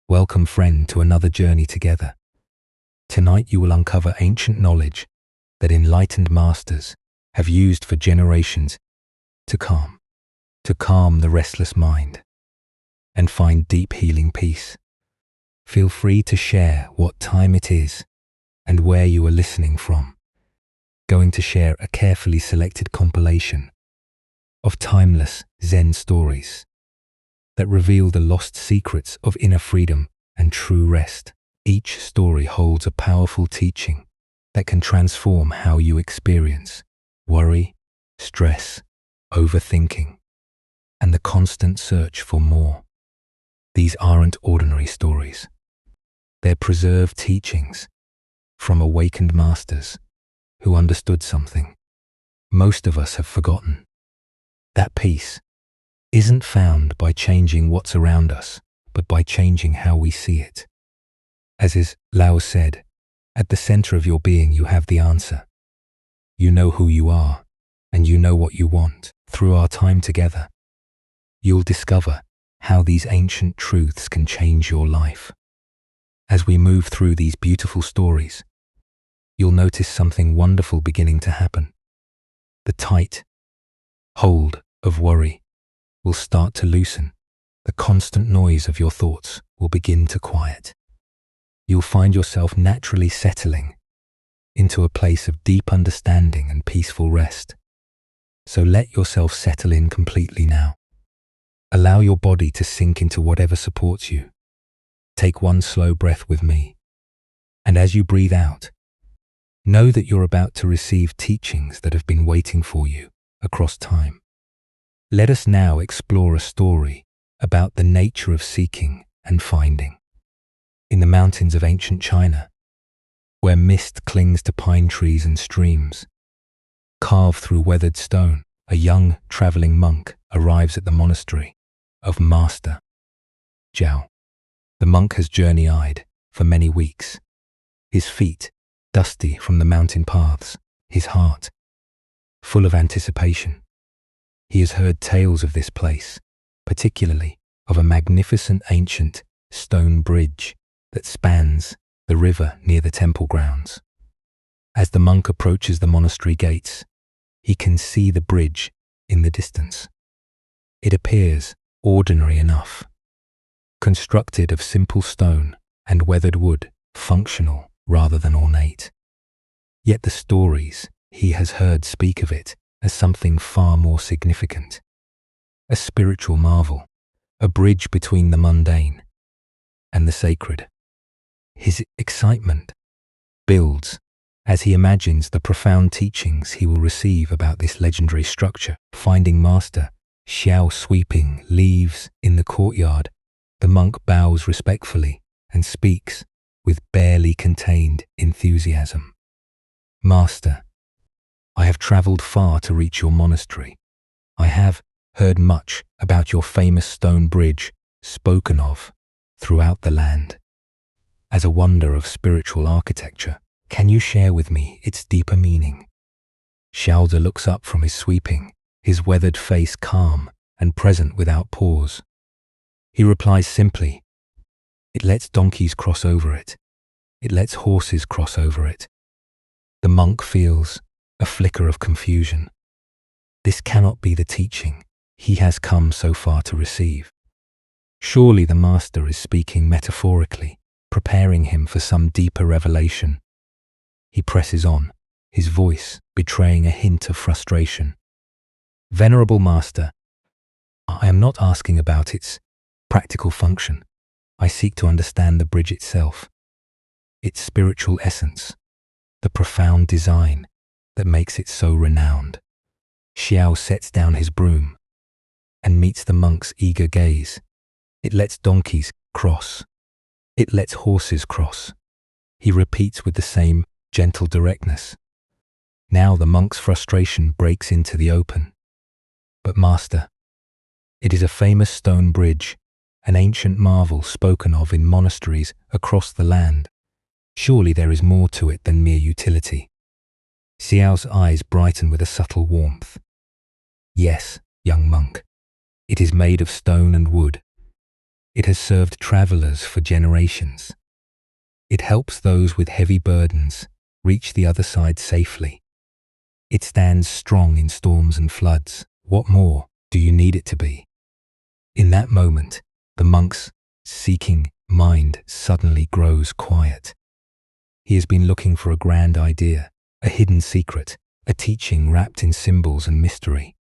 Welcome, friend, to another journey together. Tonight you will uncover ancient knowledge that enlightened masters have used for generations to calm the restless mind and find deep healing peace. Feel free to share what time it is and where you are listening from. Going to share a carefully selected compilation of timeless Zen stories that reveal the lost secrets of inner freedom and true rest. Each story holds a powerful teaching that can transform how you experience worry, stress, overthinking, and the constant search for more. These aren't ordinary stories. They're preserved teachings from awakened masters who understood something most of us have forgotten. That peace isn't found by changing what's around us, but by changing how we see it. As is Lao said, at the center of your being you have the answer. You know who you are, and you know what you want. Through our time together, you'll discover how these ancient truths can change your life. As we move through these beautiful stories, you'll notice something wonderful beginning to happen. The tight hold of worry will start to loosen. The constant noise of your thoughts will begin to quiet. You'll find yourself naturally settling into a place of deep understanding and peaceful rest. So let yourself settle in completely now. Allow your body to sink into whatever supports you. Take one slow breath with me. And as you breathe out, know that you're about to receive teachings that have been waiting for you across time. Let us now explore a story about the nature of seeking and finding. In the mountains of ancient China, where mist clings to pine trees and streams, carved through weathered stone, a young traveling monk arrives at the monastery of Master Zhao. The monk has journeyed for many weeks, his feet dusty from the mountain paths, his heart full of anticipation. He has heard tales of this place, particularly of a magnificent ancient stone bridge that spans the river near the temple grounds. As the monk approaches the monastery gates, he can see the bridge in the distance. It appears ordinary enough, constructed of simple stone and weathered wood, functional rather than ornate. Yet the stories he has heard speak of it as something far more significant. A spiritual marvel, a bridge between the mundane and the sacred. His excitement builds as he imagines the profound teachings he will receive about this legendary structure. Finding Master Xiao sweeping leaves in the courtyard, the monk bows respectfully and speaks with barely contained enthusiasm. Master, I have traveled far to reach your monastery. I have heard much about your famous stone bridge spoken of throughout the land. As a wonder of spiritual architecture, can you share with me its deeper meaning? Xiaoda looks up from his sweeping, his weathered face calm and present without pause. He replies simply, "It lets donkeys cross over it. It lets horses cross over it." The monk feels a flicker of confusion. This cannot be the teaching he has come so far to receive. Surely the master is speaking metaphorically, preparing him for some deeper revelation. He presses on, his voice betraying a hint of frustration. "Venerable Master, I am not asking about its practical function. I seek to understand the bridge itself, its spiritual essence, the profound design that makes it so renowned." Xiao sets down his broom and meets the monk's eager gaze. "It lets donkeys cross. It lets horses cross," he repeats with the same gentle directness. Now the monk's frustration breaks into the open. "But Master, it is a famous stone bridge, an ancient marvel spoken of in monasteries across the land. Surely there is more to it than mere utility." Xiao's eyes brighten with a subtle warmth. "Yes, young monk, it is made of stone and wood. It has served travelers for generations. It helps those with heavy burdens reach the other side safely. It stands strong in storms and floods. What more do you need it to be? In that moment, the monk's seeking mind suddenly grows quiet. He has been looking for a grand idea, a hidden secret, a teaching wrapped in symbols and mystery.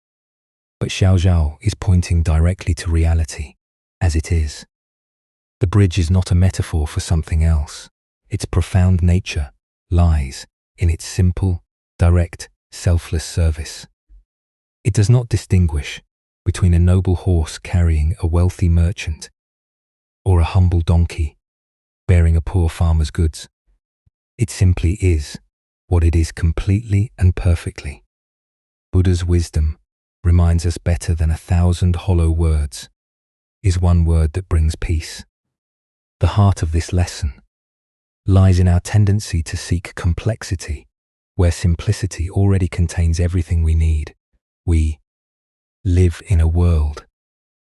But Xiao Zhao is pointing directly to reality, as it is. The bridge is not a metaphor for something else. Its profound nature lies in its simple, direct, selfless service. It does not distinguish between a noble horse carrying a wealthy merchant or a humble donkey bearing a poor farmer's goods. It simply is what it is completely and perfectly. Buddha's wisdom reminds us better than 1,000 hollow words is one word that brings peace. The heart of this lesson lies in our tendency to seek complexity where simplicity already contains everything we need. We live in a world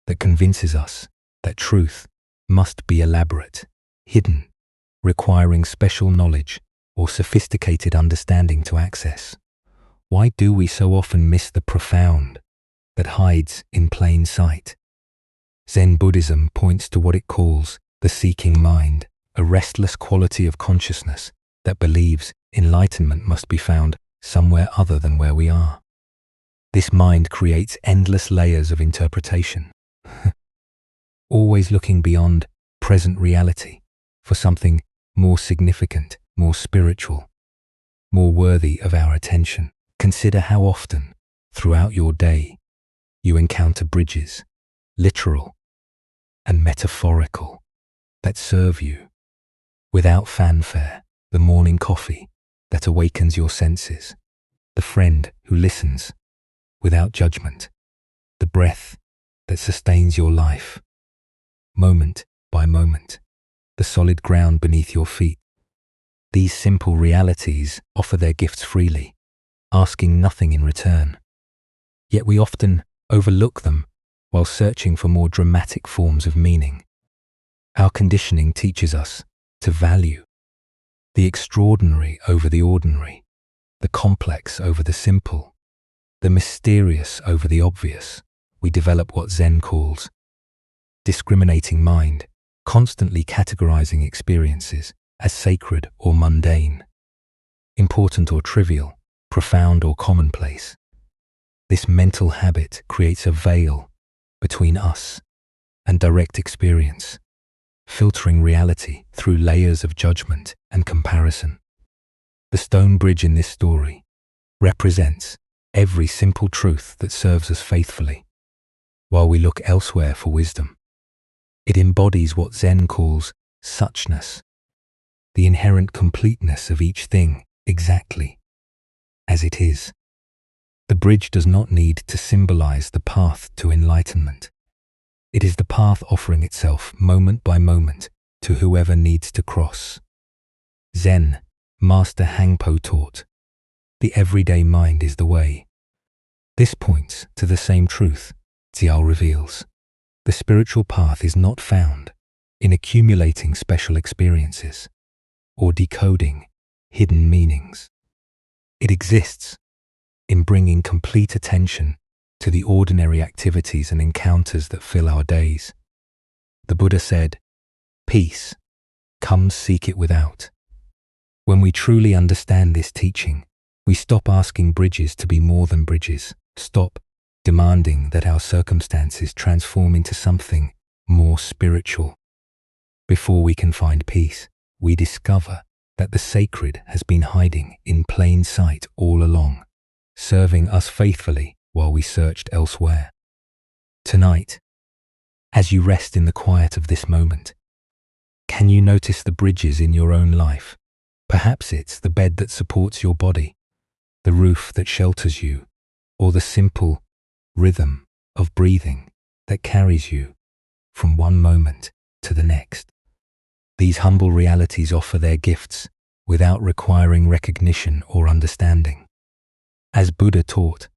that convinces us that truth must be elaborate, hidden, requiring special knowledge or sophisticated understanding to access. Why do we so often miss the profound that hides in plain sight? Zen Buddhism points to what it calls the seeking mind, a restless quality of consciousness that believes enlightenment must be found somewhere other than where we are. This mind creates endless layers of interpretation, always looking beyond present reality for something more significant, more spiritual, more worthy of our attention. Consider how often, throughout your day, you encounter bridges, literal and metaphorical, that serve you without fanfare. The morning coffee that awakens your senses, the friend who listens without judgment, the breath that sustains your life, moment by moment, the solid ground beneath your feet. These simple realities offer their gifts freely, asking nothing in return. Yet we often overlook them while searching for more dramatic forms of meaning. Our conditioning teaches us to value the extraordinary over the ordinary, the complex over the simple, the mysterious over the obvious. We develop what Zen calls discriminating mind, constantly categorizing experiences as sacred or mundane, important or trivial, profound or commonplace. This mental habit creates a veil between us and direct experience, filtering reality through layers of judgment and comparison. The stone bridge in this story represents every simple truth that serves us faithfully, while we look elsewhere for wisdom. It embodies what Zen calls suchness, the inherent completeness of each thing exactly as it is. The bridge does not need to symbolize the path to enlightenment. It is the path offering itself moment by moment to whoever needs to cross. Zen Master Hangpo taught, the everyday mind is the way. This points to the same truth Jiao reveals. The spiritual path is not found in accumulating special experiences or decoding hidden meanings. It exists in bringing complete attention to the ordinary activities and encounters that fill our days. The Buddha said, "Peace, come seek it without." When we truly understand this teaching, we stop asking bridges to be more than bridges, stop demanding that our circumstances transform into something more spiritual. Before we can find peace, we discover that the sacred has been hiding in plain sight all along, serving us faithfully while we searched elsewhere. Tonight, as you rest in the quiet of this moment, can you notice the bridges in your own life? Perhaps it's the bed that supports your body, the roof that shelters you, or the simple rhythm of breathing that carries you from one moment to the next. These humble realities offer their gifts without requiring recognition or understanding. As Buddha taught,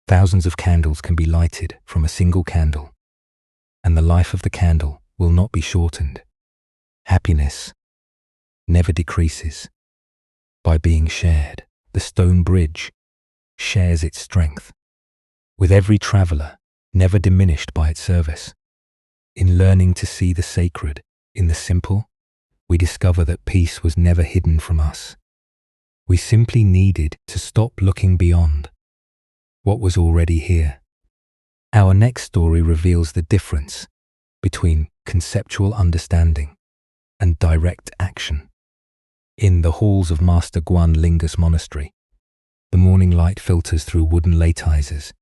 thousands of candles can be lighted from a single candle, and the life of the candle will not be shortened. Happiness never decreases. By being shared, the stone bridge shares its strength, with every traveler never diminished by its service. In learning to see the sacred in the simple, we discover that peace was never hidden from us. We simply needed to stop looking beyond what was already here. Our next story reveals the difference between conceptual understanding and direct action. In the halls of Master Guan Lingus Monastery, the morning light filters through wooden latizers,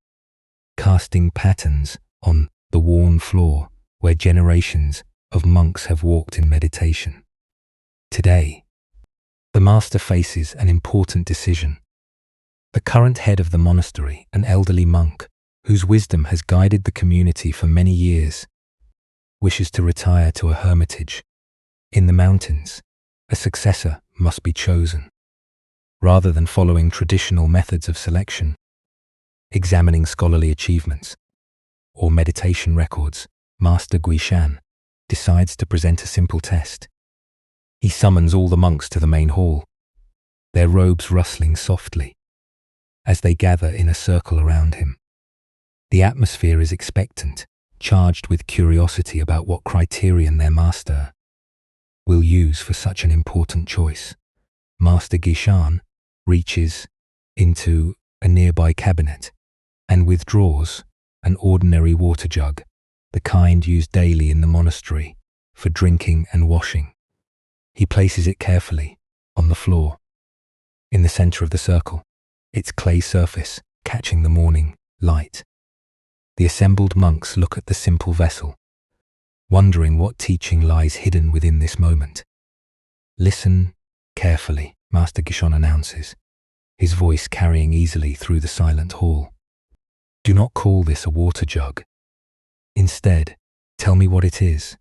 casting patterns on the worn floor where generations of monks have walked in meditation. Today, the master faces an important decision. The current head of the monastery, an elderly monk whose wisdom has guided the community for many years, wishes to retire to a hermitage in the mountains. A successor must be chosen. Rather than following traditional methods of selection, examining scholarly achievements, or meditation records, Master Guishan decides to present a simple test. He summons all the monks to the main hall, their robes rustling softly as they gather in a circle around him. The atmosphere is expectant, charged with curiosity about what criterion their master will use for such an important choice. Master Guishan reaches into a nearby cabinet and withdraws an ordinary water jug, the kind used daily in the monastery for drinking and washing. He places it carefully on the floor, in the center of the circle, its clay surface catching the morning light. The assembled monks look at the simple vessel, wondering what teaching lies hidden within this moment. Listen carefully, Master Guishan announces, his voice carrying easily through the silent hall. Do not call this a water jug. Instead, tell me what it is.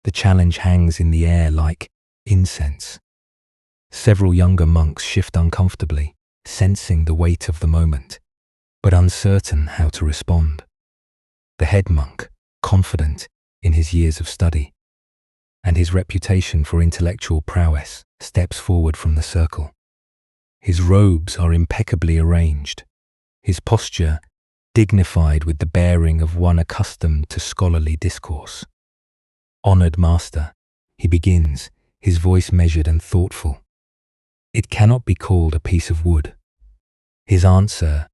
The challenge hangs in the air like incense. Several younger monks shift uncomfortably, sensing the weight of the moment, but uncertain how to respond. The head monk, confident in his years of study and his reputation for intellectual prowess, steps forward from the circle. His robes are impeccably arranged, his posture dignified with the bearing of one accustomed to scholarly discourse. Honored master, he begins, his voice measured and thoughtful. It cannot be called a piece of wood. His answer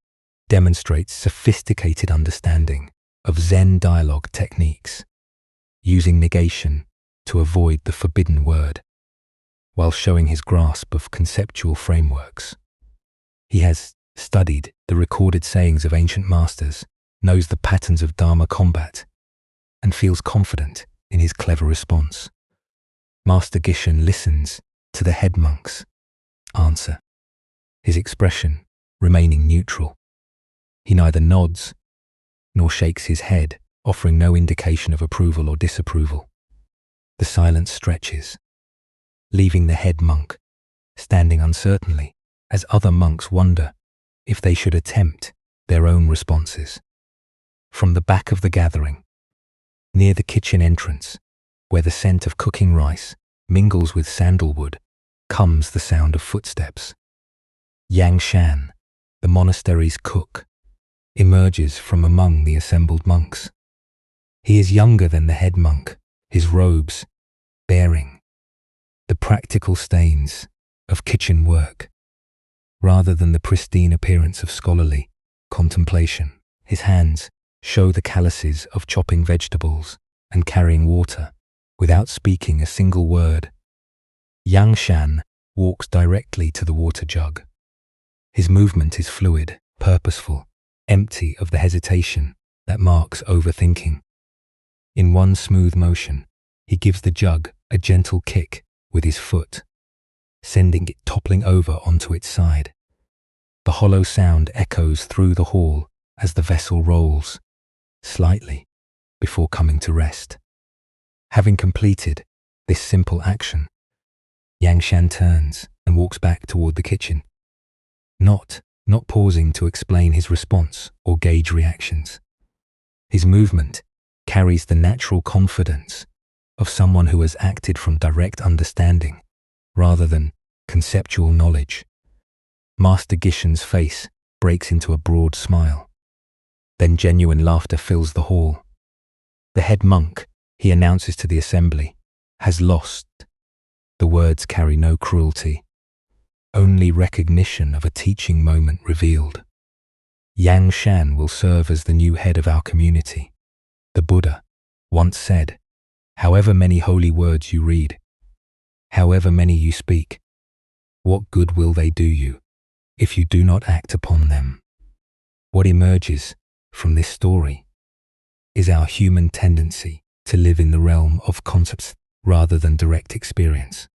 demonstrates sophisticated understanding of Zen dialogue techniques, using negation to avoid the forbidden word, while showing his grasp of conceptual frameworks. He has studied the recorded sayings of ancient masters, knows the patterns of Dharma combat, and feels confident in his clever response. Master Guishan listens to the head monk's answer, his expression remaining neutral. He neither nods nor shakes his head, offering no indication of approval or disapproval. The silence stretches, leaving the head monk standing uncertainly as other monks wonder if they should attempt their own responses. From the back of the gathering, near the kitchen entrance, where the scent of cooking rice mingles with sandalwood, comes the sound of footsteps. Yang Shan, the monastery's cook, emerges from among the assembled monks. He is younger than the head monk, his robes bearing the practical stains of kitchen work, rather than the pristine appearance of scholarly contemplation. His hands show the calluses of chopping vegetables and carrying water, without speaking a single word. Yang Shan walks directly to the water jug. His movement is fluid, purposeful, empty of the hesitation that marks overthinking. In one smooth motion, he gives the jug a gentle kick with his foot, sending it toppling over onto its side. The hollow sound echoes through the hall as the vessel rolls, slightly, before coming to rest. Having completed this simple action, Yang Shan turns and walks back toward the kitchen, not pausing to explain his response or gauge reactions. His movement carries the natural confidence of someone who has acted from direct understanding rather than conceptual knowledge. Master Gishen's face breaks into a broad smile. Then genuine laughter fills the hall. The head monk, he announces to the assembly, has lost. The words carry no cruelty, only recognition of a teaching moment revealed. Yang Shan will serve as the new head of our community. The Buddha once said, however many holy words you read, however many you speak, what good will they do you if you do not act upon them? What emerges from this story is our human tendency to live in the realm of concepts rather than direct experience.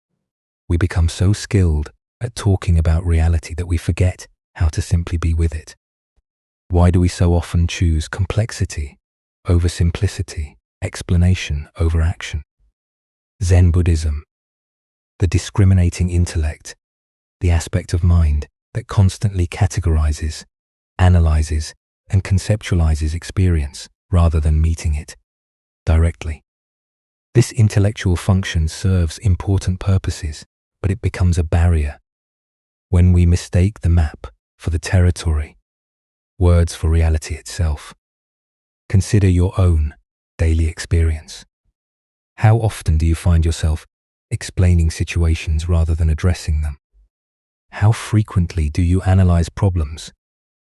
We become so skilled at talking about reality that we forget how to simply be with it. Why do we so often choose complexity over simplicity, explanation over action? Zen Buddhism, the discriminating intellect, the aspect of mind that constantly categorizes, analyzes, and conceptualizes experience rather than meeting it directly. This intellectual function serves important purposes, but it becomes a barrier when we mistake the map for the territory, words for reality itself. Consider your own daily experience. How often do you find yourself explaining situations rather than addressing them? How frequently do you analyze problems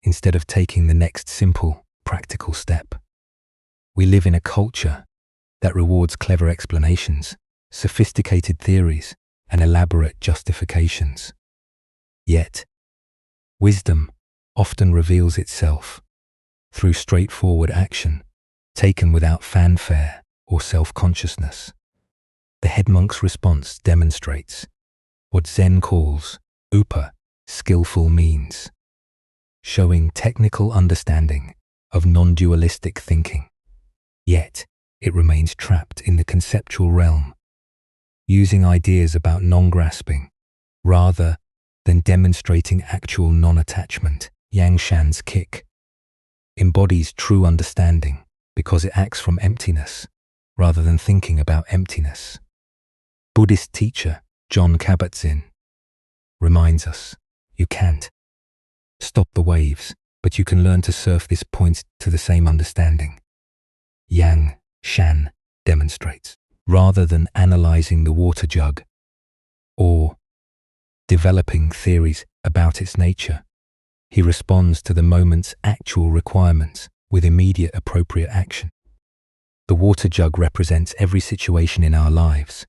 instead of taking the next simple, practical step? We live in a culture that rewards clever explanations, sophisticated theories, and elaborate justifications. Yet, wisdom often reveals itself through straightforward action, taken without fanfare or self-consciousness. The head monk's response demonstrates what Zen calls upa, skillful means, showing technical understanding of non-dualistic thinking. Yet, it remains trapped in the conceptual realm, using ideas about non-grasping rather than demonstrating actual non-attachment. Yang Shan's kick embodies true understanding because it acts from emptiness rather than thinking about emptiness. Buddhist teacher John Kabat-Zinn reminds us, you can't stop the waves, but you can learn to surf. This points to the same understanding Yang Shan demonstrates. Rather than analyzing the water jug or developing theories about its nature, he responds to the moment's actual requirements with immediate appropriate action. The water jug represents every situation in our lives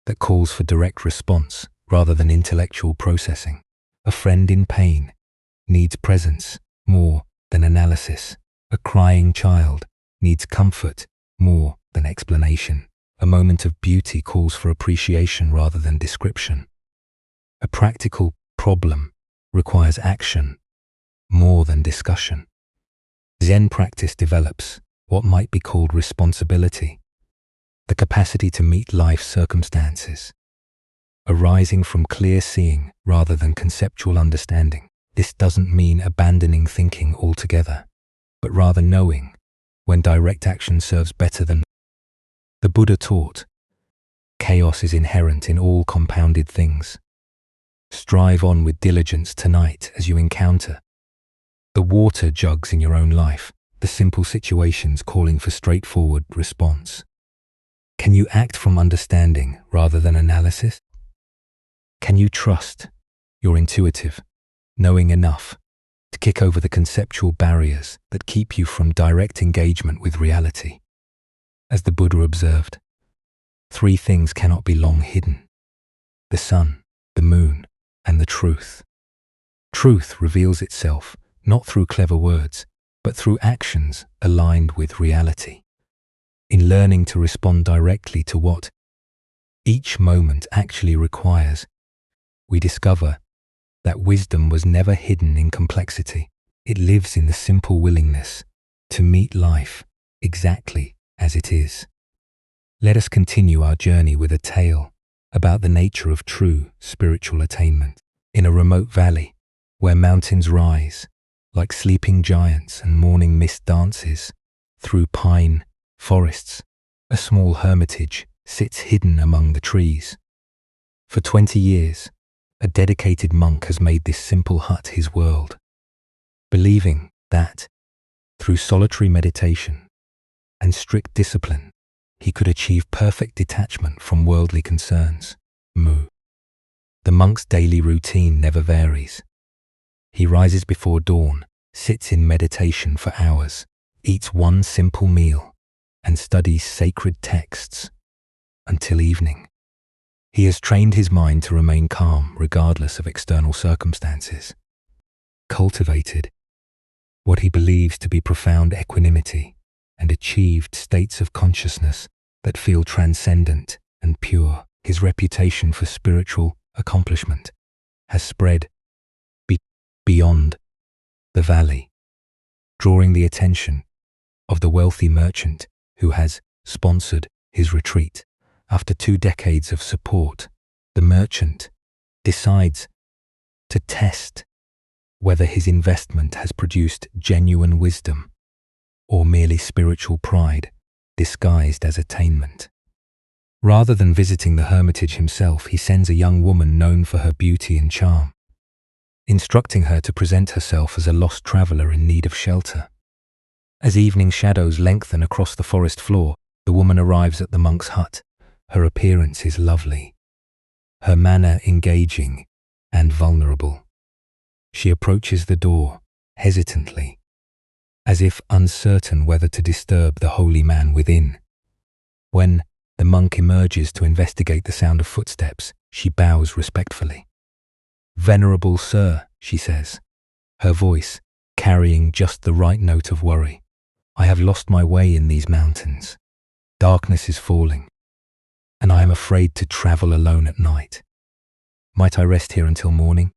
that calls for direct response rather than intellectual processing. A friend in pain needs presence more than analysis. A crying child needs comfort more than explanation. A moment of beauty calls for appreciation rather than description. A practical problem requires action more than discussion. Zen practice develops what might be called responsibility, the capacity to meet life circumstances, arising from clear seeing rather than conceptual understanding. This doesn't mean abandoning thinking altogether, but rather knowing when direct action serves better than. The Buddha taught, chaos is inherent in all compounded things. Strive on with diligence tonight as you encounter the water jugs in your own life, the simple situations calling for straightforward response. Can you act from understanding rather than analysis? Can you trust your intuitive, knowing enough to kick over the conceptual barriers that keep you from direct engagement with reality? As the Buddha observed, 3 things cannot be long hidden: the sun, the moon, and the truth. Truth reveals itself not through clever words, but through actions aligned with reality. In learning to respond directly to what each moment actually requires, we discover that wisdom was never hidden in complexity. It lives in the simple willingness to meet life exactly as it is. Let us continue our journey with a tale about the nature of true spiritual attainment. In a remote valley where mountains rise like sleeping giants and morning mist dances through pine forests, A small hermitage sits hidden among the trees. For 20 years, a dedicated monk has made this simple hut his world, believing that, through solitary meditation and strict discipline, he could achieve perfect detachment from worldly concerns. The monk's daily routine never varies. He rises before dawn, sits in meditation for hours, eats one simple meal, and studies sacred texts until evening. He has trained his mind to remain calm regardless of external circumstances, cultivated what he believes to be profound equanimity, and achieved states of consciousness that feel transcendent and pure. His reputation for spiritual accomplishment has spread beyond the valley, drawing the attention of the wealthy merchant who has sponsored his retreat. After 2 decades of support, the merchant decides to test whether his investment has produced genuine wisdom or merely spiritual pride disguised as attainment. Rather than visiting the hermitage himself, he sends a young woman known for her beauty and charm, instructing her to present herself as a lost traveler in need of shelter. As evening shadows lengthen across the forest floor, the woman arrives at the monk's hut. Her appearance is lovely, her manner engaging and vulnerable. She approaches the door hesitantly, as if uncertain whether to disturb the holy man within. When the monk emerges to investigate the sound of footsteps, she bows respectfully. "Venerable sir," she says, her voice carrying just the right note of worry, "I have lost my way in these mountains. Darkness is falling, and I am afraid to travel alone at night. Might I rest here until morning?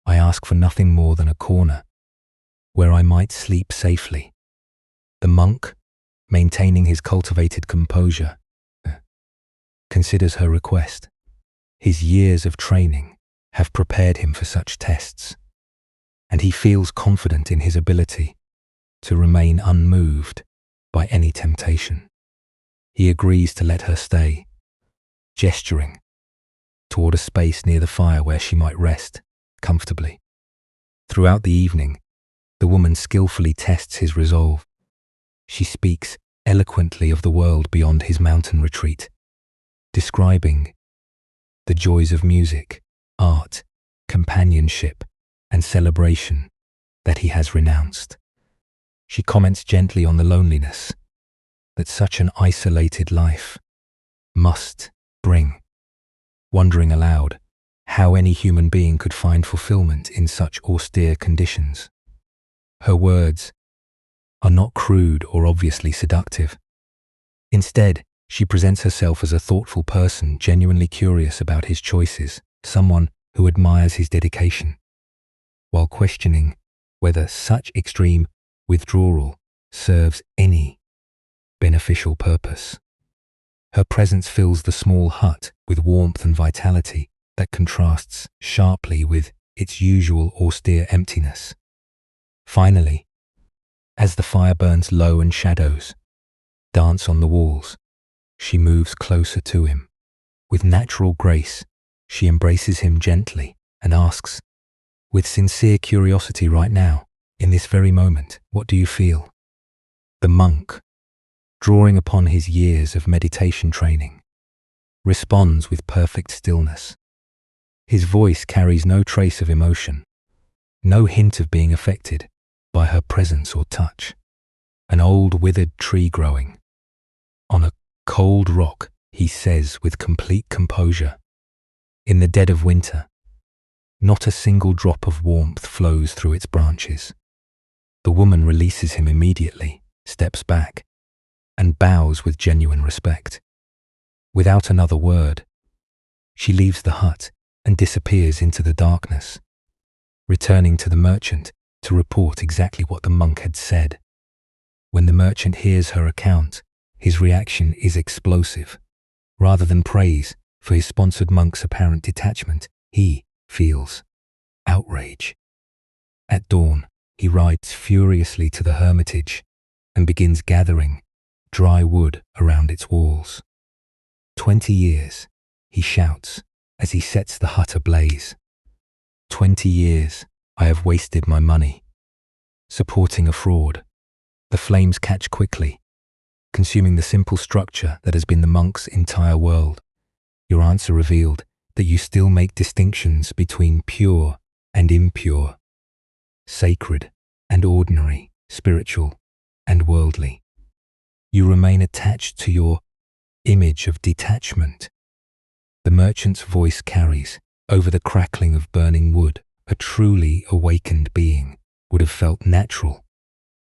I ask for nothing more than a corner where I might sleep safely." The monk, maintaining his cultivated composure, considers her request. His years of training have prepared him for such tests, and he feels confident in his ability to remain unmoved by any temptation. He agrees to let her stay, gesturing toward a space near the fire where she might rest comfortably. Throughout the evening, the woman skillfully tests his resolve. She speaks eloquently of the world beyond his mountain retreat, describing the joys of music, art, companionship, and celebration that he has renounced. She comments gently on the loneliness that such an isolated life must bring, wondering aloud how any human being could find fulfillment in such austere conditions. Her words are not crude or obviously seductive. Instead, she presents herself as a thoughtful person genuinely curious about his choices, someone who admires his dedication, while questioning whether such extreme withdrawal serves any beneficial purpose. Her presence fills the small hut with warmth and vitality that contrasts sharply with its usual austere emptiness. Finally, as the fire burns low and shadows dance on the walls, she moves closer to him. With natural grace, she embraces him gently and asks, with sincere curiosity, "Right now, in this very moment, what do you feel?" The monk, drawing upon his years of meditation training, responds with perfect stillness. His voice carries no trace of emotion, no hint of being affected by her presence or touch. An old withered tree growing on a cold rock, he says with complete composure, "In the dead of winter, not a single drop of warmth flows through its branches." The woman releases him immediately, steps back, and bows with genuine respect. Without another word, she leaves the hut and disappears into the darkness, returning to the merchant to report exactly what the monk had said. When the merchant hears her account, his reaction is explosive. Rather than praise for his sponsored monk's apparent detachment, he feels outrage. At dawn, he rides furiously to the hermitage and begins gathering dry wood around its walls. 20 years, he shouts as he sets the hut ablaze. 20 years I have wasted my money, supporting a fraud. The flames catch quickly, consuming the simple structure that has been the monk's entire world. Your answer revealed that you still make distinctions between pure and impure, sacred and ordinary, spiritual and worldly. You remain attached to your image of detachment. The merchant's voice carries over the crackling of burning wood. A truly awakened being would have felt natural,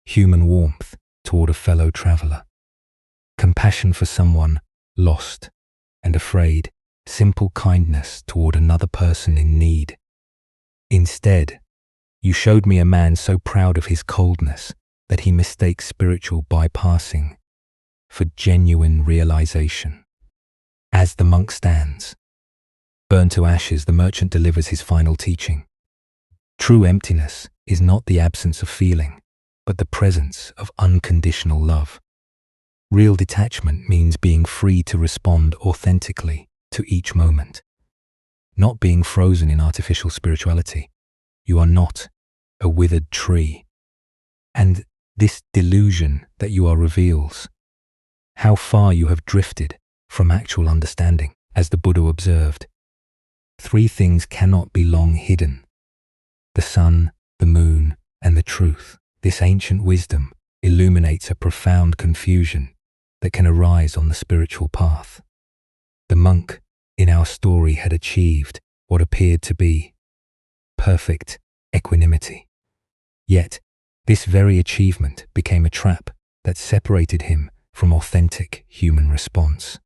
human warmth toward a fellow traveler, compassion for someone lost and afraid, simple kindness toward another person in need. Instead, you showed me a man so proud of his coldness that he mistakes spiritual bypassing for genuine realization. As the monk stands, burned to ashes, the merchant delivers his final teaching. True emptiness is not the absence of feeling, but the presence of unconditional love. Real detachment means being free to respond authentically to each moment, not being frozen in artificial spirituality. You are not a withered tree. And this delusion that you are reveals how far you have drifted from actual understanding. As the Buddha observed, 3 things cannot be long hidden: the sun, the moon, and the truth. This ancient wisdom illuminates a profound confusion that can arise on the spiritual path. The monk in our story had achieved what appeared to be perfect equanimity. Yet, this very achievement became a trap that separated him from authentic human response.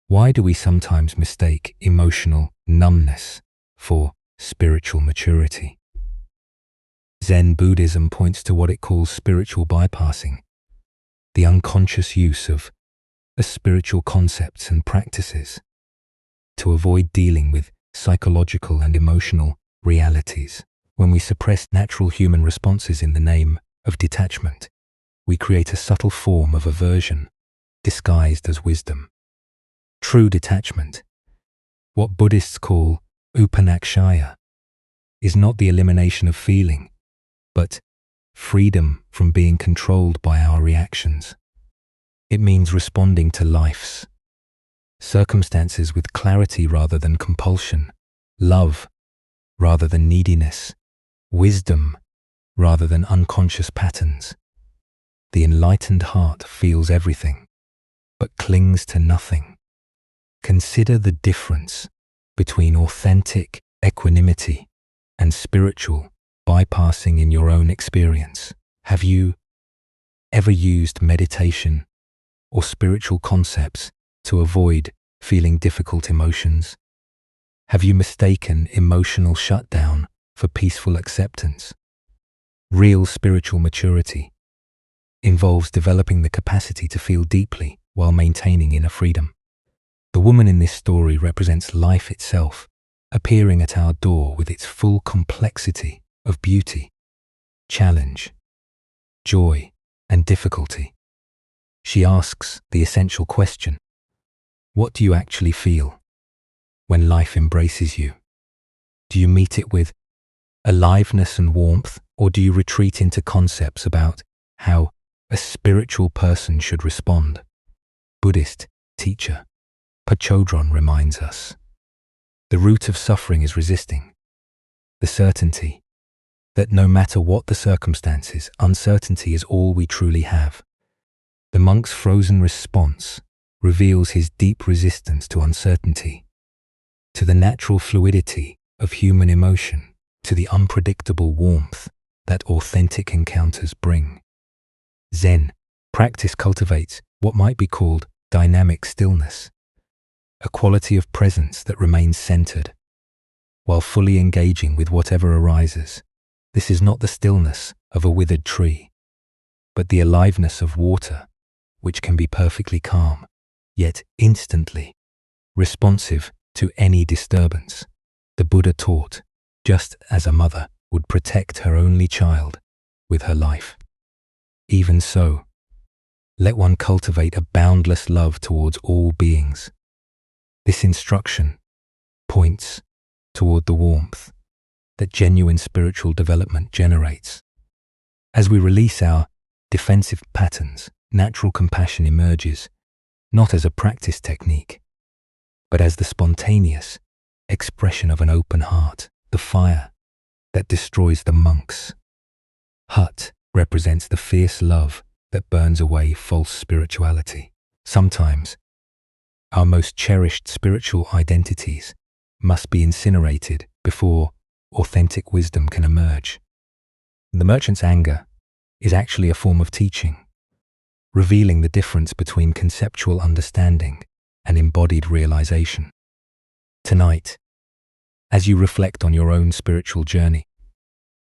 Why do we sometimes mistake emotional numbness for spiritual maturity? Zen Buddhism points to what it calls spiritual bypassing, the unconscious use of spiritual concepts and practices to avoid dealing with psychological and emotional realities. When we suppress natural human responses in the name of detachment, we create a subtle form of aversion disguised as wisdom. True detachment, what Buddhists call upanakshaya, is not the elimination of feeling, but freedom from being controlled by our reactions. It means responding to life's circumstances with clarity rather than compulsion, love rather than neediness, wisdom rather than unconscious patterns. The enlightened heart feels everything, but clings to nothing. Consider the difference between authentic equanimity and spiritual bypassing in your own experience. Have you ever used meditation or spiritual concepts to avoid feeling difficult emotions? Have you mistaken emotional shutdown for peaceful acceptance? Real spiritual maturity involves developing the capacity to feel deeply while maintaining inner freedom. The woman in this story represents life itself, appearing at our door with its full complexity of beauty, challenge, joy, and difficulty. She asks the essential question: what do you actually feel when life embraces you? Do you meet it with aliveness and warmth, or do you retreat into concepts about how a spiritual person should respond? Buddhist teacher Pachodron reminds us, the root of suffering is resisting, the certainty that no matter what the circumstances, uncertainty is all we truly have. The monk's frozen response reveals his deep resistance to uncertainty, to the natural fluidity of human emotion, to the unpredictable warmth that authentic encounters bring. Zen practice cultivates what might be called dynamic stillness, a quality of presence that remains centered, while fully engaging with whatever arises. This is not the stillness of a withered tree, but the aliveness of water, which can be perfectly calm, yet instantly responsive to any disturbance. The Buddha taught, just as a mother would protect her only child with her life, even so, let one cultivate a boundless love towards all beings. This instruction points toward the warmth that genuine spiritual development generates. As we release our defensive patterns, natural compassion emerges, not as a practice technique, but as the spontaneous expression of an open heart. The fire that destroys the monk's hut represents the fierce love that burns away false spirituality. Sometimes, our most cherished spiritual identities must be incinerated before authentic wisdom can emerge. The merchant's anger is actually a form of teaching, revealing the difference between conceptual understanding and embodied realization. Tonight, as you reflect on your own spiritual journey,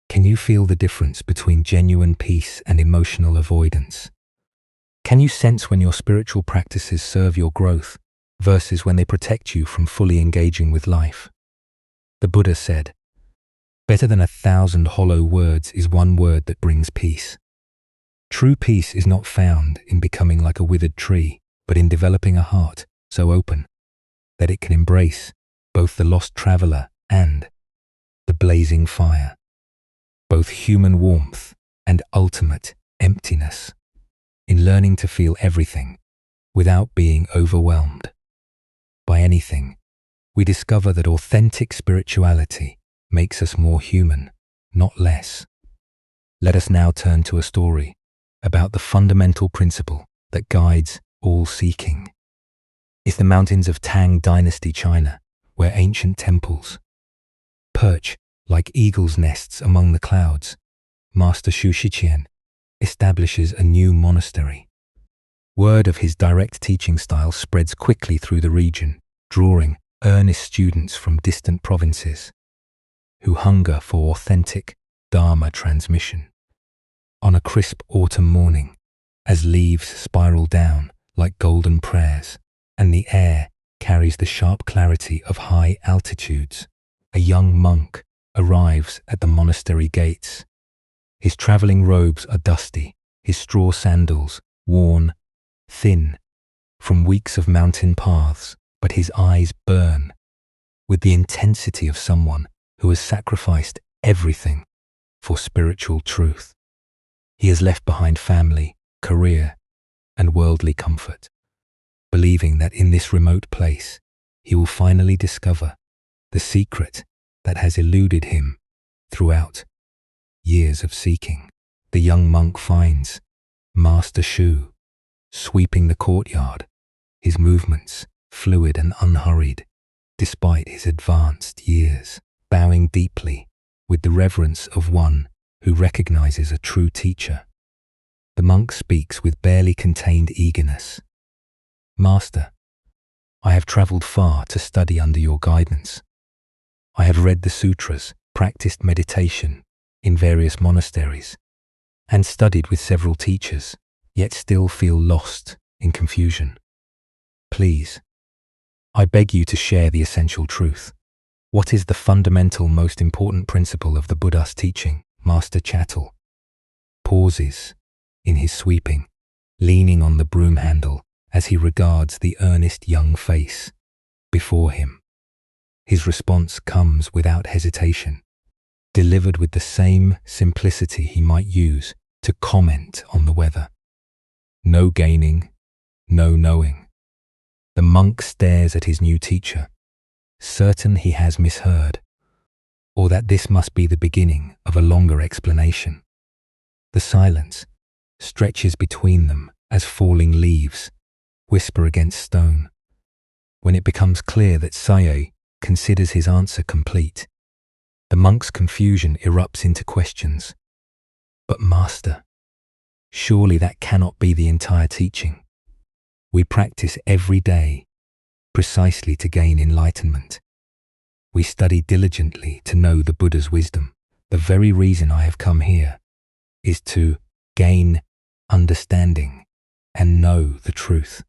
can you feel the difference between genuine peace and emotional avoidance? Can you sense when your spiritual practices serve your growth versus when they protect you from fully engaging with life? The Buddha said, "Better than 1,000 hollow words is one word that brings peace." True peace is not found in becoming like a withered tree, but in developing a heart so open that it can embrace both the lost traveler and the blazing fire, both human warmth and ultimate emptiness. In learning to feel everything without being overwhelmed by anything, we discover that authentic spirituality makes us more human, not less. Let us now turn to a story about the fundamental principle that guides all seeking. It's the mountains of Tang Dynasty, China, where ancient temples perch like eagles' nests among the clouds. Master Shu Shiqian establishes a new monastery. Word of his direct teaching style spreads quickly through the region, drawing earnest students from distant provinces who hunger for authentic Dharma transmission. On a crisp autumn morning, as leaves spiral down like golden prayers, and the air carries the sharp clarity of high altitudes, a young monk arrives at the monastery gates. His traveling robes are dusty, his straw sandals worn thin from weeks of mountain paths, but his eyes burn with the intensity of someone who has sacrificed everything for spiritual truth. He has left behind family, career, and worldly comfort, believing that in this remote place he will finally discover the secret that has eluded him throughout years of seeking. The young monk finds Master Shu sweeping the courtyard, his movements fluid and unhurried, despite his advanced years, bowing deeply with the reverence of one who recognizes a true teacher. The monk speaks with barely contained eagerness. "Master, I have traveled far to study under your guidance. I have read the sutras, practiced meditation in various monasteries, and studied with several teachers, yet still feel lost in confusion. Please, I beg you to share the essential truth. What is the fundamental, most important principle of the Buddha's teaching?" Master Chattel pauses in his sweeping, leaning on the broom handle as he regards the earnest young face before him. His response comes without hesitation, delivered with the same simplicity he might use to comment on the weather. No gaining, no knowing. The monk stares at his new teacher, certain he has misheard, or that this must be the beginning of a longer explanation. The silence stretches between them as falling leaves whisper against stone. When it becomes clear that Saye considers his answer complete, the monk's confusion erupts into questions. "But Master, surely that cannot be the entire teaching. We practice every day precisely to gain enlightenment. We study diligently to know the Buddha's wisdom. The very reason I have come here is to gain understanding and know the truth.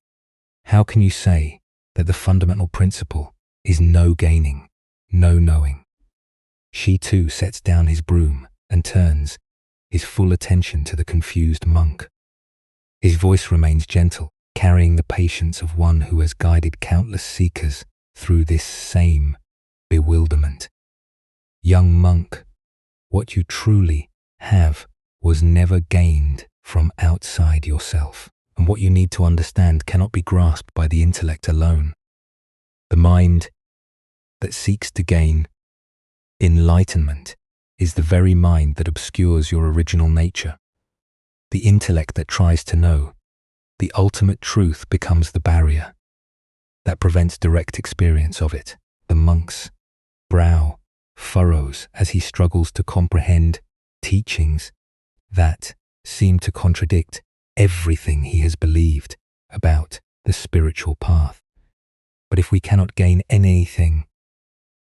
How can you say that the fundamental principle is no gaining, no knowing?" She too sets down his broom and turns his full attention to the confused monk. His voice remains gentle, carrying the patience of one who has guided countless seekers through this same bewilderment. Young monk, what you truly have was never gained from outside yourself, and what you need to understand cannot be grasped by the intellect alone. The mind that seeks to gain enlightenment is the very mind that obscures your original nature. The intellect that tries to know the ultimate truth becomes the barrier that prevents direct experience of it. The monk's brow furrows as he struggles to comprehend teachings that seem to contradict everything he has believed about the spiritual path. But if we cannot gain anything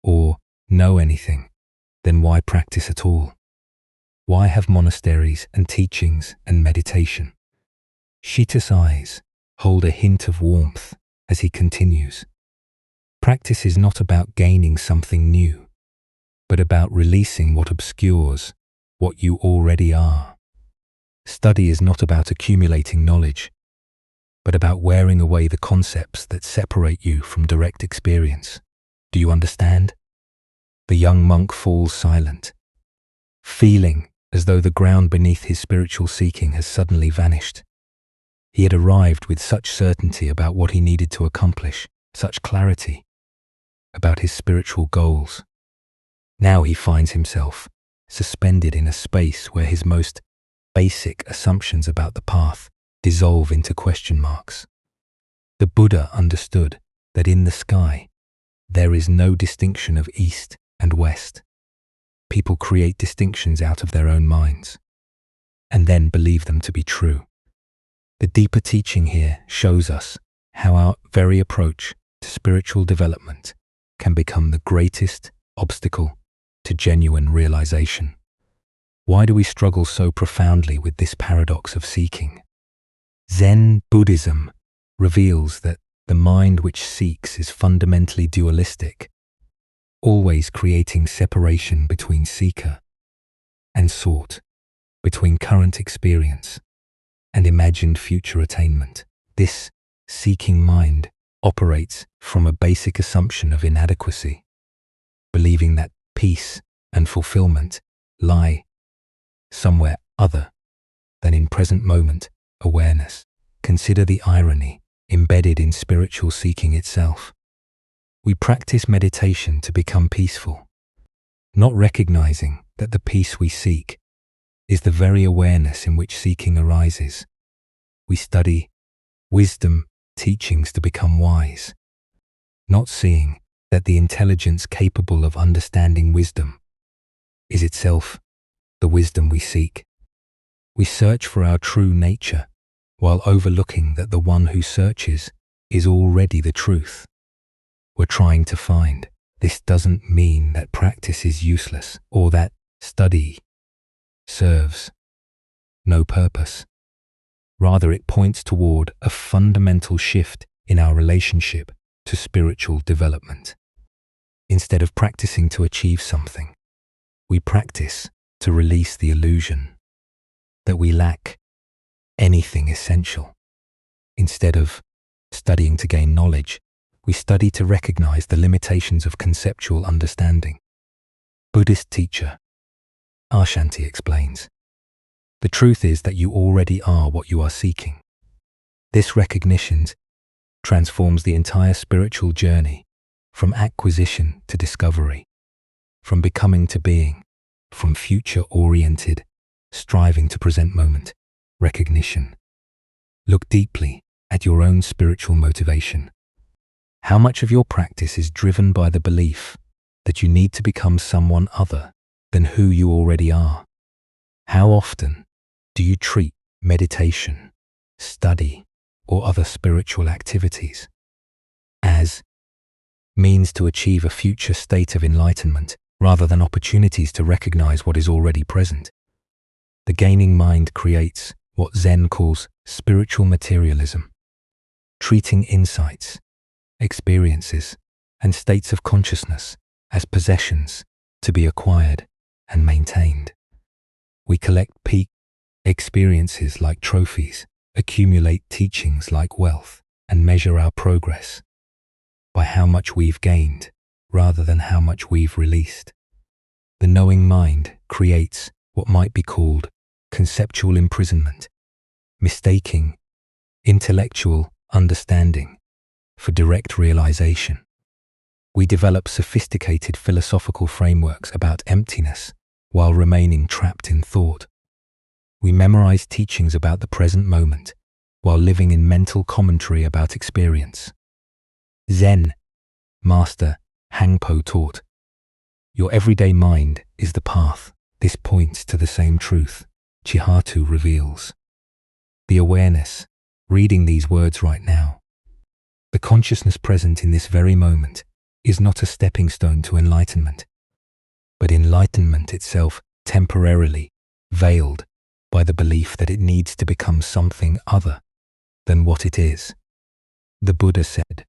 or know anything, then why practice at all? Why have monasteries and teachings and meditation? Shita's eyes hold a hint of warmth as he continues. Practice is not about gaining something new, but about releasing what obscures what you already are. Study is not about accumulating knowledge, but about wearing away the concepts that separate you from direct experience. Do you understand? The young monk falls silent, feeling as though the ground beneath his spiritual seeking has suddenly vanished. He had arrived with such certainty about what he needed to accomplish, such clarity about his spiritual goals. Now he finds himself suspended in a space where his most basic assumptions about the path dissolve into question marks. The Buddha understood that in the sky there is no distinction of east and west. People create distinctions out of their own minds and then believe them to be true. The deeper teaching here shows us how our very approach to spiritual development can become the greatest obstacle to genuine realization. Why do we struggle so profoundly with this paradox of seeking? Zen Buddhism reveals that the mind which seeks is fundamentally dualistic, always creating separation between seeker and sought, between current experience and imagined future attainment. This seeking mind operates from a basic assumption of inadequacy, believing that peace and fulfillment lie somewhere other than in present moment awareness. Consider the irony embedded in spiritual seeking itself. We practice meditation to become peaceful, not recognizing that the peace we seek is the very awareness in which seeking arises. We study wisdom teachings to become wise, not seeing that the intelligence capable of understanding wisdom is itself the wisdom we seek. We search for our true nature while overlooking that the one who searches is already the truth we're trying to find. This doesn't mean that practice is useless or that study serves no purpose. Rather, it points toward a fundamental shift in our relationship to spiritual development. Instead of practicing to achieve something, we practice to release the illusion that we lack anything essential. Instead of studying to gain knowledge, we study to recognize the limitations of conceptual understanding. Buddhist teacher Ashanti explains, "The truth is that you already are what you are seeking." This recognition transforms the entire spiritual journey from acquisition to discovery, from becoming to being, from future-oriented, striving to present moment, recognition. Look deeply at your own spiritual motivation. How much of your practice is driven by the belief that you need to become someone other than who you already are? How often do you treat meditation, study, or other spiritual activities as means to achieve a future state of enlightenment rather than opportunities to recognize what is already present? The gaining mind creates what Zen calls spiritual materialism, treating insights, experiences, and states of consciousness as possessions to be acquired and maintained. We collect peak experiences like trophies accumulate teachings like wealth, and measure our progress by how much we've gained rather than how much we've released. The knowing mind creates what might be called conceptual imprisonment, mistaking intellectual understanding for direct realization. We develop sophisticated philosophical frameworks about emptiness while remaining trapped in thought. We memorize teachings about the present moment while living in mental commentary about experience. Zen Master Hangpo taught, "Your everyday mind is the path." This points to the same truth Chihatu reveals. The awareness, reading these words right now, the consciousness present in this very moment, is not a stepping stone to enlightenment, but enlightenment itself temporarily veiled by the belief that it needs to become something other than what it is. The Buddha said,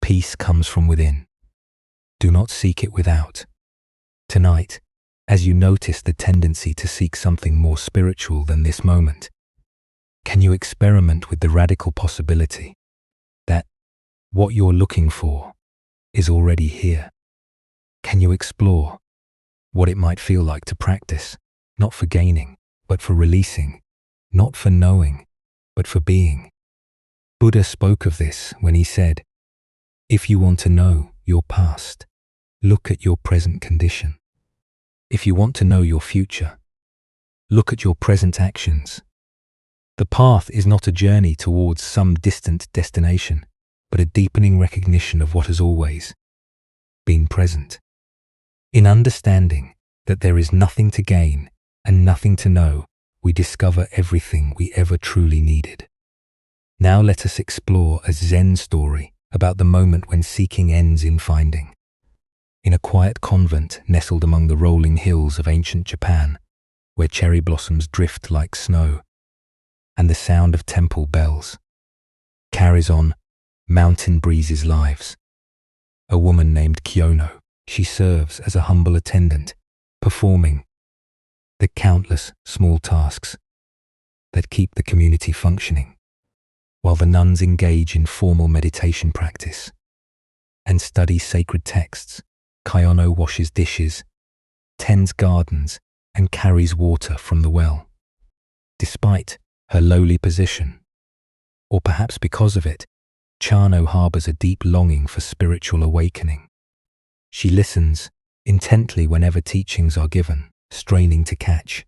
"Peace comes from within. Do not seek it without." Tonight, as you notice the tendency to seek something more spiritual than this moment, can you experiment with the radical possibility that what you're looking for is already here? Can you explore what it might feel like to practice, not for gaining, but for releasing, not for knowing, but for being? Buddha spoke of this when he said, "If you want to know your past, look at your present condition. If you want to know your future, look at your present actions." The path is not a journey towards some distant destination, but a deepening recognition of what has always been present. In understanding that there is nothing to gain and nothing to know, we discover everything we ever truly needed. Now let us explore a Zen story about the moment when seeking ends in finding. In a quiet convent nestled among the rolling hills of ancient Japan, where cherry blossoms drift like snow, and the sound of temple bells carries on mountain breezes' lives, a woman named Kyono. She serves as a humble attendant, performing the countless small tasks that keep the community functioning, while the nuns engage in formal meditation practice and study sacred texts. Kyono washes dishes, tends gardens, and carries water from the well. Despite her lowly position, or perhaps because of it, Chano harbors a deep longing for spiritual awakening. She listens intently whenever teachings are given, straining to catch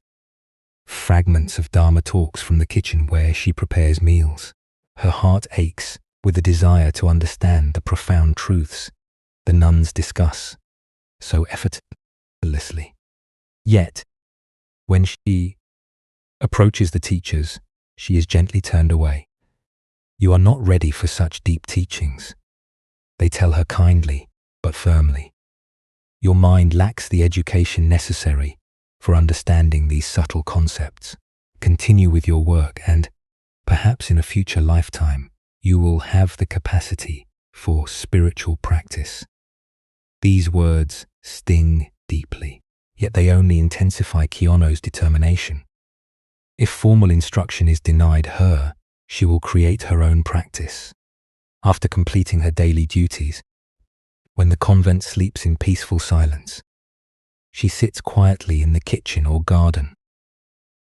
fragments of Dharma talks from the kitchen where she prepares meals. Her heart aches with a desire to understand the profound truths the nuns discuss so effortlessly. Yet, when she approaches the teachers, she is gently turned away. "You are not ready for such deep teachings," they tell her kindly but firmly. "Your mind lacks the education necessary for understanding these subtle concepts. Continue with your work and, perhaps in a future lifetime, you will have the capacity for spiritual practice." These words sting deeply, yet they only intensify Kyono's determination. If formal instruction is denied her, she will create her own practice. After completing her daily duties, when the convent sleeps in peaceful silence, she sits quietly in the kitchen or garden,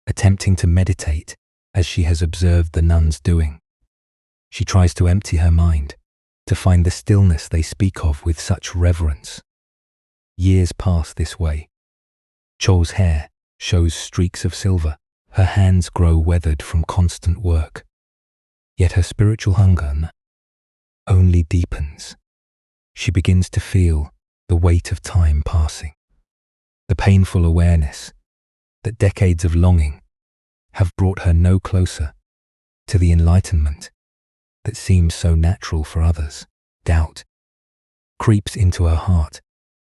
attempting to meditate as she has observed the nuns doing. She tries to empty her mind, to find the stillness they speak of with such reverence. Years pass this way. Cho's hair shows streaks of silver. Her hands grow weathered from constant work. Yet her spiritual hunger only deepens. She begins to feel the weight of time passing, the painful awareness that decades of longing have brought her no closer to the enlightenment that seems so natural for others. Doubt creeps into her heart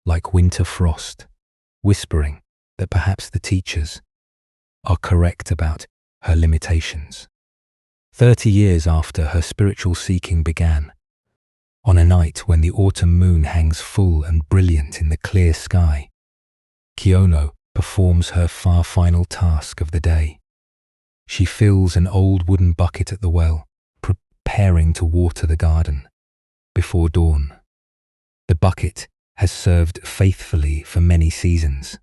like winter frost, whispering that perhaps the teachers are correct about her limitations. 30 years after her spiritual seeking began, on a night when the autumn moon hangs full and brilliant in the clear sky, Kyono performs her final task of the day. She fills an old wooden bucket at the well, preparing to water the garden. Before dawn, the bucket has served faithfully for many seasons.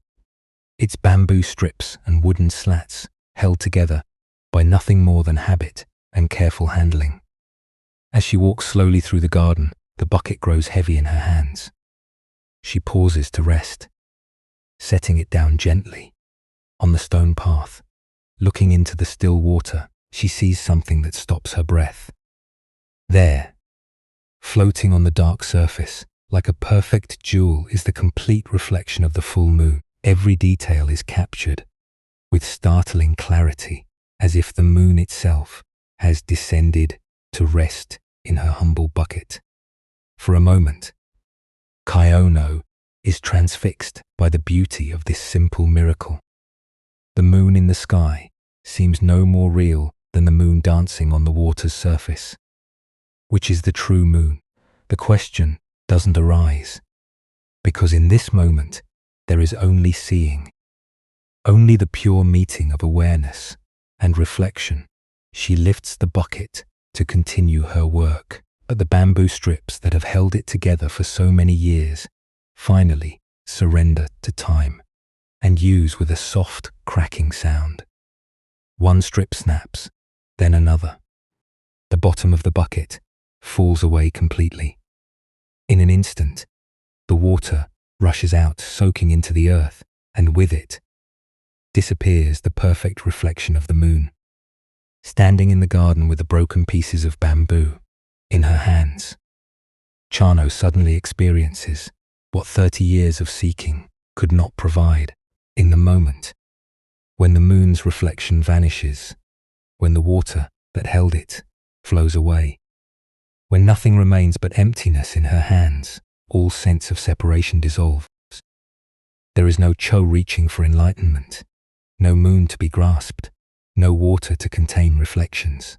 Its bamboo strips and wooden slats held together by nothing more than habit and careful handling. As she walks slowly through the garden, the bucket grows heavy in her hands. She pauses to rest, setting it down gently on the stone path. Looking into the still water, she sees something that stops her breath. There, floating on the dark surface, like a perfect jewel, is the complete reflection of the full moon. Every detail is captured with startling clarity, as if the moon itself has descended to rest in her humble bucket. For a moment, Kaiono is transfixed by the beauty of this simple miracle. The moon in the sky seems no more real than the moon dancing on the water's surface. Which is the true moon? The question doesn't arise, because in this moment there is only seeing, only the pure meeting of awareness and reflection. She lifts the bucket to continue her work, but the bamboo strips that have held it together for so many years finally surrender to time and use with a soft cracking sound. One strip snaps, then another. The bottom of the bucket falls away completely. In an instant, the water rushes out, soaking into the earth, and with it disappears the perfect reflection of the moon. Standing in the garden with the broken pieces of bamboo in her hands, Chano suddenly experiences what 30 years of seeking could not provide. In the moment, when the moon's reflection vanishes, when the water that held it flows away, when nothing remains but emptiness in her hands, all sense of separation dissolves. There is no Cho reaching for enlightenment, no moon to be grasped, no water to contain reflections.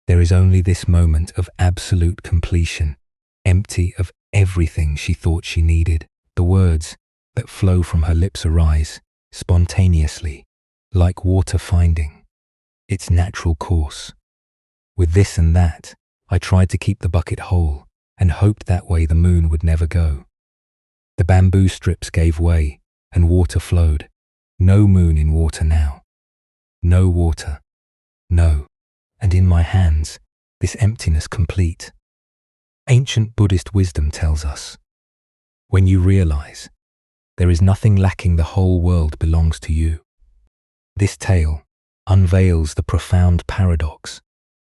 There is only this moment of absolute completion, empty of everything she thought she needed. The words that flow from her lips arise spontaneously, like water finding its natural course. With this and that, I tried to keep the bucket whole and hoped that way the moon would never go. The bamboo strips gave way and water flowed. No moon in water now. No water. No. And in my hands, this emptiness complete. Ancient Buddhist wisdom tells us, when you realize there is nothing lacking, the whole world belongs to you. This tale unveils the profound paradox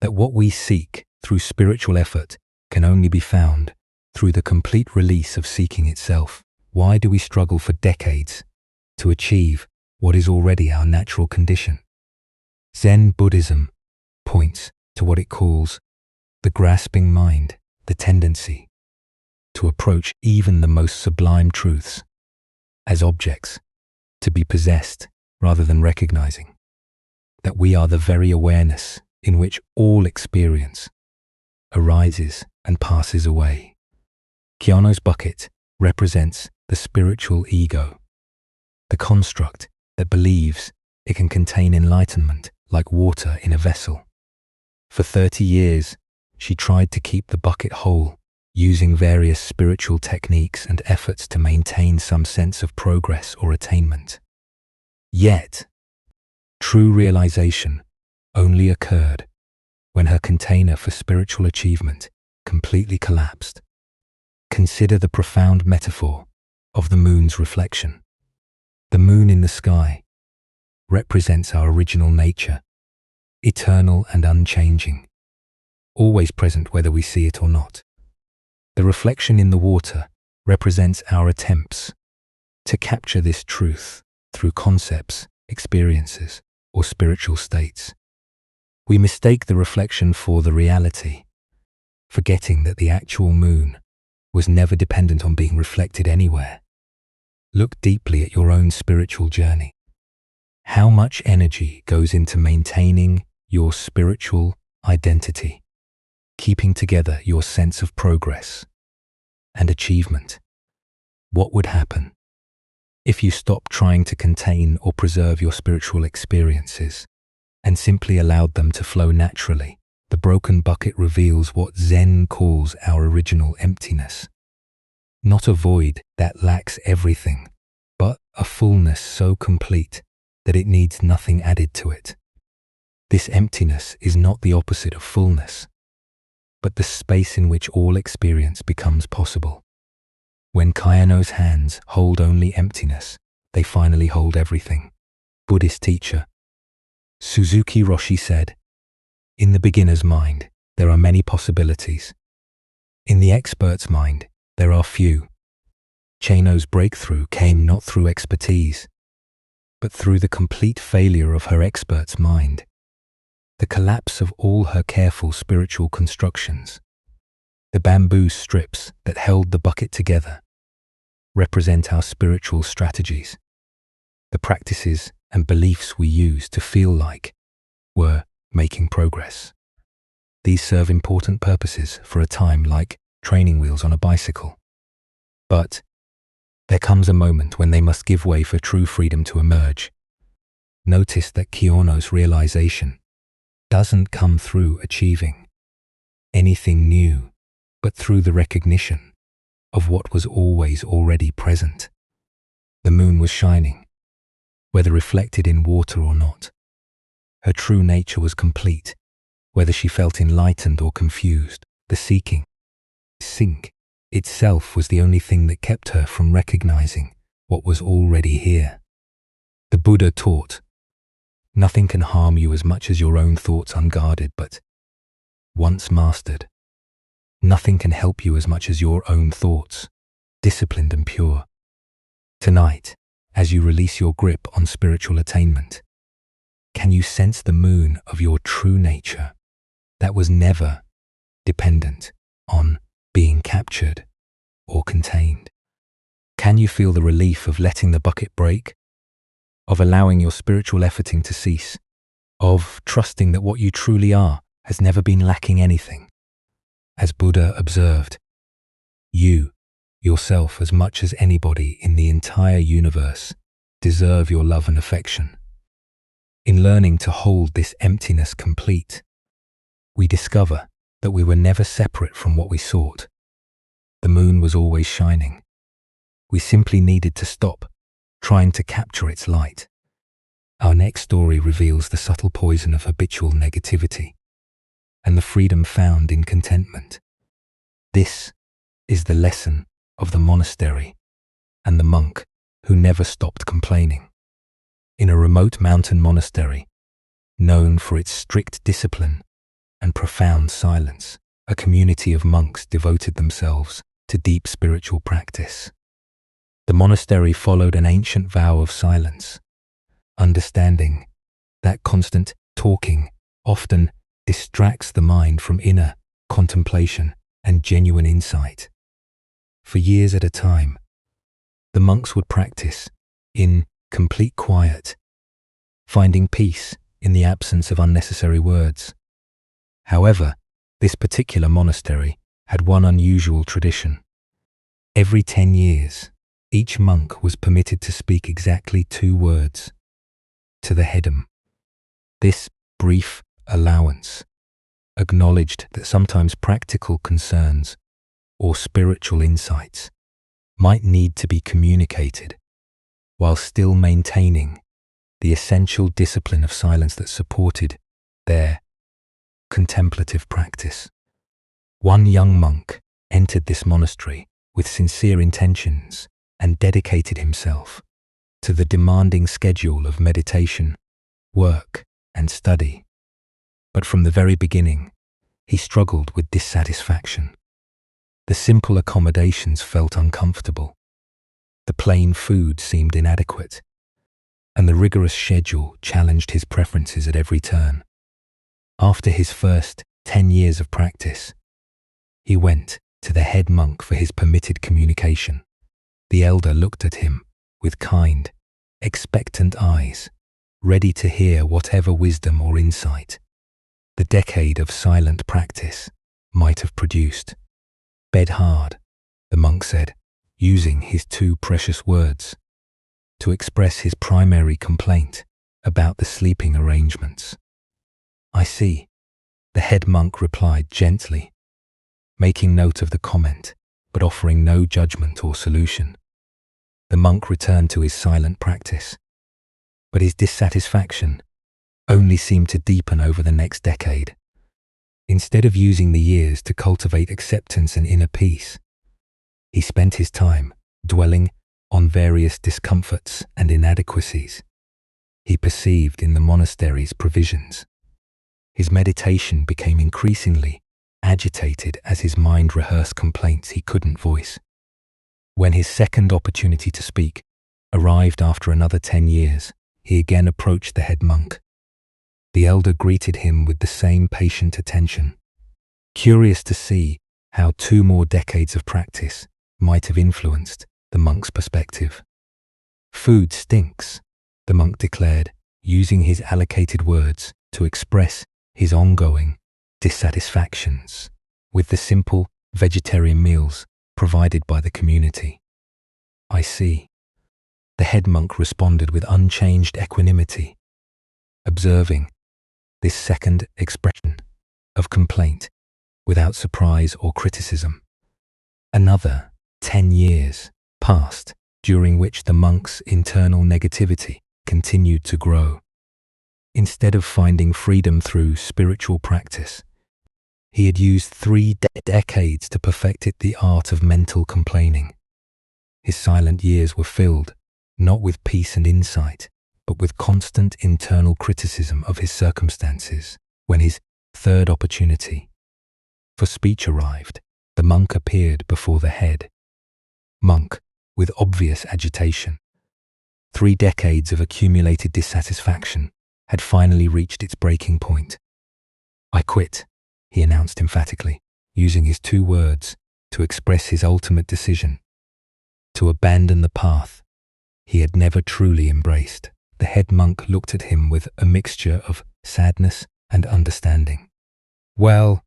that what we seek through spiritual effort can only be found through the complete release of seeking itself. Why do we struggle for decades to achieve what is already our natural condition? Zen Buddhism points to what it calls the grasping mind, the tendency to approach even the most sublime truths as objects to be possessed rather than recognizing that we are the very awareness in which all experience arises and passes away. Keanu's bucket represents the spiritual ego, the construct that believes it can contain enlightenment like water in a vessel. For 30 years, she tried to keep the bucket whole, using various spiritual techniques and efforts to maintain some sense of progress or attainment. Yet, true realization only occurred when her container for spiritual achievement completely collapsed. Consider the profound metaphor of the moon's reflection. The moon in the sky represents our original nature, eternal and unchanging, always present whether we see it or not. The reflection in the water represents our attempts to capture this truth through concepts, experiences, or spiritual states. We mistake the reflection for the reality, forgetting that the actual moon was never dependent on being reflected anywhere. Look deeply at your own spiritual journey. How much energy goes into maintaining your spiritual identity, keeping together your sense of progress and achievement? What would happen if you stopped trying to contain or preserve your spiritual experiences and simply allowed them to flow naturally. The broken bucket reveals what Zen calls our original emptiness. Not a void that lacks everything, but a fullness so complete that it needs nothing added to it. This emptiness is not the opposite of fullness, but the space in which all experience becomes possible. When Kayano's hands hold only emptiness, they finally hold everything. Buddhist teacher Suzuki Roshi said, "In the beginner's mind, there are many possibilities. In the expert's mind, there are few." Chano's breakthrough came not through expertise, but through the complete failure of her expert's mind, the collapse of all her careful spiritual constructions. The bamboo strips that held the bucket together represent our spiritual strategies, the practices and beliefs we use to feel like we're making progress. These serve important purposes for a time like training wheels on a bicycle. But there comes a moment when they must give way for true freedom to emerge. Notice that Kayano's realization doesn't come through achieving anything new, but through the recognition of what was always already present. The moon was shining, whether reflected in water or not. Her true nature was complete, whether she felt enlightened or confused. The sink itself was the only thing that kept her from recognizing what was already here. The Buddha taught, "Nothing can harm you as much as your own thoughts unguarded, but once mastered, nothing can help you as much as your own thoughts, disciplined and pure." Tonight, as you release your grip on spiritual attainment, can you sense the moon of your true nature that was never dependent on being captured or contained? Can you feel the relief of letting the bucket break, of allowing your spiritual efforting to cease, of trusting that what you truly are has never been lacking anything? As Buddha observed, you, yourself as much as anybody in the entire universe, deserve your love and affection. In learning to hold this emptiness complete, we discover that we were never separate from what we sought. The moon was always shining. We simply needed to stop trying to capture its light. Our next story reveals the subtle poison of habitual negativity and the freedom found in contentment. This is the lesson of the monastery and the monk who never stopped complaining. In a remote mountain monastery, known for its strict discipline and profound silence, a community of monks devoted themselves to deep spiritual practice. The monastery followed an ancient vow of silence, understanding that constant talking often distracts the mind from inner contemplation and genuine insight. For years at a time, the monks would practice in complete quiet, finding peace in the absence of unnecessary words. However, this particular monastery had one unusual tradition. Every 10 years, each monk was permitted to speak exactly 2 words to the hedam. This brief allowance acknowledged that sometimes practical concerns or spiritual insights might need to be communicated while still maintaining the essential discipline of silence that supported their contemplative practice. One young monk entered this monastery with sincere intentions and dedicated himself to the demanding schedule of meditation, work, and study. But from the very beginning, he struggled with dissatisfaction. The simple accommodations felt uncomfortable. The plain food seemed inadequate, and the rigorous schedule challenged his preferences at every turn. After his first 10 years of practice, he went to the head monk for his permitted communication. The elder looked at him with kind, expectant eyes, ready to hear whatever wisdom or insight the decade of silent practice might have produced. "Bed hard," the monk said, using his 2 precious words to express his primary complaint about the sleeping arrangements. I see, the head monk replied gently, making note of the comment, but offering no judgment or solution. The monk returned to his silent practice, but his dissatisfaction only seemed to deepen over the next decade. Instead of using the years to cultivate acceptance and inner peace, he spent his time dwelling on various discomforts and inadequacies he perceived in the monastery's provisions. His meditation became increasingly agitated as his mind rehearsed complaints he couldn't voice. When his second opportunity to speak arrived after another 10 years, he again approached the head monk. The elder greeted him with the same patient attention, curious to see how 2 more decades of practice might have influenced the monk's perspective. "Food stinks," the monk declared, using his allocated words to express his ongoing dissatisfactions with the simple vegetarian meals provided by the community. "I see," the head monk responded with unchanged equanimity, observing this second expression of complaint without surprise or criticism. Another 10 years passed, during which the monk's internal negativity continued to grow. Instead of finding freedom through spiritual practice, he had used 3 decades to perfect the art of mental complaining. His silent years were filled not with peace and insight, but with constant internal criticism of his circumstances. When his third opportunity for speech arrived, the monk appeared before the head monk with obvious agitation. 3 decades of accumulated dissatisfaction had finally reached its breaking point. "I quit," he announced emphatically, using his 2 words to express his ultimate decision to abandon the path he had never truly embraced. The head monk looked at him with a mixture of sadness and understanding. "Well,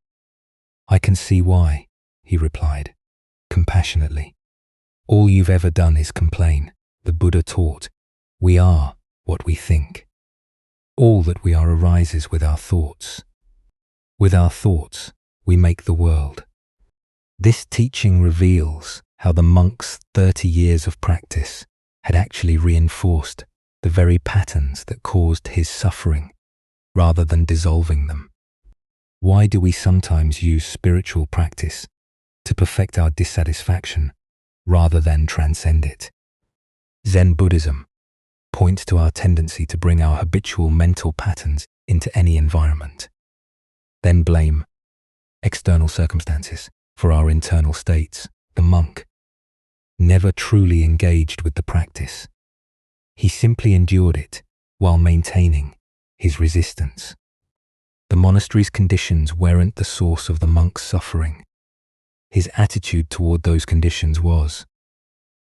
I can see why," he replied, compassionately. "All you've ever done is complain. The Buddha taught, we are what we think. All that we are arises with our thoughts. With our thoughts, we make the world." This teaching reveals how the monk's 30 years of practice had actually reinforced the very patterns that caused his suffering, rather than dissolving them. Why do we sometimes use spiritual practice to perfect our dissatisfaction rather than transcend it? Zen Buddhism points to our tendency to bring our habitual mental patterns into any environment, then blame external circumstances for our internal states. The monk never truly engaged with the practice. He simply endured it while maintaining his resistance. The monastery's conditions weren't the source of the monk's suffering. His attitude toward those conditions was.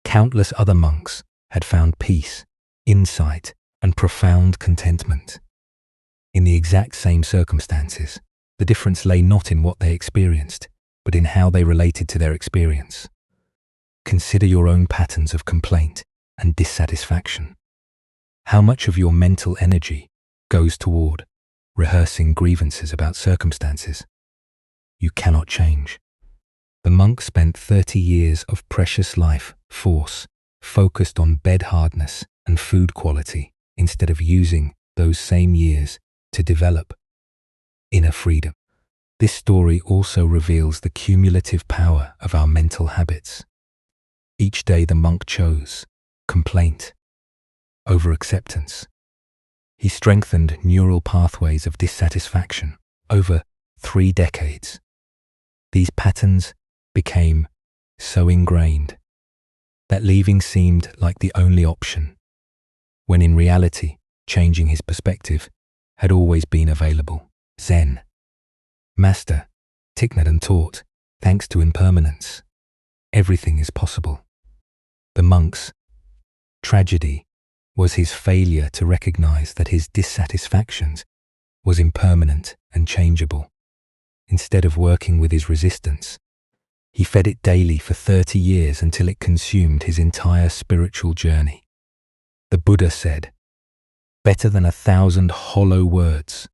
Countless other monks had found peace, insight, and profound contentment. In the exact same circumstances, the difference lay not in what they experienced, but in how they related to their experience. Consider your own patterns of complaint and dissatisfaction. How much of your mental energy goes toward rehearsing grievances about circumstances you cannot change? The monk spent 30 years of precious life force focused on bed hardness and food quality instead of using those same years to develop inner freedom. This story also reveals the cumulative power of our mental habits. Each day the monk chose complaint over acceptance. He strengthened neural pathways of dissatisfaction over 3 decades. These patterns became so ingrained that leaving seemed like the only option, when in reality, changing his perspective had always been available. Zen Master Thich Nhat Hanh taught, thanks to impermanence, everything is possible. The monk's tragedy was his failure to recognize that his dissatisfactions was impermanent and changeable. Instead of working with his resistance, he fed it daily for 30 years until it consumed his entire spiritual journey. The Buddha said, "Better than 1,000 hollow words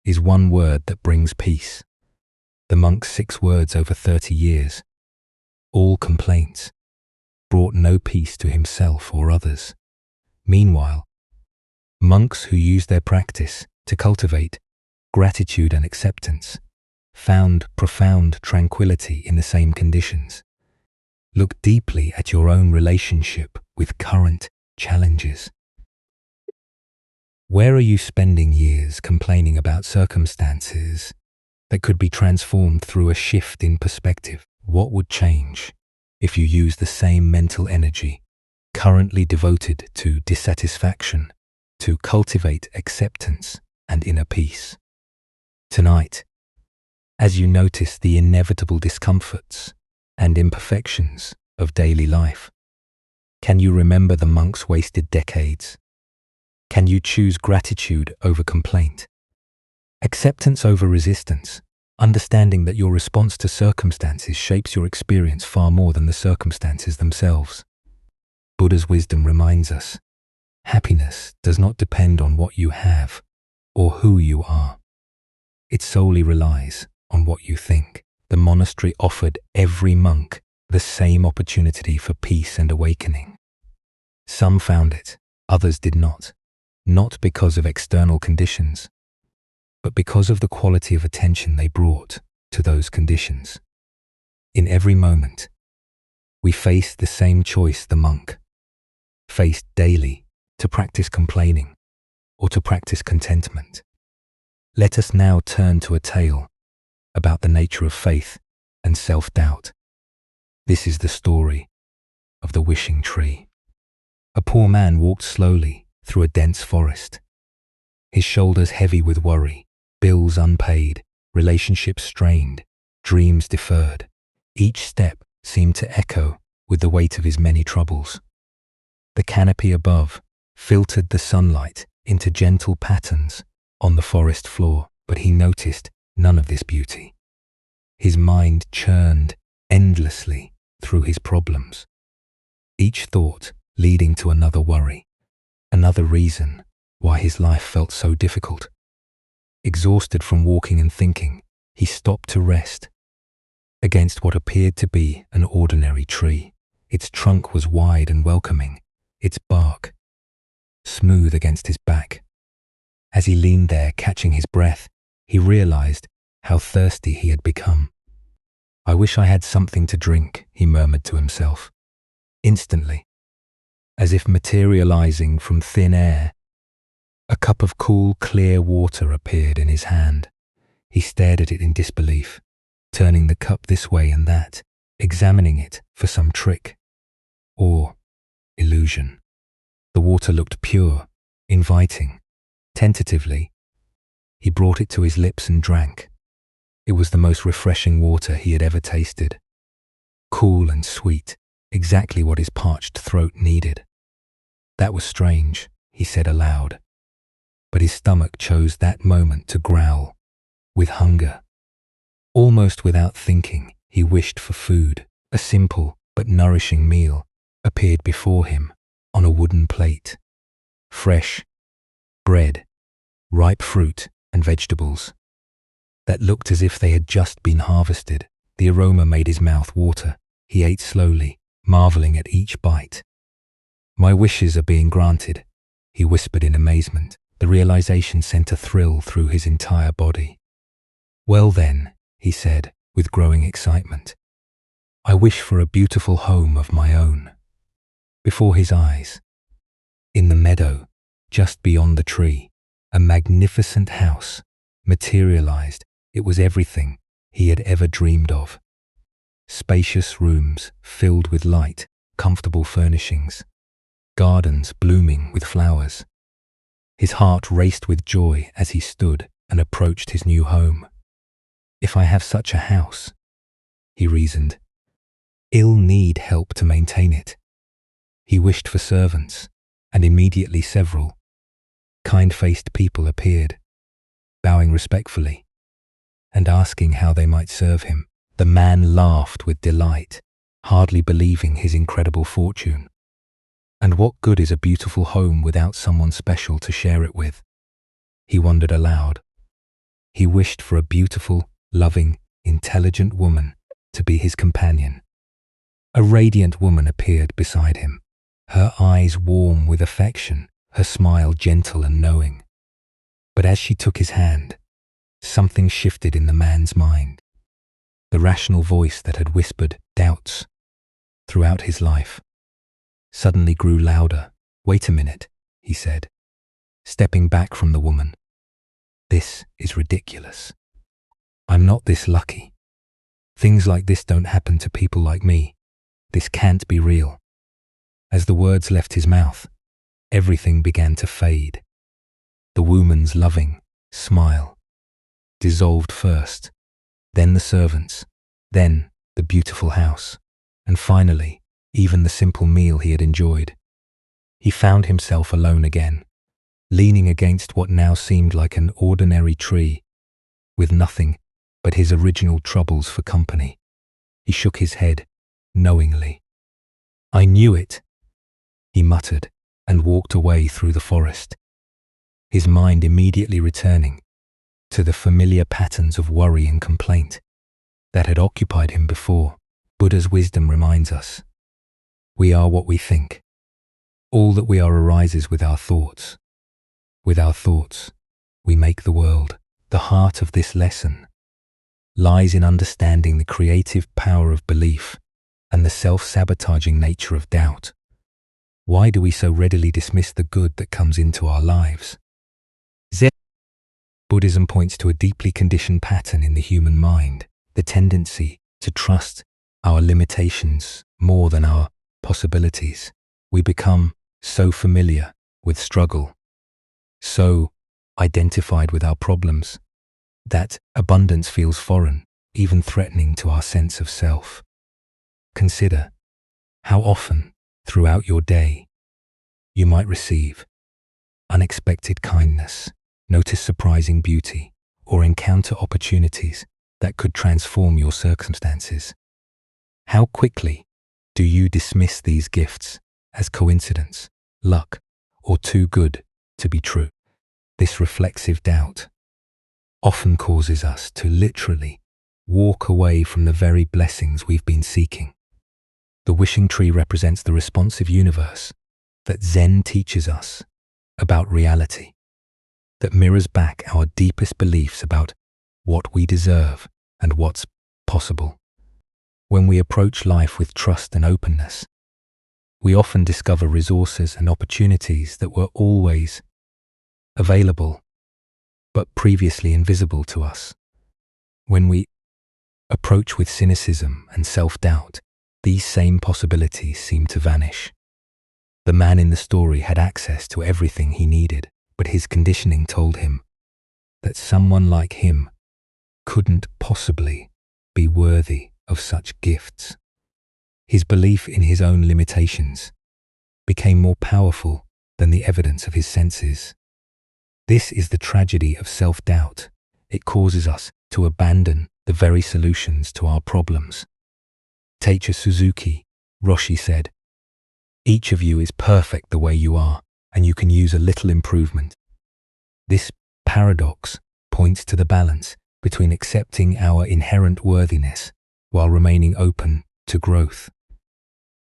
is one word that brings peace. The monk's 6 words over 30 years, all complaints, brought no peace to himself or others. Meanwhile, monks who used their practice to cultivate gratitude and acceptance found profound tranquility in the same conditions. Look deeply at your own relationship with current challenges. Where are you spending years complaining about circumstances that could be transformed through a shift in perspective? What would change if you use the same mental energy currently devoted to dissatisfaction to cultivate acceptance and inner peace? Tonight, as you notice the inevitable discomforts and imperfections of daily life, can you remember the monk's wasted decades? Can you choose gratitude over complaint, acceptance over resistance, understanding that your response to circumstances shapes your experience far more than the circumstances themselves? Buddha's wisdom reminds us, happiness does not depend on what you have or who you are. It solely relies on what you think. The monastery offered every monk the same opportunity for peace and awakening. Some found it, others did not because of external conditions, but because of the quality of attention they brought to those conditions. In every moment, we face the same choice the monk faced daily, to practice complaining or to practice contentment. Let us now turn to a tale about the nature of faith and self-doubt. This is the story of the wishing tree. A poor man walked slowly through a dense forest, his shoulders heavy with worry, bills unpaid, relationships strained, dreams deferred. Each step seemed to echo with the weight of his many troubles. The canopy above filtered the sunlight into gentle patterns on the forest floor, but he noticed none of this beauty. His mind churned endlessly through his problems, each thought leading to another worry, another reason why his life felt so difficult. Exhausted from walking and thinking, he stopped to rest against what appeared to be an ordinary tree. Its trunk was wide and welcoming, its bark smooth against his back. As he leaned there, catching his breath, he realized how thirsty he had become. "I wish I had something to drink," he murmured to himself. Instantly, as if materializing from thin air, a cup of cool, clear water appeared in his hand. He stared at it in disbelief, turning the cup this way and that, examining it for some trick or illusion. The water looked pure, inviting. Tentatively, he brought it to his lips and drank. It was the most refreshing water he had ever tasted. Cool and sweet, exactly what his parched throat needed. "That was strange," he said aloud. But his stomach chose that moment to growl with hunger. Almost without thinking, he wished for food. A simple but nourishing meal appeared before him on a wooden plate. Fresh bread, ripe fruit, and vegetables that looked as if they had just been harvested. The aroma made his mouth water. He ate slowly, marveling at each bite. "My wishes are being granted," he whispered in amazement. The realization sent a thrill through his entire body. "Well then," he said with growing excitement, "I wish for a beautiful home of my own." Before his eyes, in the meadow just beyond the tree, a magnificent house materialized. It was everything he had ever dreamed of. Spacious rooms filled with light, comfortable furnishings, gardens blooming with flowers. His heart raced with joy as he stood and approached his new home. "If I have such a house," he reasoned, "I'll need help to maintain it." He wished for servants, and immediately several kind-faced people appeared, bowing respectfully and asking how they might serve him. The man laughed with delight, hardly believing his incredible fortune. And what good is a beautiful home without someone special to share it with? He wondered aloud. He wished for a beautiful, loving, intelligent woman to be his companion. A radiant woman appeared beside him, her eyes warm with affection, her smile gentle and knowing. But as she took his hand, something shifted in the man's mind. The rational voice that had whispered doubts throughout his life suddenly grew louder. "Wait a minute," he said, stepping back from the woman. "This is ridiculous. I'm not this lucky. Things like this don't happen to people like me. This can't be real." As the words left his mouth, everything began to fade. The woman's loving smile dissolved first, then the servants, then the beautiful house, and finally, even the simple meal he had enjoyed. He found himself alone again, leaning against what now seemed like an ordinary tree, with nothing but his original troubles for company. He shook his head knowingly. "I knew it," he muttered, and walked away through the forest, his mind immediately returning to the familiar patterns of worry and complaint that had occupied him before. Buddha's wisdom reminds us, we are what we think. All that we are arises with our thoughts. With our thoughts, we make the world. The heart of this lesson lies in understanding the creative power of belief and the self-sabotaging nature of doubt. Why do we so readily dismiss the good that comes into our lives? Buddhism points to a deeply conditioned pattern in the human mind, the tendency to trust our limitations more than our possibilities. We become so familiar with struggle, so identified with our problems, that abundance feels foreign, even threatening to our sense of self. Consider how often throughout your day you might receive unexpected kindness, notice surprising beauty, or encounter opportunities that could transform your circumstances. How quickly do you dismiss these gifts as coincidence, luck, or too good to be true? This reflexive doubt often causes us to literally walk away from the very blessings we've been seeking. The wishing tree represents the responsive universe that Zen teaches us about reality, that mirrors back our deepest beliefs about what we deserve and what's possible. When we approach life with trust and openness, we often discover resources and opportunities that were always available, but previously invisible to us. When we approach with cynicism and self-doubt, these same possibilities seem to vanish. The man in the story had access to everything he needed, but his conditioning told him that someone like him couldn't possibly be worthy of such gifts. His belief in his own limitations became more powerful than the evidence of his senses. This is the tragedy of self-doubt. It causes us to abandon the very solutions to our problems. Teacher Suzuki Roshi said, "Each of you is perfect the way you are, and you can use a little improvement." This paradox points to the balance between accepting our inherent worthiness while remaining open to growth.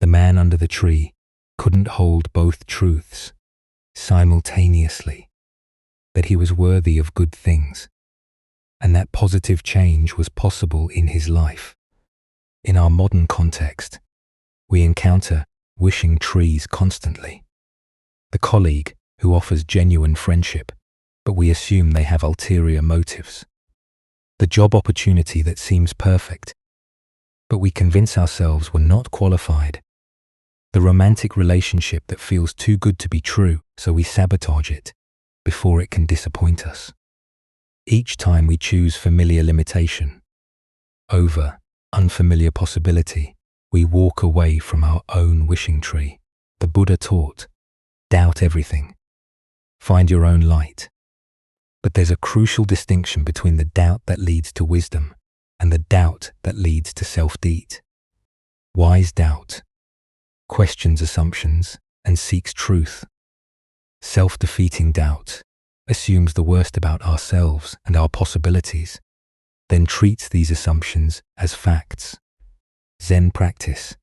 The man under the tree couldn't hold both truths simultaneously, that he was worthy of good things, and that positive change was possible in his life. In our modern context, we encounter wishing trees constantly. The colleague who offers genuine friendship, but we assume they have ulterior motives. The job opportunity that seems perfect, but we convince ourselves we're not qualified. The romantic relationship that feels too good to be true, so we sabotage it before it can disappoint us. Each time we choose familiar limitation over unfamiliar possibility, we walk away from our own wishing tree. The Buddha taught, doubt everything, find your own light. But there's a crucial distinction between the doubt that leads to wisdom and the doubt that leads to self-deceit. Wise doubt questions assumptions and seeks truth. Self-defeating doubt assumes the worst about ourselves and our possibilities, then treats these assumptions as facts. Zen practice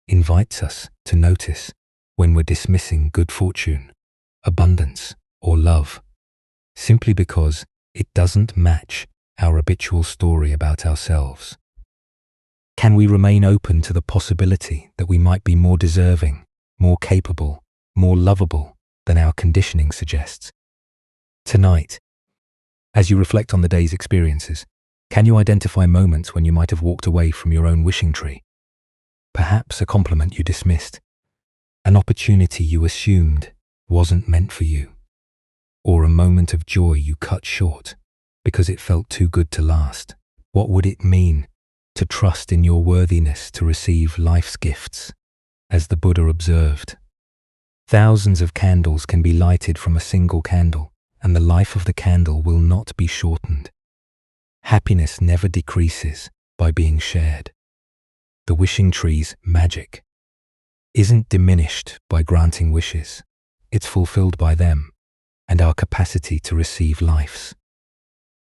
invites us to notice when we're dismissing good fortune, abundance, or love, simply because it doesn't match our habitual story about ourselves. Can we remain open to the possibility that we might be more deserving, more capable, more lovable than our conditioning suggests? Tonight, as you reflect on the day's experiences, can you identify moments when you might have walked away from your own wishing tree? Perhaps a compliment you dismissed, an opportunity you assumed wasn't meant for you, or a moment of joy you cut short because it felt too good to last. What would it mean to trust in your worthiness to receive life's gifts? As the Buddha observed, thousands of candles can be lighted from a single candle, and the life of the candle will not be shortened. Happiness never decreases by being shared. The wishing tree's magic isn't diminished by granting wishes. It's fulfilled by them and our capacity to receive life's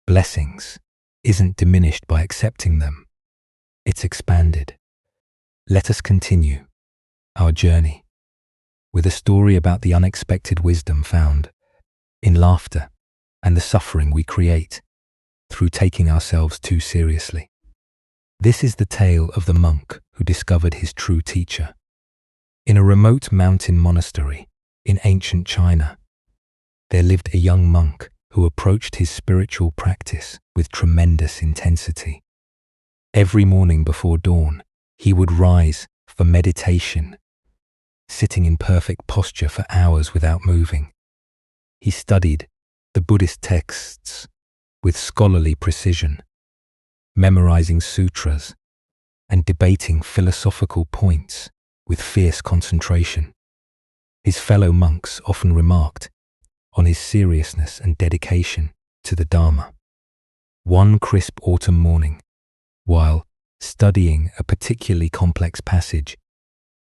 blessings isn't diminished by accepting them. It's expanded. Let us continue our journey with a story about the unexpected wisdom found in laughter and the suffering we create through taking ourselves too seriously. This is the tale of the monk who discovered his true teacher. In a remote mountain monastery in ancient China, there lived a young monk who approached his spiritual practice with tremendous intensity. Every morning before dawn, he would rise for meditation, sitting in perfect posture for hours without moving. He studied the Buddhist texts with scholarly precision, memorizing sutras and debating philosophical points with fierce concentration. His fellow monks often remarked on his seriousness and dedication to the Dharma. One crisp autumn morning, while studying a particularly complex passage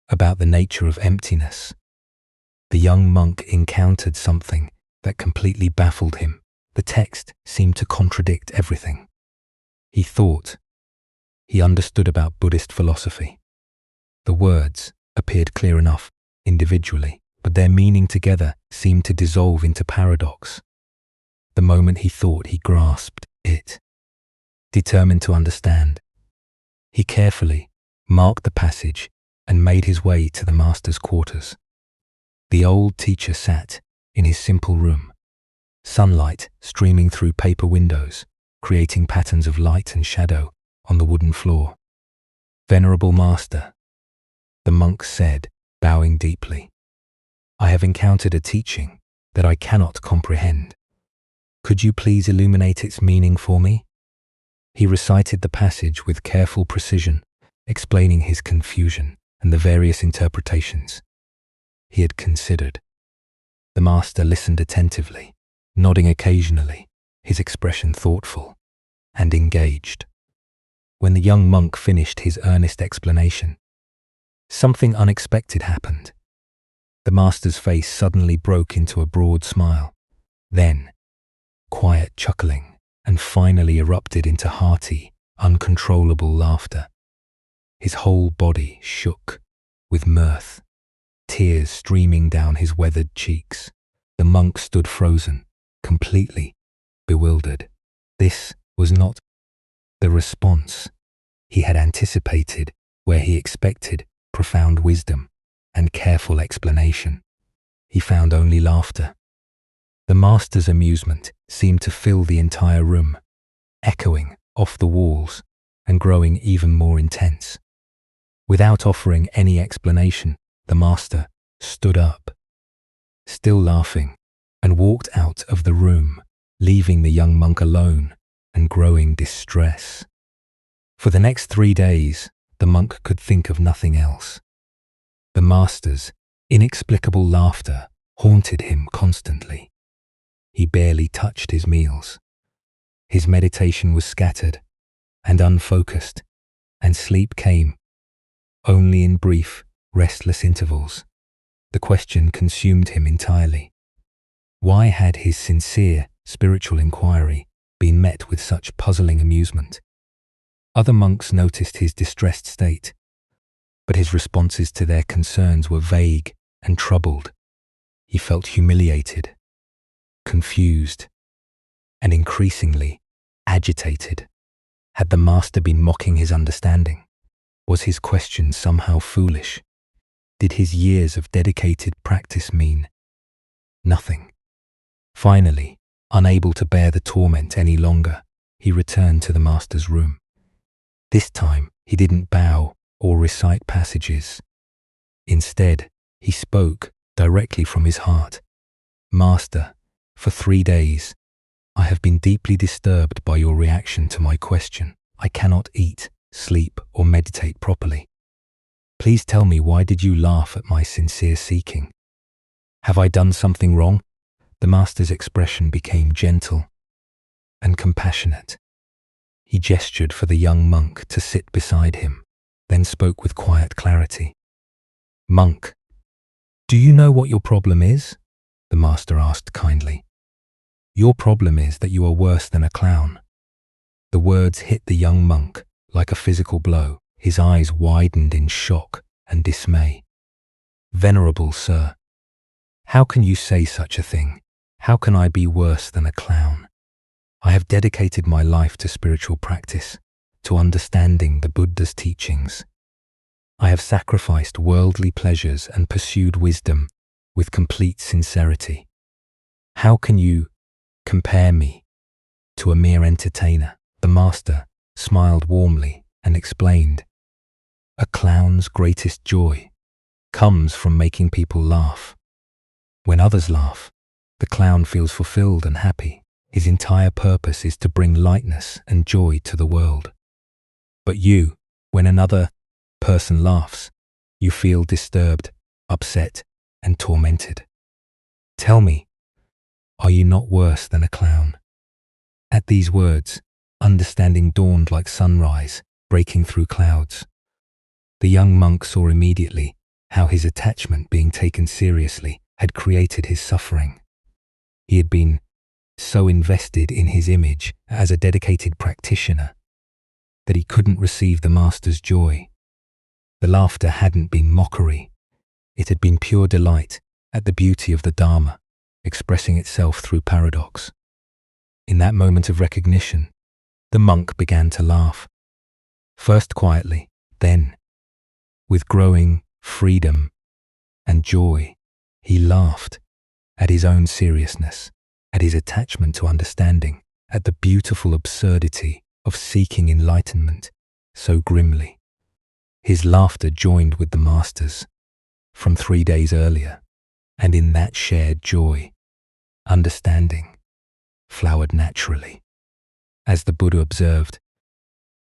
about the nature of emptiness, the young monk encountered something that completely baffled him. The text seemed to contradict everything he thought he understood about Buddhist philosophy. The words appeared clear enough individually, but their meaning together seemed to dissolve into paradox. The moment he thought he grasped it, determined to understand, he carefully marked the passage and made his way to the master's quarters. The old teacher sat in his simple room, sunlight streaming through paper windows, creating patterns of light and shadow on the wooden floor. "Venerable Master," the monk said, bowing deeply, "I have encountered a teaching that I cannot comprehend. Could you please illuminate its meaning for me?" He recited the passage with careful precision, explaining his confusion and the various interpretations he had considered. The master listened attentively, nodding occasionally, his expression thoughtful and engaged. When the young monk finished his earnest explanation, something unexpected happened. The master's face suddenly broke into a broad smile, then quiet chuckling, and finally erupted into hearty, uncontrollable laughter. His whole body shook with mirth, tears streaming down his weathered cheeks. The monk stood frozen, completely bewildered. This was not the response he had anticipated, where he expected profound wisdom and careful explanation. He found only laughter. The master's amusement seemed to fill the entire room, echoing off the walls and growing even more intense. Without offering any explanation, the master stood up, still laughing, and walked out of the room, leaving the young monk alone and growing distress. For the next 3 days, the monk could think of nothing else. The master's inexplicable laughter haunted him constantly. He barely touched his meals. His meditation was scattered and unfocused, and sleep came only in brief, restless intervals. The question consumed him entirely. Why had his sincere spiritual inquiry been met with such puzzling amusement? Other monks noticed his distressed state, but his responses to their concerns were vague and troubled. He felt humiliated, confused, and increasingly agitated. Had the master been mocking his understanding? Was his question somehow foolish? Did his years of dedicated practice mean nothing? Finally, unable to bear the torment any longer, he returned to the master's room. This time, he didn't bow or recite passages. Instead, he spoke directly from his heart. Master, for 3 days, I have been deeply disturbed by your reaction to my question. I cannot eat, sleep, or meditate properly. Please tell me, why did you laugh at my sincere seeking? Have I done something wrong? The master's expression became gentle and compassionate. He gestured for the young monk to sit beside him, then spoke with quiet clarity. Monk, do you know what your problem is? The master asked kindly. Your problem is that you are worse than a clown. The words hit the young monk like a physical blow. His eyes widened in shock and dismay. Venerable sir, how can you say such a thing? How can I be worse than a clown? I have dedicated my life to spiritual practice, to understanding the Buddha's teachings. I have sacrificed worldly pleasures and pursued wisdom with complete sincerity. How can you compare me to a mere entertainer? The master smiled warmly and explained, a clown's greatest joy comes from making people laugh. When others laugh, the clown feels fulfilled and happy. His entire purpose is to bring lightness and joy to the world. But you, when another person laughs, you feel disturbed, upset, and tormented. Tell me, are you not worse than a clown? At these words, understanding dawned like sunrise, breaking through clouds. The young monk saw immediately how his attachment, being taken seriously, had created his suffering. He had been so invested in his image as a dedicated practitioner that he couldn't receive the master's joy. The laughter hadn't been mockery. It had been pure delight at the beauty of the Dharma, expressing itself through paradox. In that moment of recognition, the monk began to laugh. First quietly, then, with growing freedom and joy, he laughed at his own seriousness, at his attachment to understanding, at the beautiful absurdity of seeking enlightenment so grimly. His laughter joined with the master's from 3 days earlier, and in that shared joy, understanding flowered naturally. As the Buddha observed,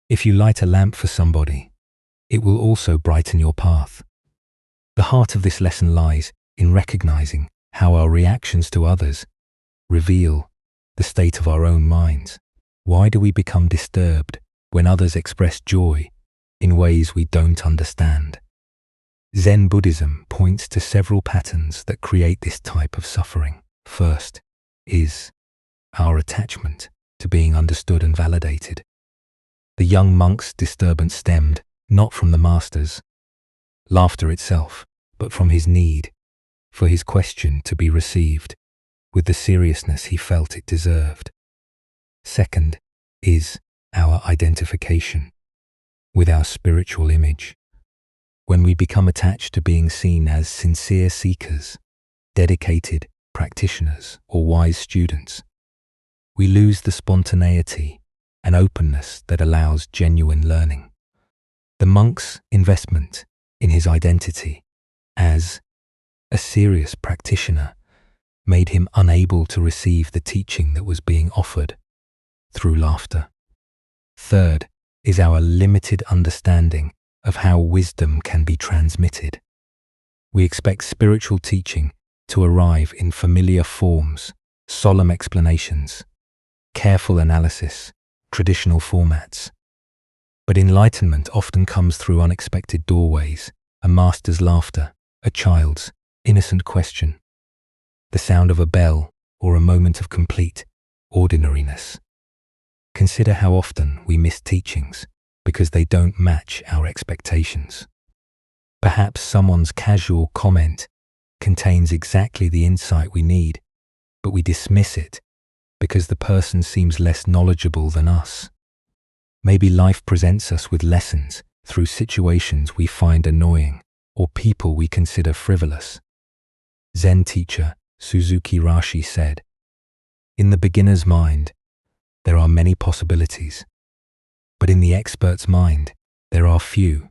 if you light a lamp for somebody, it will also brighten your path. The heart of this lesson lies in recognizing how our reactions to others reveal the state of our own minds. Why do we become disturbed when others express joy in ways we don't understand? Zen Buddhism points to several patterns that create this type of suffering. First is our attachment to being understood and validated. The young monk's disturbance stemmed not from the master's laughter itself, but from his need for his question to be received with the seriousness he felt it deserved. Second is our identification with our spiritual image. When we become attached to being seen as sincere seekers, dedicated practitioners, or wise students, we lose the spontaneity and openness that allows genuine learning. The monk's investment in his identity as a serious practitioner made him unable to receive the teaching that was being offered through laughter. Third is our limited understanding of how wisdom can be transmitted. We expect spiritual teaching to arrive in familiar forms, solemn explanations, careful analysis, traditional formats. But enlightenment often comes through unexpected doorways: a master's laughter, a child's innocent question, the sound of a bell, or a moment of complete ordinariness. Consider how often we miss teachings because they don't match our expectations. Perhaps someone's casual comment contains exactly the insight we need, but we dismiss it because the person seems less knowledgeable than us. Maybe life presents us with lessons through situations we find annoying or people we consider frivolous. Zen teacher Suzuki Rashi said, "In the beginner's mind, there are many possibilities, but in the expert's mind, there are few."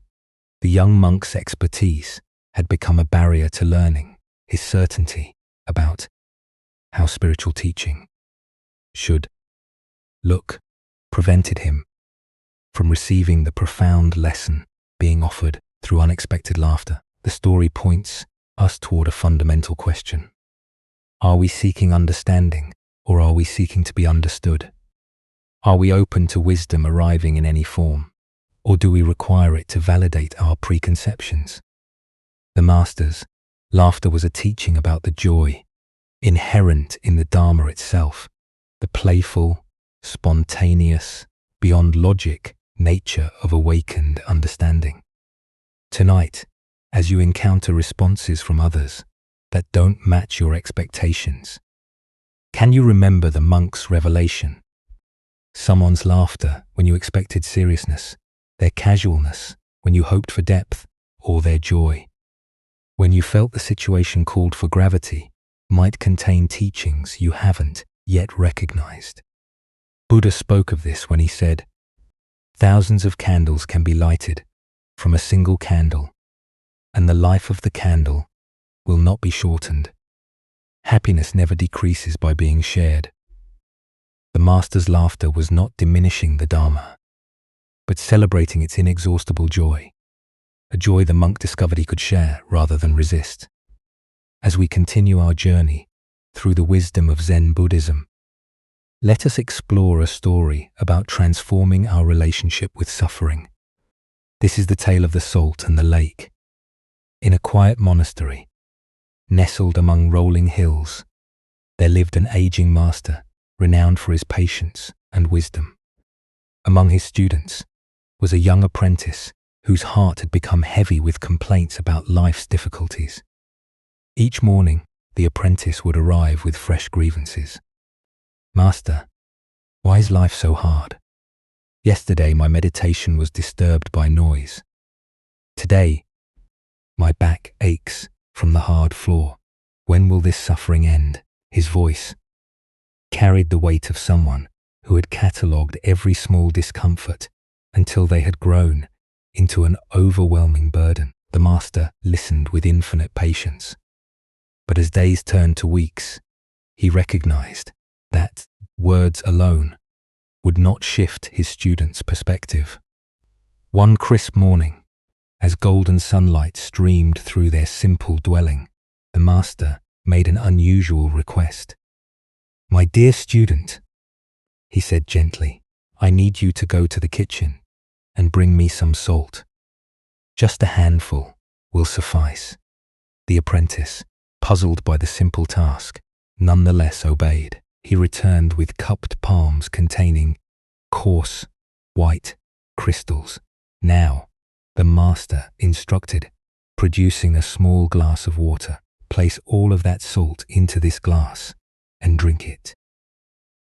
The young monk's expertise had become a barrier to learning. His certainty about how spiritual teaching should look prevented him from receiving the profound lesson being offered through unexpected laughter. The story points us toward a fundamental question. Are we seeking understanding, or are we seeking to be understood? Are we open to wisdom arriving in any form, or do we require it to validate our preconceptions? The Master's laughter was a teaching about the joy inherent in the Dharma itself, the playful, spontaneous, beyond logic nature of awakened understanding. Tonight, as you encounter responses from others that don't match your expectations, can you remember the monk's revelation? Someone's laughter when you expected seriousness, their casualness when you hoped for depth, or their joy when you felt the situation called for gravity might contain teachings you haven't yet recognized. Buddha spoke of this when he said, "Thousands of candles can be lighted from a single candle, and the life of the candle will not be shortened. Happiness never decreases by being shared." The Master's laughter was not diminishing the Dharma, but celebrating its inexhaustible joy, a joy the monk discovered he could share rather than resist. As we continue our journey through the wisdom of Zen Buddhism, let us explore a story about transforming our relationship with suffering. This is the tale of the salt and the lake. In a quiet monastery, nestled among rolling hills, there lived an aging master renowned for his patience and wisdom. Among his students was a young apprentice whose heart had become heavy with complaints about life's difficulties. Each morning, the apprentice would arrive with fresh grievances. "Master, why is life so hard? Yesterday my meditation was disturbed by noise. Today, my back aches from the hard floor. When will this suffering end?" His voice carried the weight of someone who had catalogued every small discomfort until they had grown into an overwhelming burden. The master listened with infinite patience. But as days turned to weeks, he recognized that words alone would not shift his student's perspective. One crisp morning, as golden sunlight streamed through their simple dwelling, the master made an unusual request. "My dear student," he said gently, "I need you to go to the kitchen and bring me some salt. Just a handful will suffice." The apprentice, puzzled by the simple task, nonetheless obeyed. He returned with cupped palms containing coarse, white crystals. "Now," the master instructed, producing a small glass of water, "place all of that salt into this glass and drink it."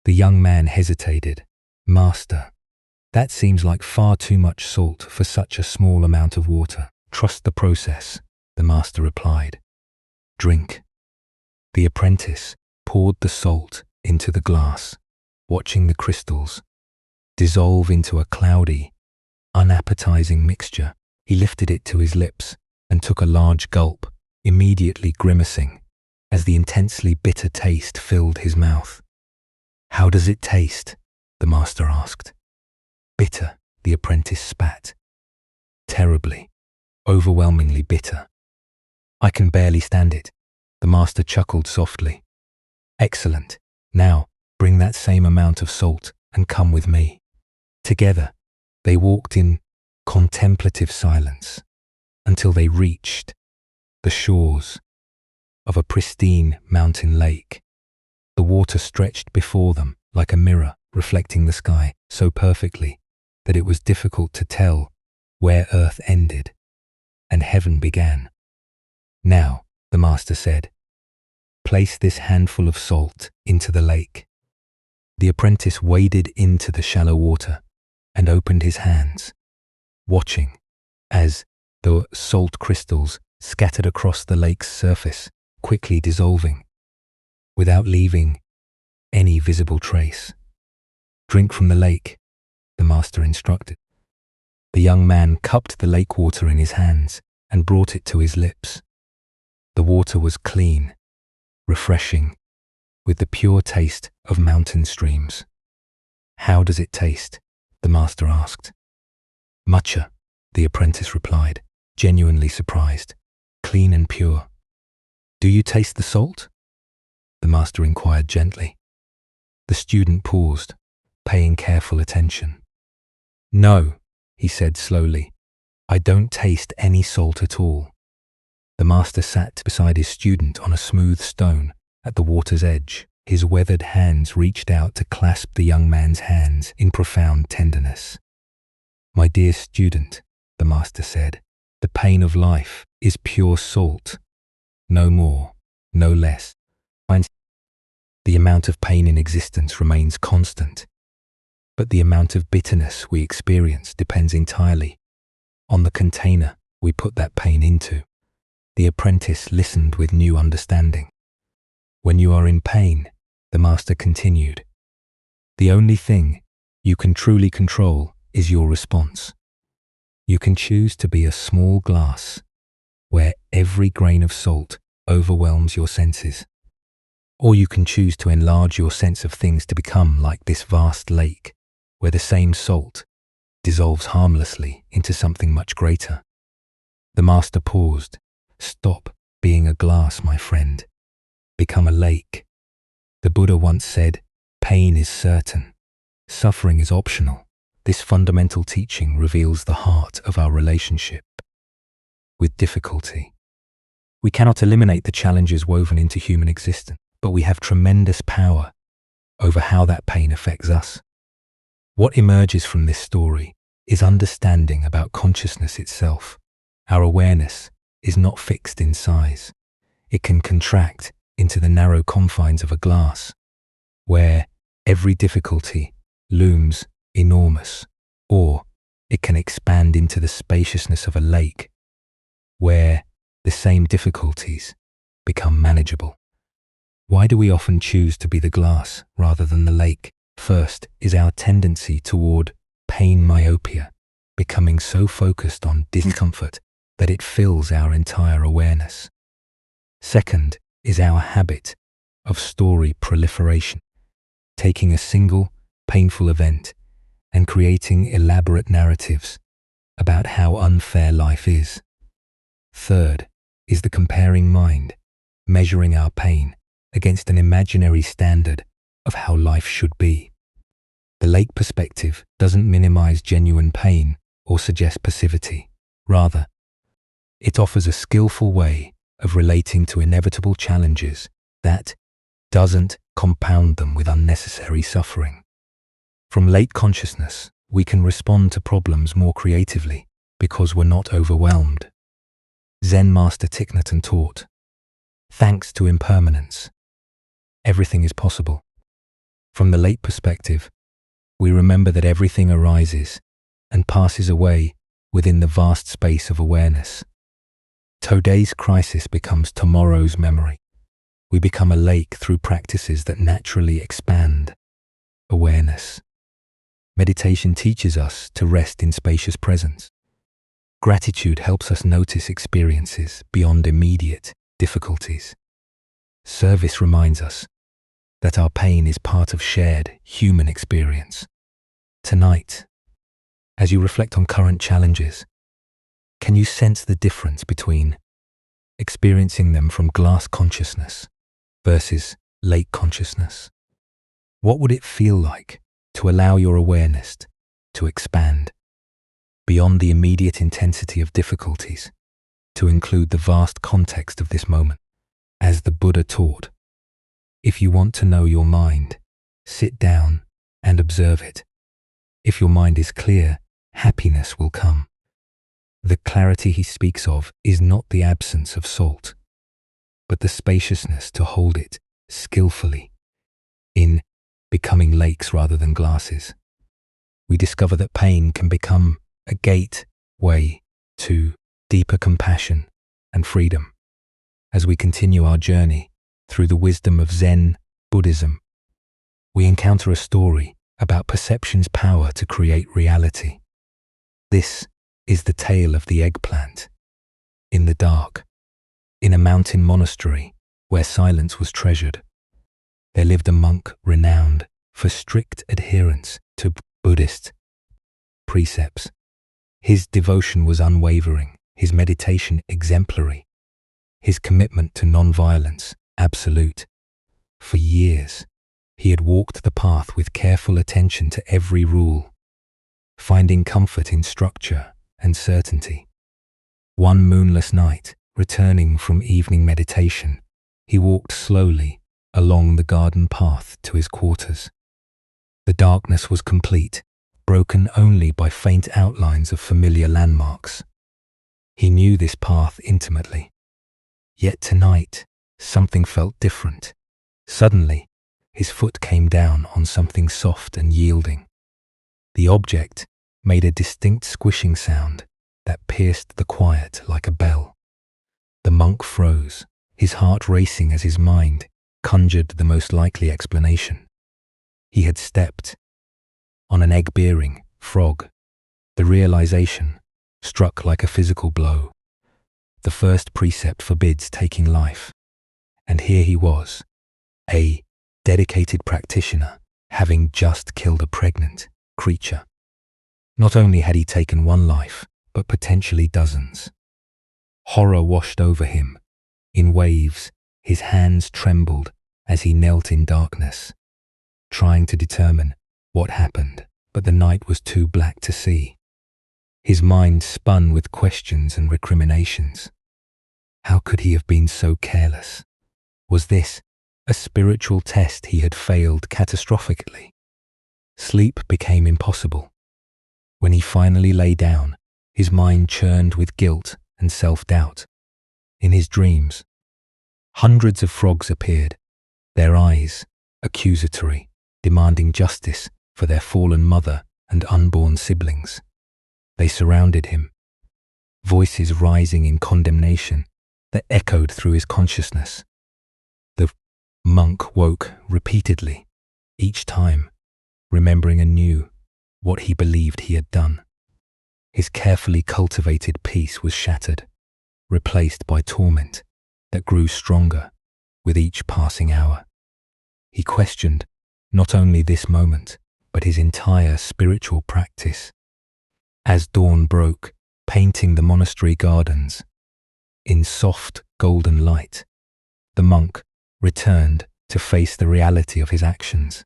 The young man hesitated. "Master, that seems like far too much salt for such a small amount of water." "Trust the process," the master replied. "Drink." The apprentice poured the salt into the glass, watching the crystals dissolve into a cloudy, unappetizing mixture. He lifted it to his lips and took a large gulp, immediately grimacing as the intensely bitter taste filled his mouth. "How does it taste?" the master asked. "Bitter," the apprentice spat. "Terribly, overwhelmingly bitter. I can barely stand it." The master chuckled softly. "Excellent. Now, bring that same amount of salt and come with me." Together, they walked in contemplative silence until they reached the shores of a pristine mountain lake. The water stretched before them like a mirror, reflecting the sky so perfectly that it was difficult to tell where earth ended and heaven began. "Now," the master said, "place this handful of salt into the lake." The apprentice waded into the shallow water and opened his hands, watching as the salt crystals scattered across the lake's surface, quickly dissolving, without leaving any visible trace. "Drink from the lake," the master instructed. The young man cupped the lake water in his hands and brought it to his lips. The water was clean, refreshing, with the pure taste of mountain streams. "How does it taste?" the master asked. "Matcha," the apprentice replied, genuinely surprised. "Clean and pure." "Do you taste the salt?" the master inquired gently. The student paused, paying careful attention. "No," he said slowly, "I don't taste any salt at all." The master sat beside his student on a smooth stone at the water's edge. His weathered hands reached out to clasp the young man's hands in profound tenderness. "My dear student," the master said, "the pain of life is pure salt. No more, no less. The amount of pain in existence remains constant, but the amount of bitterness we experience depends entirely on the container we put that pain into." The apprentice listened with new understanding. "When you are in pain," the master continued, "the only thing you can truly control is your response. You can choose to be a small glass where every grain of salt overwhelms your senses, or you can choose to enlarge your sense of things to become like this vast lake where the same salt dissolves harmlessly into something much greater." The master paused. "Stop being a glass, my friend. Become a lake. The Buddha once said, 'Pain is certain. Suffering is optional.' This fundamental teaching reveals the heart of our relationship with difficulty. We cannot eliminate the challenges woven into human existence, but we have tremendous power over how that pain affects us. What emerges from this story is understanding about consciousness itself. Our awareness is not fixed in size. It can contract into the narrow confines of a glass, where every difficulty looms enormous, or it can expand into the spaciousness of a lake, where the same difficulties become manageable. Why do we often choose to be the glass rather than the lake? First is our tendency toward pain myopia, becoming so focused on discomfort that it fills our entire awareness. Second is our habit of story proliferation, taking a single painful event and creating elaborate narratives about how unfair life is. Third is the comparing mind, measuring our pain against an imaginary standard of how life should be. The lake perspective doesn't minimize genuine pain or suggest passivity. Rather, it offers a skillful way of relating to inevitable challenges that doesn't compound them with unnecessary suffering. From lake consciousness, we can respond to problems more creatively because we're not overwhelmed. Zen master Thich Nhat Hanh taught, "Thanks to impermanence, everything is possible." From the lake perspective, we remember that everything arises and passes away within the vast space of awareness. Today's crisis becomes tomorrow's memory. We become a lake through practices that naturally expand awareness. Meditation teaches us to rest in spacious presence. Gratitude helps us notice experiences beyond immediate difficulties. Service reminds us that our pain is part of shared human experience. Tonight, as you reflect on current challenges, can you sense the difference between experiencing them from glass consciousness versus lake consciousness? What would it feel like to allow your awareness to expand beyond the immediate intensity of difficulties, to include the vast context of this moment? As the Buddha taught, If you want to know your mind, sit down and observe it. If your mind is clear, happiness will come. The clarity he speaks of is not the absence of salt, but the spaciousness to hold it skillfully in becoming lakes rather than glasses. We discover that pain can become a gateway to deeper compassion and freedom. As we continue our journey through the wisdom of Zen Buddhism, we encounter a story about perception's power to create reality. This is the tale of the eggplant. In the dark, in a mountain monastery where silence was treasured, there lived a monk renowned for strict adherence to Buddhist precepts. His devotion was unwavering, his meditation exemplary, his commitment to non-violence absolute. For years, he had walked the path with careful attention to every rule, finding comfort in structure and certainty. One moonless night, returning from evening meditation, he walked slowly along the garden path to his quarters. The darkness was complete, broken only by faint outlines of familiar landmarks. He knew this path intimately. Yet tonight, something felt different. Suddenly, his foot came down on something soft and yielding. The object made a distinct squishing sound that pierced the quiet like a bell. The monk froze, his heart racing as his mind conjured the most likely explanation. He had stepped on an egg-bearing frog. The realization struck like a physical blow. The first precept forbids taking life. And here he was, a dedicated practitioner, having just killed a pregnant creature. Not only had he taken one life, but potentially dozens. Horror washed over him. In waves, his hands trembled as he knelt in darkness, trying to determine what happened, but the night was too black to see. His mind spun with questions and recriminations. How could he have been so careless? Was this a spiritual test he had failed catastrophically? Sleep became impossible. When he finally lay down, his mind churned with guilt and self-doubt. In his dreams, hundreds of frogs appeared, their eyes accusatory, demanding justice for their fallen mother and unborn siblings. They surrounded him, voices rising in condemnation that echoed through his consciousness. The monk woke repeatedly, each time remembering anew what he believed he had done. His carefully cultivated peace was shattered, replaced by torment that grew stronger with each passing hour. He questioned not only this moment, but his entire spiritual practice. As dawn broke, painting the monastery gardens in soft golden light, the monk returned to face the reality of his actions.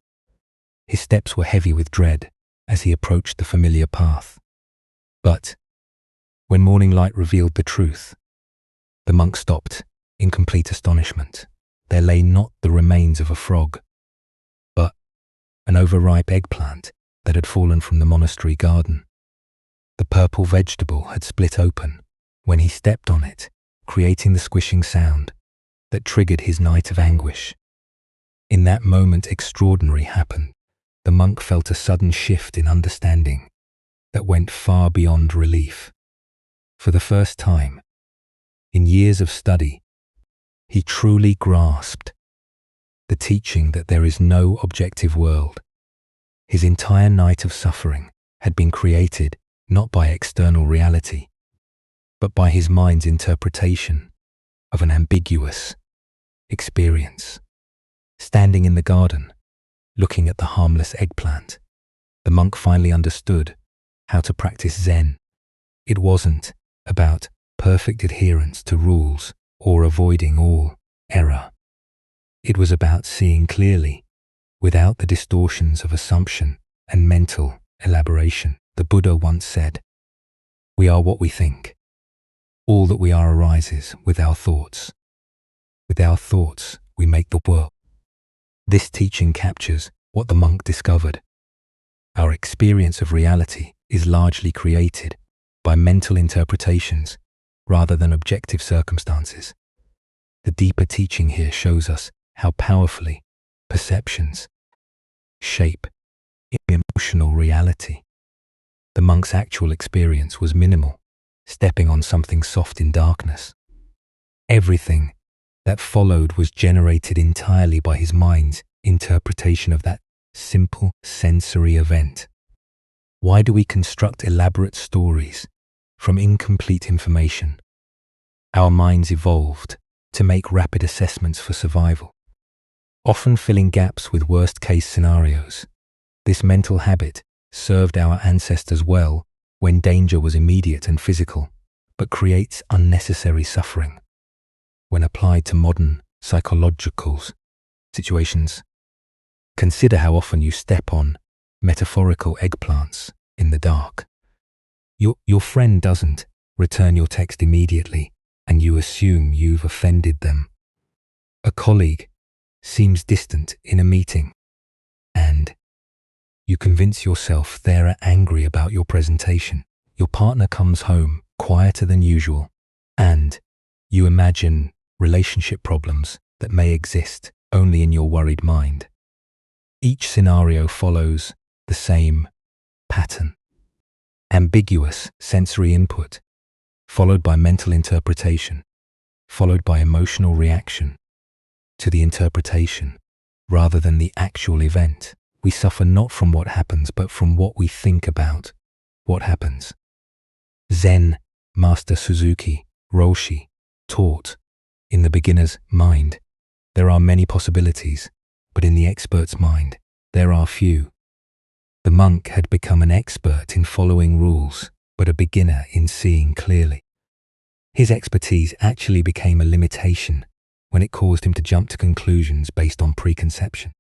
His steps were heavy with dread as he approached the familiar path. But when morning light revealed the truth, the monk stopped in complete astonishment. There lay not the remains of a frog, but an overripe eggplant that had fallen from the monastery garden. The purple vegetable had split open when he stepped on it, creating the squishing sound that triggered his night of anguish. In that moment extraordinary happened. The monk felt a sudden shift in understanding that went far beyond relief. For the first time, in years of study, he truly grasped the teaching that there is no objective world. His entire night of suffering had been created not by external reality, but by his mind's interpretation of an ambiguous experience. Standing in the garden, looking at the harmless eggplant, the monk finally understood how to practice Zen. It wasn't about perfect adherence to rules or avoiding all error. It was about seeing clearly, without the distortions of assumption and mental elaboration. The Buddha once said, "We are what we think. All that we are arises with our thoughts. With our thoughts, we make the world." This teaching captures what the monk discovered. Our experience of reality is largely created by mental interpretations rather than objective circumstances. The deeper teaching here shows us how powerfully perceptions shape emotional reality. The monk's actual experience was minimal, stepping on something soft in darkness. Everything that followed was generated entirely by his mind's interpretation of that simple sensory event. Why do we construct elaborate stories from incomplete information? Our minds evolved to make rapid assessments for survival, often filling gaps with worst-case scenarios. This mental habit served our ancestors well when danger was immediate and physical, but creates unnecessary suffering when applied to modern psychological situations. Consider how often you step on metaphorical eggplants in the dark. Your friend doesn't return your text immediately, and you assume you've offended them. A colleague seems distant in a meeting, and you convince yourself they're angry about your presentation. Your partner comes home quieter than usual, and you imagine relationship problems that may exist only in your worried mind. Each scenario follows the same pattern. Ambiguous sensory input, followed by mental interpretation, followed by emotional reaction to the interpretation rather than the actual event. We suffer not from what happens, but from what we think about what happens. Zen Master Suzuki Roshi taught, in the beginner's mind, there are many possibilities, but in the expert's mind, there are few. The monk had become an expert in following rules, but a beginner in seeing clearly. His expertise actually became a limitation when it caused him to jump to conclusions based on preconception.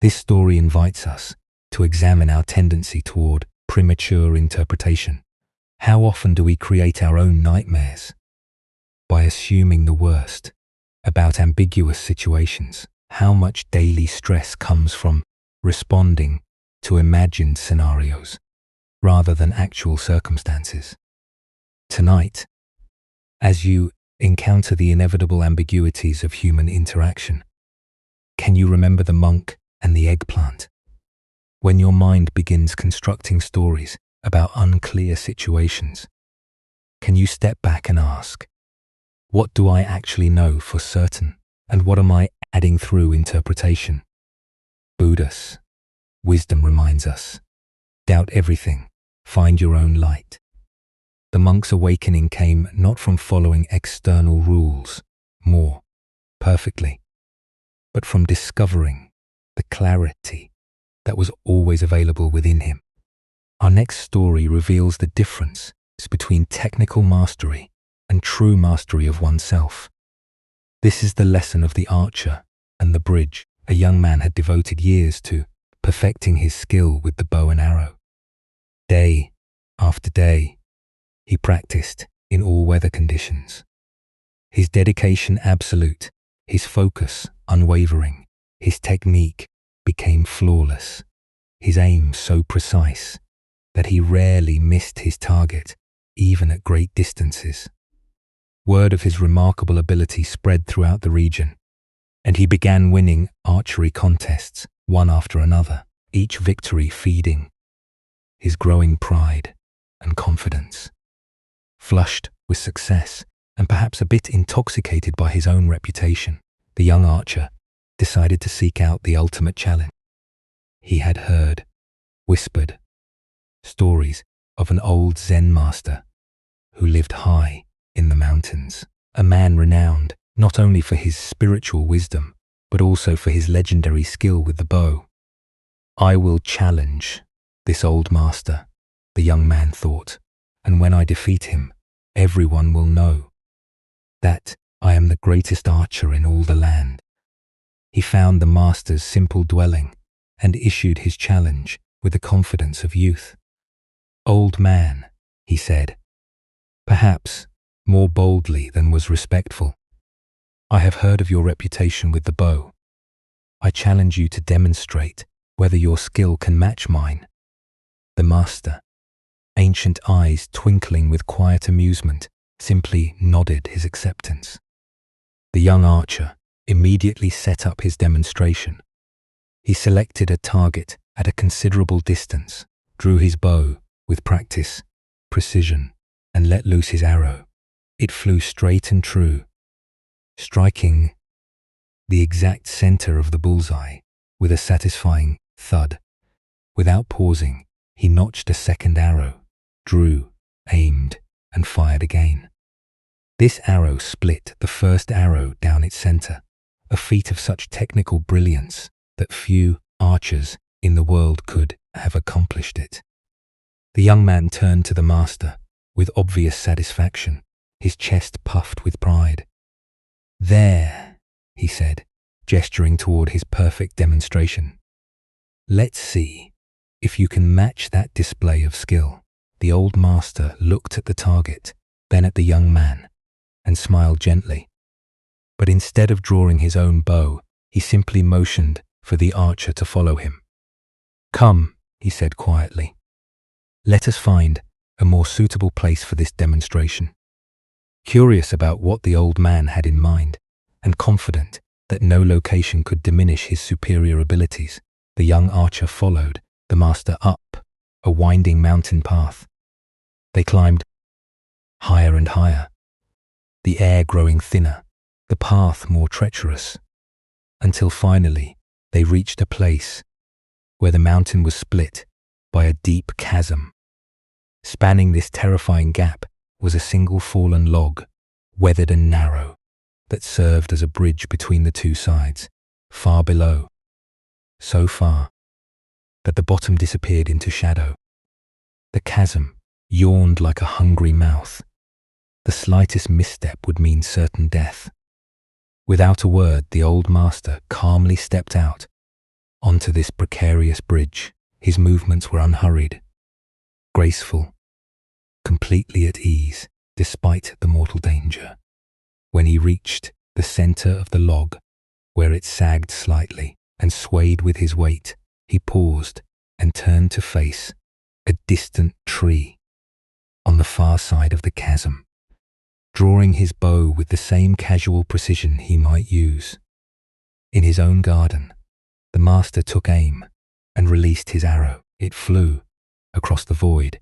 This story invites us to examine our tendency toward premature interpretation. How often do we create our own nightmares by assuming the worst about ambiguous situations? How much daily stress comes from responding to imagined scenarios rather than actual circumstances? Tonight, as you encounter the inevitable ambiguities of human interaction, can you remember the monk and the eggplant? When your mind begins constructing stories about unclear situations, can you step back and ask, what do I actually know for certain, and what am I adding through interpretation? Buddhist wisdom reminds us, doubt everything, find your own light. The monk's awakening came not from following external rules more perfectly, but from discovering the clarity that was always available within him. Our next story reveals the difference between technical mastery and true mastery of oneself. This is the lesson of the archer and the bridge. A young man had devoted years to perfecting his skill with the bow and arrow. Day after day, he practiced in all weather conditions. His dedication absolute, his focus unwavering, his technique became flawless, his aim so precise that he rarely missed his target, even at great distances. Word of his remarkable ability spread throughout the region, and he began winning archery contests one after another, each victory feeding his growing pride and confidence. Flushed with success, and perhaps a bit intoxicated by his own reputation, the young archer decided to seek out the ultimate challenge. He had heard whispered stories of an old Zen master who lived high in the mountains, a man renowned not only for his spiritual wisdom, but also for his legendary skill with the bow. I will challenge this old master, the young man thought, and when I defeat him, everyone will know that I am the greatest archer in all the land. He found the master's simple dwelling and issued his challenge with the confidence of youth. Old man, he said, perhaps more boldly than was respectful, I have heard of your reputation with the bow. I challenge you to demonstrate whether your skill can match mine." The master, ancient eyes twinkling with quiet amusement, simply nodded his acceptance. The young archer immediately set up his demonstration. He selected a target at a considerable distance, drew his bow with practice, precision, and let loose his arrow. It flew straight and true, striking the exact center of the bullseye with a satisfying thud. Without pausing, he notched a second arrow, drew, aimed, and fired again. This arrow split the first arrow down its center, a feat of such technical brilliance that few archers in the world could have accomplished it. The young man turned to the master with obvious satisfaction, his chest puffed with pride. "There," he said, gesturing toward his perfect demonstration. "Let's see if you can match that display of skill." The old master looked at the target, then at the young man, and smiled gently. But instead of drawing his own bow, he simply motioned for the archer to follow him. "Come," he said quietly. "Let us find a more suitable place for this demonstration." Curious about what the old man had in mind, and confident that no location could diminish his superior abilities, the young archer followed the master up a winding mountain path. They climbed higher and higher, the air growing thinner, the path more treacherous, until finally they reached a place where the mountain was split by a deep chasm. Spanning this terrifying gap was a single fallen log, weathered and narrow, that served as a bridge between the two sides, far below, so far that the bottom disappeared into shadow. The chasm yawned like a hungry mouth. The slightest misstep would mean certain death. Without a word, the old master calmly stepped out onto this precarious bridge. His movements were unhurried, graceful, completely at ease, despite the mortal danger. When he reached the center of the log, where it sagged slightly and swayed with his weight, he paused and turned to face a distant tree on the far side of the chasm, drawing his bow with the same casual precision he might use in his own garden. The master took aim and released his arrow. It flew across the void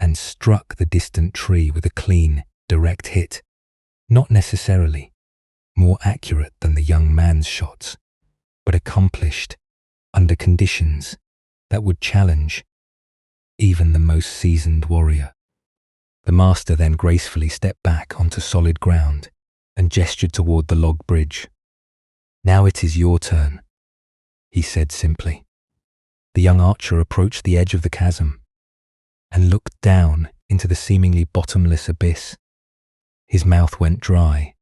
and struck the distant tree with a clean, direct hit, not necessarily more accurate than the young man's shots, but accomplished under conditions that would challenge even the most seasoned warrior. The master then gracefully stepped back onto solid ground and gestured toward the log bridge. "Now it is your turn," he said simply. The young archer approached the edge of the chasm and looked down into the seemingly bottomless abyss. His mouth went dry,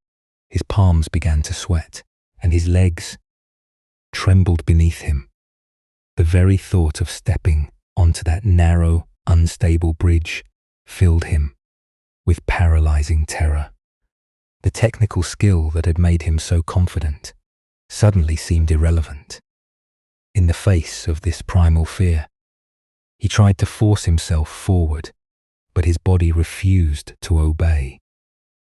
his palms began to sweat, and his legs trembled beneath him. The very thought of stepping onto that narrow, unstable bridge filled him with paralyzing terror. The technical skill that had made him so confident suddenly seemed irrelevant. In the face of this primal fear, he tried to force himself forward, but his body refused to obey.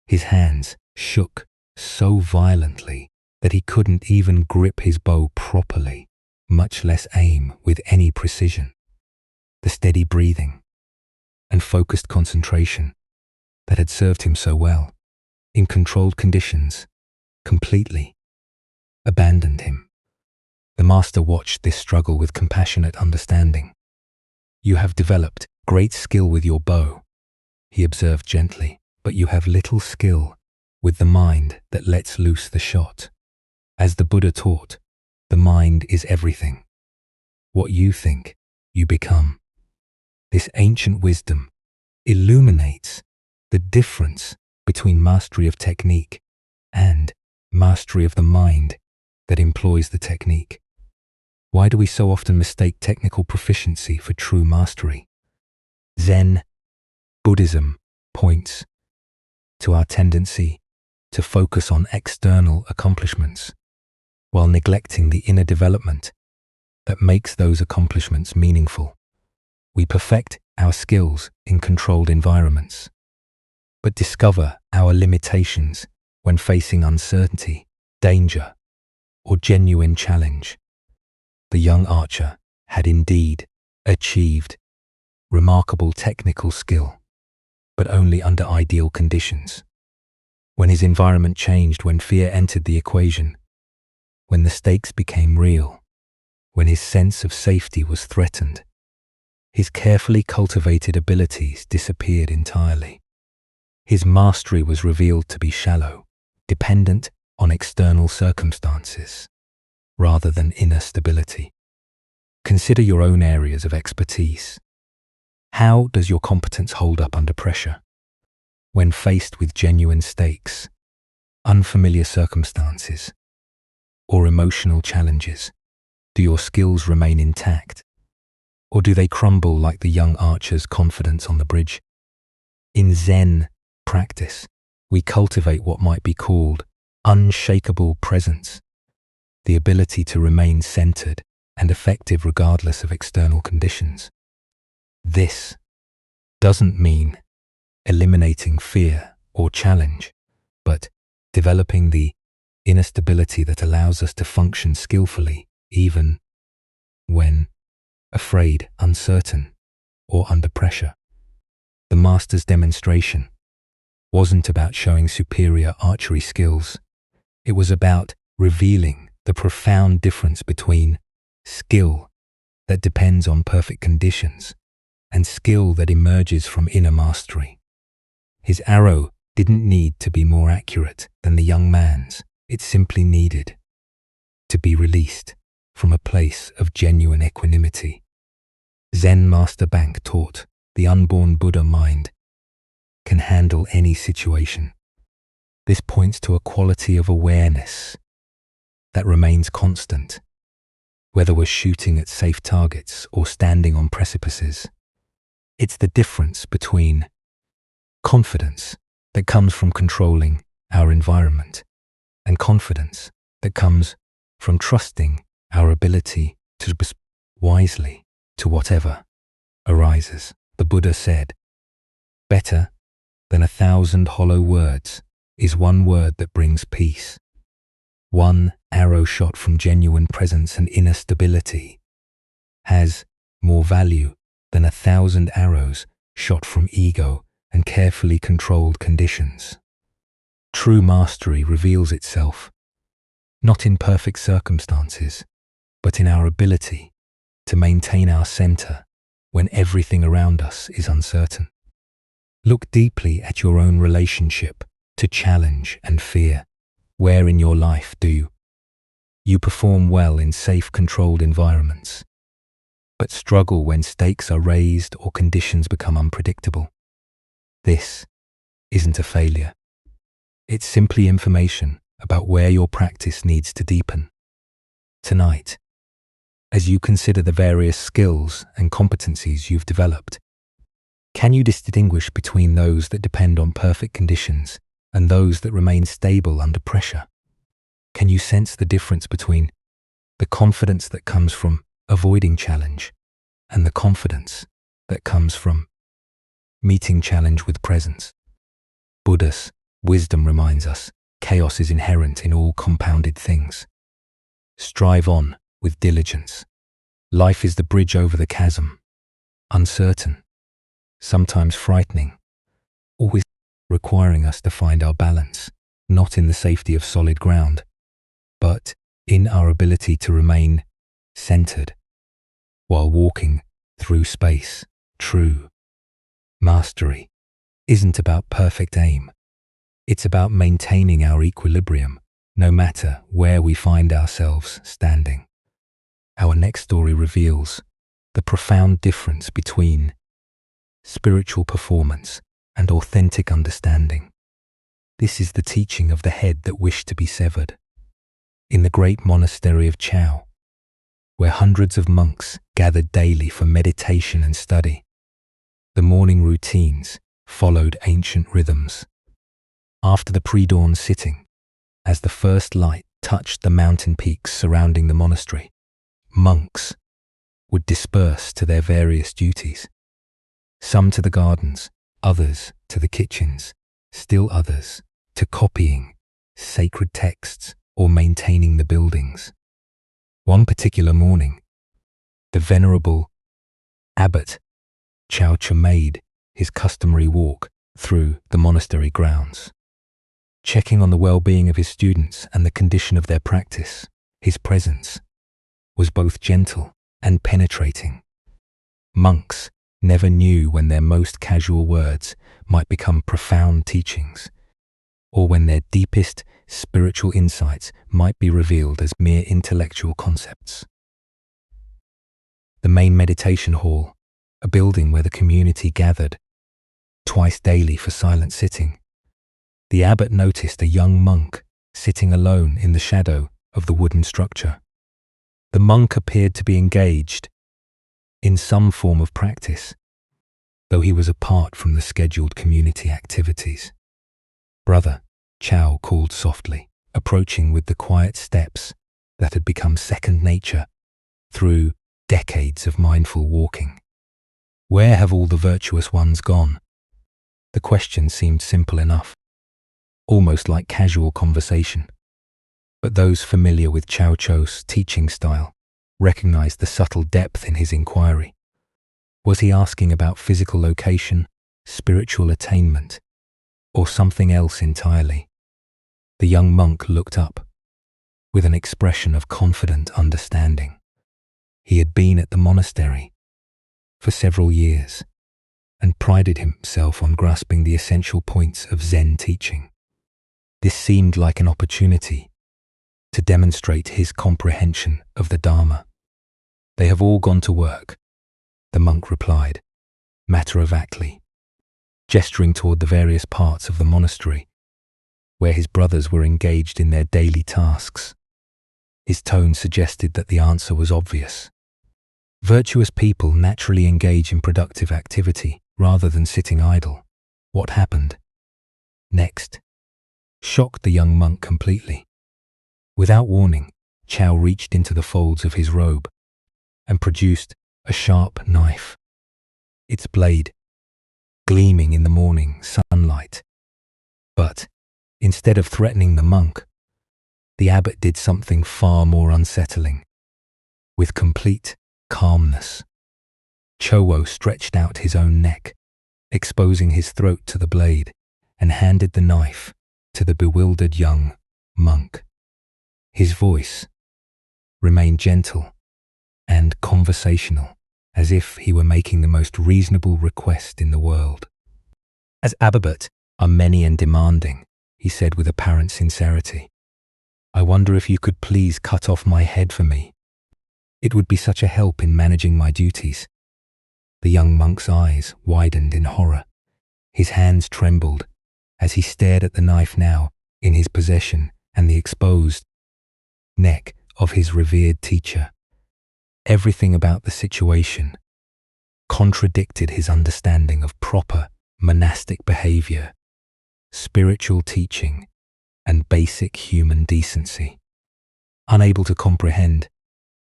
His hands shook so violently that he couldn't even grip his bow properly, much less aim with any precision. The steady breathing and focused concentration that had served him so well in controlled conditions completely abandoned him. The master watched this struggle with compassionate understanding. "You have developed great skill with your bow," he observed gently, "but you have little skill with the mind that lets loose the shot. As the Buddha taught, the mind is everything. What you think, you become." This ancient wisdom illuminates the difference between mastery of technique and mastery of the mind that employs the technique. Why do we so often mistake technical proficiency for true mastery? Zen Buddhism points to our tendency to focus on external accomplishments, while neglecting the inner development that makes those accomplishments meaningful. We perfect our skills in controlled environments, but discover our limitations when facing uncertainty, danger, or genuine challenge. The young archer had indeed achieved remarkable technical skill, but only under ideal conditions. When his environment changed, when fear entered the equation, when the stakes became real, when his sense of safety was threatened, his carefully cultivated abilities disappeared entirely. His mastery was revealed to be shallow, dependent on external circumstances, rather than inner stability. Consider your own areas of expertise. How does your competence hold up under pressure? When faced with genuine stakes, unfamiliar circumstances, or emotional challenges, do your skills remain intact, or do they crumble like the young archer's confidence on the bridge? In Zen practice, we cultivate what might be called unshakable presence, the ability to remain centered and effective regardless of external conditions. This doesn't mean eliminating fear or challenge, but developing the inner stability that allows us to function skillfully even when afraid, uncertain, or under pressure. The master's demonstration wasn't about showing superior archery skills. It was about revealing the profound difference between skill that depends on perfect conditions and skill that emerges from inner mastery. His arrow didn't need to be more accurate than the young man's. It simply needed to be released from a place of genuine equanimity. Zen Master Bank taught the unborn Buddha mind can handle any situation. This points to a quality of awareness that remains constant, whether we're shooting at safe targets or standing on precipices. It's the difference between confidence that comes from controlling our environment and confidence that comes from trusting our ability to respond wisely to whatever arises. The Buddha said, "Better than 1,000 hollow words is one word that brings peace." One arrow shot from genuine presence and inner stability has more value than 1,000 arrows shot from ego and carefully controlled conditions. True mastery reveals itself not in perfect circumstances, but in our ability to maintain our center when everything around us is uncertain. Look deeply at your own relationship to challenge and fear. Where in your life do you perform well in safe, controlled environments, but struggle when stakes are raised or conditions become unpredictable? This isn't a failure. It's simply information about where your practice needs to deepen. Tonight, as you consider the various skills and competencies you've developed, can you distinguish between those that depend on perfect conditions and those that remain stable under pressure? Can you sense the difference between the confidence that comes from avoiding challenge and the confidence that comes from meeting challenge with presence? Buddhist wisdom reminds us chaos is inherent in all compounded things. Strive on with diligence. Life is the bridge over the chasm, uncertain, sometimes frightening, always requiring us to find our balance, not in the safety of solid ground, but in our ability to remain centered while walking through space. True mastery isn't about perfect aim. It's about maintaining our equilibrium, no matter where we find ourselves standing. Our next story reveals the profound difference between spiritual performance and authentic understanding. This is the teaching of the head that wished to be severed. In the great monastery of Chao, where hundreds of monks gathered daily for meditation and study, the morning routines followed ancient rhythms. After the pre-dawn sitting, as the first light touched the mountain peaks surrounding the monastery, monks would disperse to their various duties. Some to the gardens, others to the kitchens, still others to copying sacred texts or maintaining the buildings. One particular morning, the venerable abbot Chao Chu made his customary walk through the monastery grounds. Checking on the well-being of his students and the condition of their practice, his presence was both gentle and penetrating. Monks never knew when their most casual words might become profound teachings, or when their deepest spiritual insights might be revealed as mere intellectual concepts. The main meditation hall, a building where the community gathered twice daily for silent sitting, the abbot noticed a young monk sitting alone in the shadow of the wooden structure. The monk appeared to be engaged in some form of practice, though he was apart from the scheduled community activities. "Brother," Chao called softly, approaching with the quiet steps that had become second nature through decades of mindful walking. "Where have all the virtuous ones gone?" The question seemed simple enough, almost like casual conversation. But those familiar with Chao Chu's teaching style recognized the subtle depth in his inquiry. Was he asking about physical location, spiritual attainment, or something else entirely? The young monk looked up with an expression of confident understanding. He had been at the monastery for several years and prided himself on grasping the essential points of Zen teaching. This seemed like an opportunity to demonstrate his comprehension of the Dharma. "They have all gone to work," the monk replied, matter-of-factly, gesturing toward the various parts of the monastery where his brothers were engaged in their daily tasks. His tone suggested that the answer was obvious. Virtuous people naturally engage in productive activity rather than sitting idle. What happened next shocked the young monk completely. Without warning, Chao reached into the folds of his robe and produced a sharp knife, its blade gleaming in the morning sunlight. But instead of threatening the monk, the abbot did something far more unsettling. With complete calmness, Chowo stretched out his own neck, exposing his throat to the blade, and handed the knife to the bewildered young monk. His voice remained gentle and conversational, as if he were making the most reasonable request in the world. "As abbot are many and demanding," he said with apparent sincerity. "I wonder if you could please cut off my head for me. It would be such a help in managing my duties." The young monk's eyes widened in horror. His hands trembled as he stared at the knife now in his possession and the exposed neck of his revered teacher. Everything about the situation contradicted his understanding of proper monastic behavior, spiritual teaching, and basic human decency. Unable to comprehend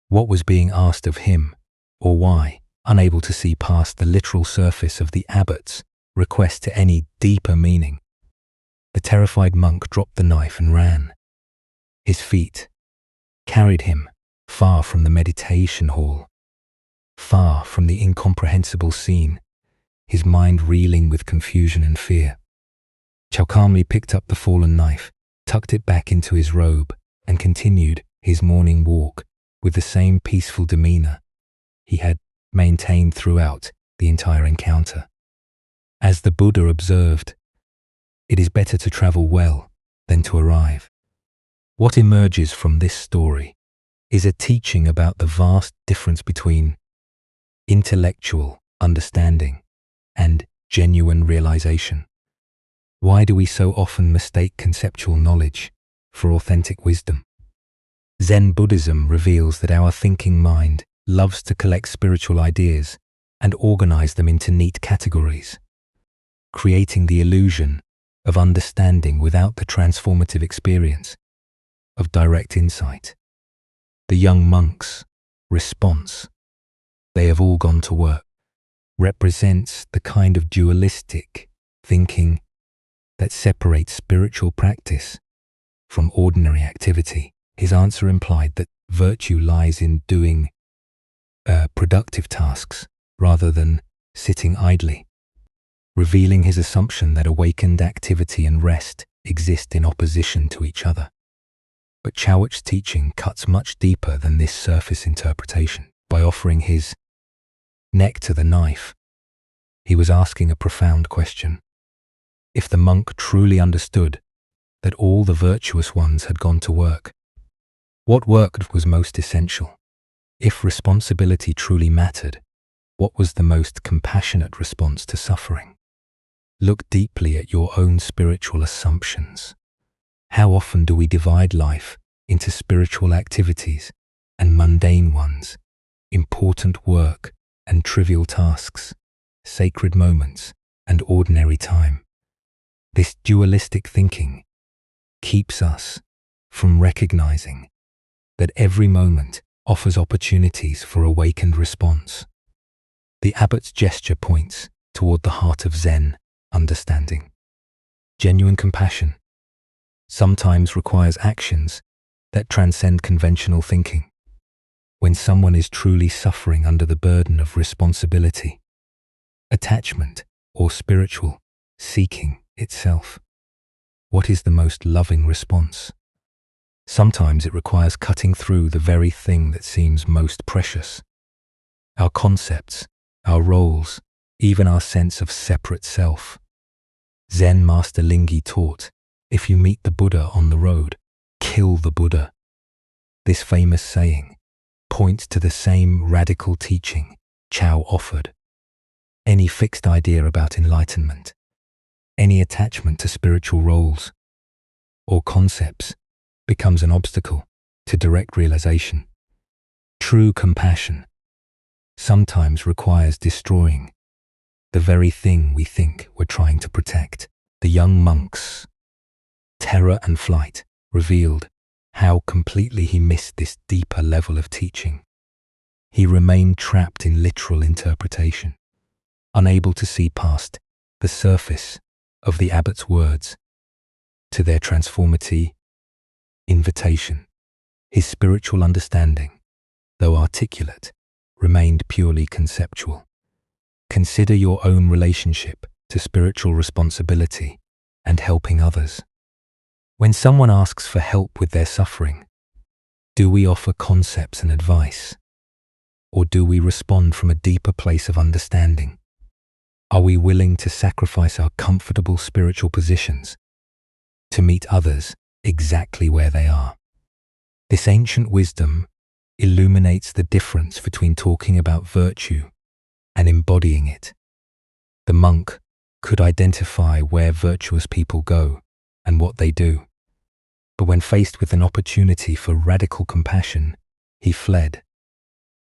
what was being asked of him or why, unable to see past the literal surface of the abbot's request to any deeper meaning, the terrified monk dropped the knife and ran. His feet carried him far from the meditation hall, far from the incomprehensible scene, his mind reeling with confusion and fear. Chao calmly picked up the fallen knife, tucked it back into his robe, and continued his morning walk with the same peaceful demeanor he had maintained throughout the entire encounter. As the Buddha observed, it is better to travel well than to arrive. What emerges from this story is a teaching about the vast difference between intellectual understanding and genuine realization. Why do we so often mistake conceptual knowledge for authentic wisdom? Zen Buddhism reveals that our thinking mind loves to collect spiritual ideas and organize them into neat categories, creating the illusion of understanding without the transformative experience. of direct insight. The young monk's response, "They have all gone to work," represents the kind of dualistic thinking that separates spiritual practice from ordinary activity. His answer implied that virtue lies in doing productive tasks rather than sitting idly, revealing his assumption that awakened activity and rest exist in opposition to each other. But Chowich's teaching cuts much deeper than this surface interpretation. By offering his neck to the knife, he was asking a profound question. If the monk truly understood that all the virtuous ones had gone to work, what work was most essential? If responsibility truly mattered, what was the most compassionate response to suffering? Look deeply at your own spiritual assumptions. How often do we divide life into spiritual activities and mundane ones, important work and trivial tasks, sacred moments and ordinary time? This dualistic thinking keeps us from recognizing that every moment offers opportunities for awakened response. The abbot's gesture points toward the heart of Zen understanding. Genuine compassion sometimes requires actions that transcend conventional thinking. When someone is truly suffering under the burden of responsibility, attachment, or spiritual seeking itself, what is the most loving response? Sometimes it requires cutting through the very thing that seems most precious. Our concepts, our roles, even our sense of separate self. Zen Master Lingyi taught, if you meet the Buddha on the road, kill the Buddha. This famous saying points to the same radical teaching Chao offered. Any fixed idea about enlightenment, any attachment to spiritual roles or concepts becomes an obstacle to direct realization. True compassion sometimes requires destroying the very thing we think we're trying to protect. The young monk's terror and flight revealed how completely he missed this deeper level of teaching. He remained trapped in literal interpretation, unable to see past the surface of the abbot's words to their transformative invitation. His spiritual understanding, though articulate, remained purely conceptual. Consider your own relationship to spiritual responsibility and helping others. When someone asks for help with their suffering, do we offer concepts and advice? Or do we respond from a deeper place of understanding? Are we willing to sacrifice our comfortable spiritual positions to meet others exactly where they are? This ancient wisdom illuminates the difference between talking about virtue and embodying it. The monk could identify where virtuous people go and what they do. But when faced with an opportunity for radical compassion, he fled.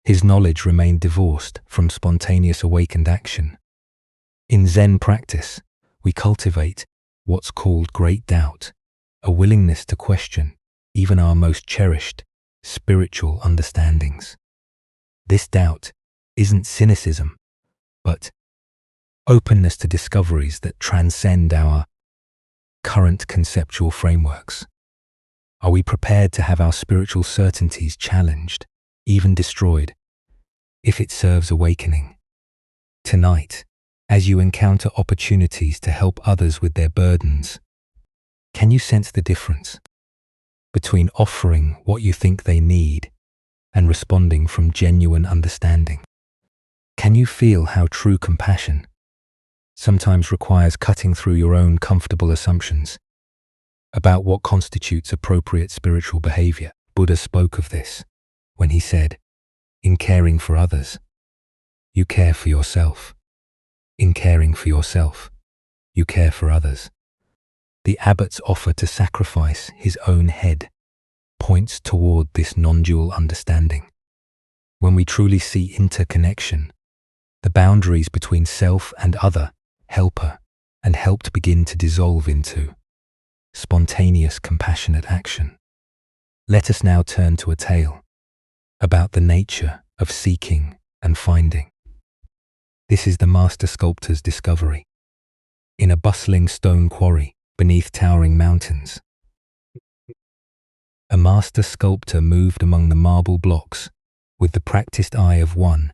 His knowledge remained divorced from spontaneous awakened action. In Zen practice, we cultivate what's called great doubt, a willingness to question even our most cherished spiritual understandings. This doubt isn't cynicism, but openness to discoveries that transcend our current conceptual frameworks. Are we prepared to have our spiritual certainties challenged, even destroyed, if it serves awakening? Tonight, as you encounter opportunities to help others with their burdens, can you sense the difference between offering what you think they need and responding from genuine understanding? Can you feel how true compassion sometimes requires cutting through your own comfortable assumptions about what constitutes appropriate spiritual behavior? Buddha spoke of this when he said, "In caring for others, you care for yourself. In caring for yourself, you care for others." The abbot's offer to sacrifice his own head points toward this non-dual understanding. When we truly see interconnection, the boundaries between self and other, helper and helped begin to dissolve into spontaneous compassionate action. Let us now turn to a tale about the nature of seeking and finding. This is the master sculptor's discovery. In a bustling stone quarry beneath towering mountains, a master sculptor moved among the marble blocks with the practiced eye of one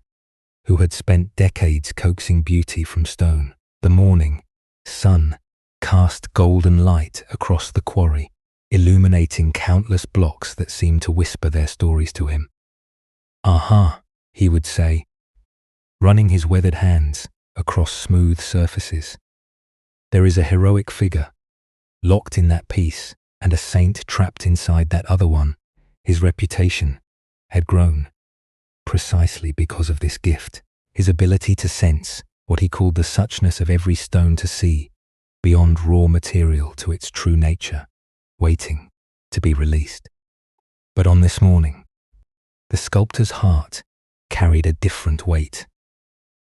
who had spent decades coaxing beauty from stone. The morning sun cast golden light across the quarry, illuminating countless blocks that seemed to whisper their stories to him. "Aha," he would say, running his weathered hands across smooth surfaces. "There is a heroic figure, locked in that piece, and a saint trapped inside that other one." His reputation had grown precisely because of this gift, his ability to sense what he called the suchness of every stone, to see beyond raw material to its true nature, waiting to be released. But on this morning, the sculptor's heart carried a different weight.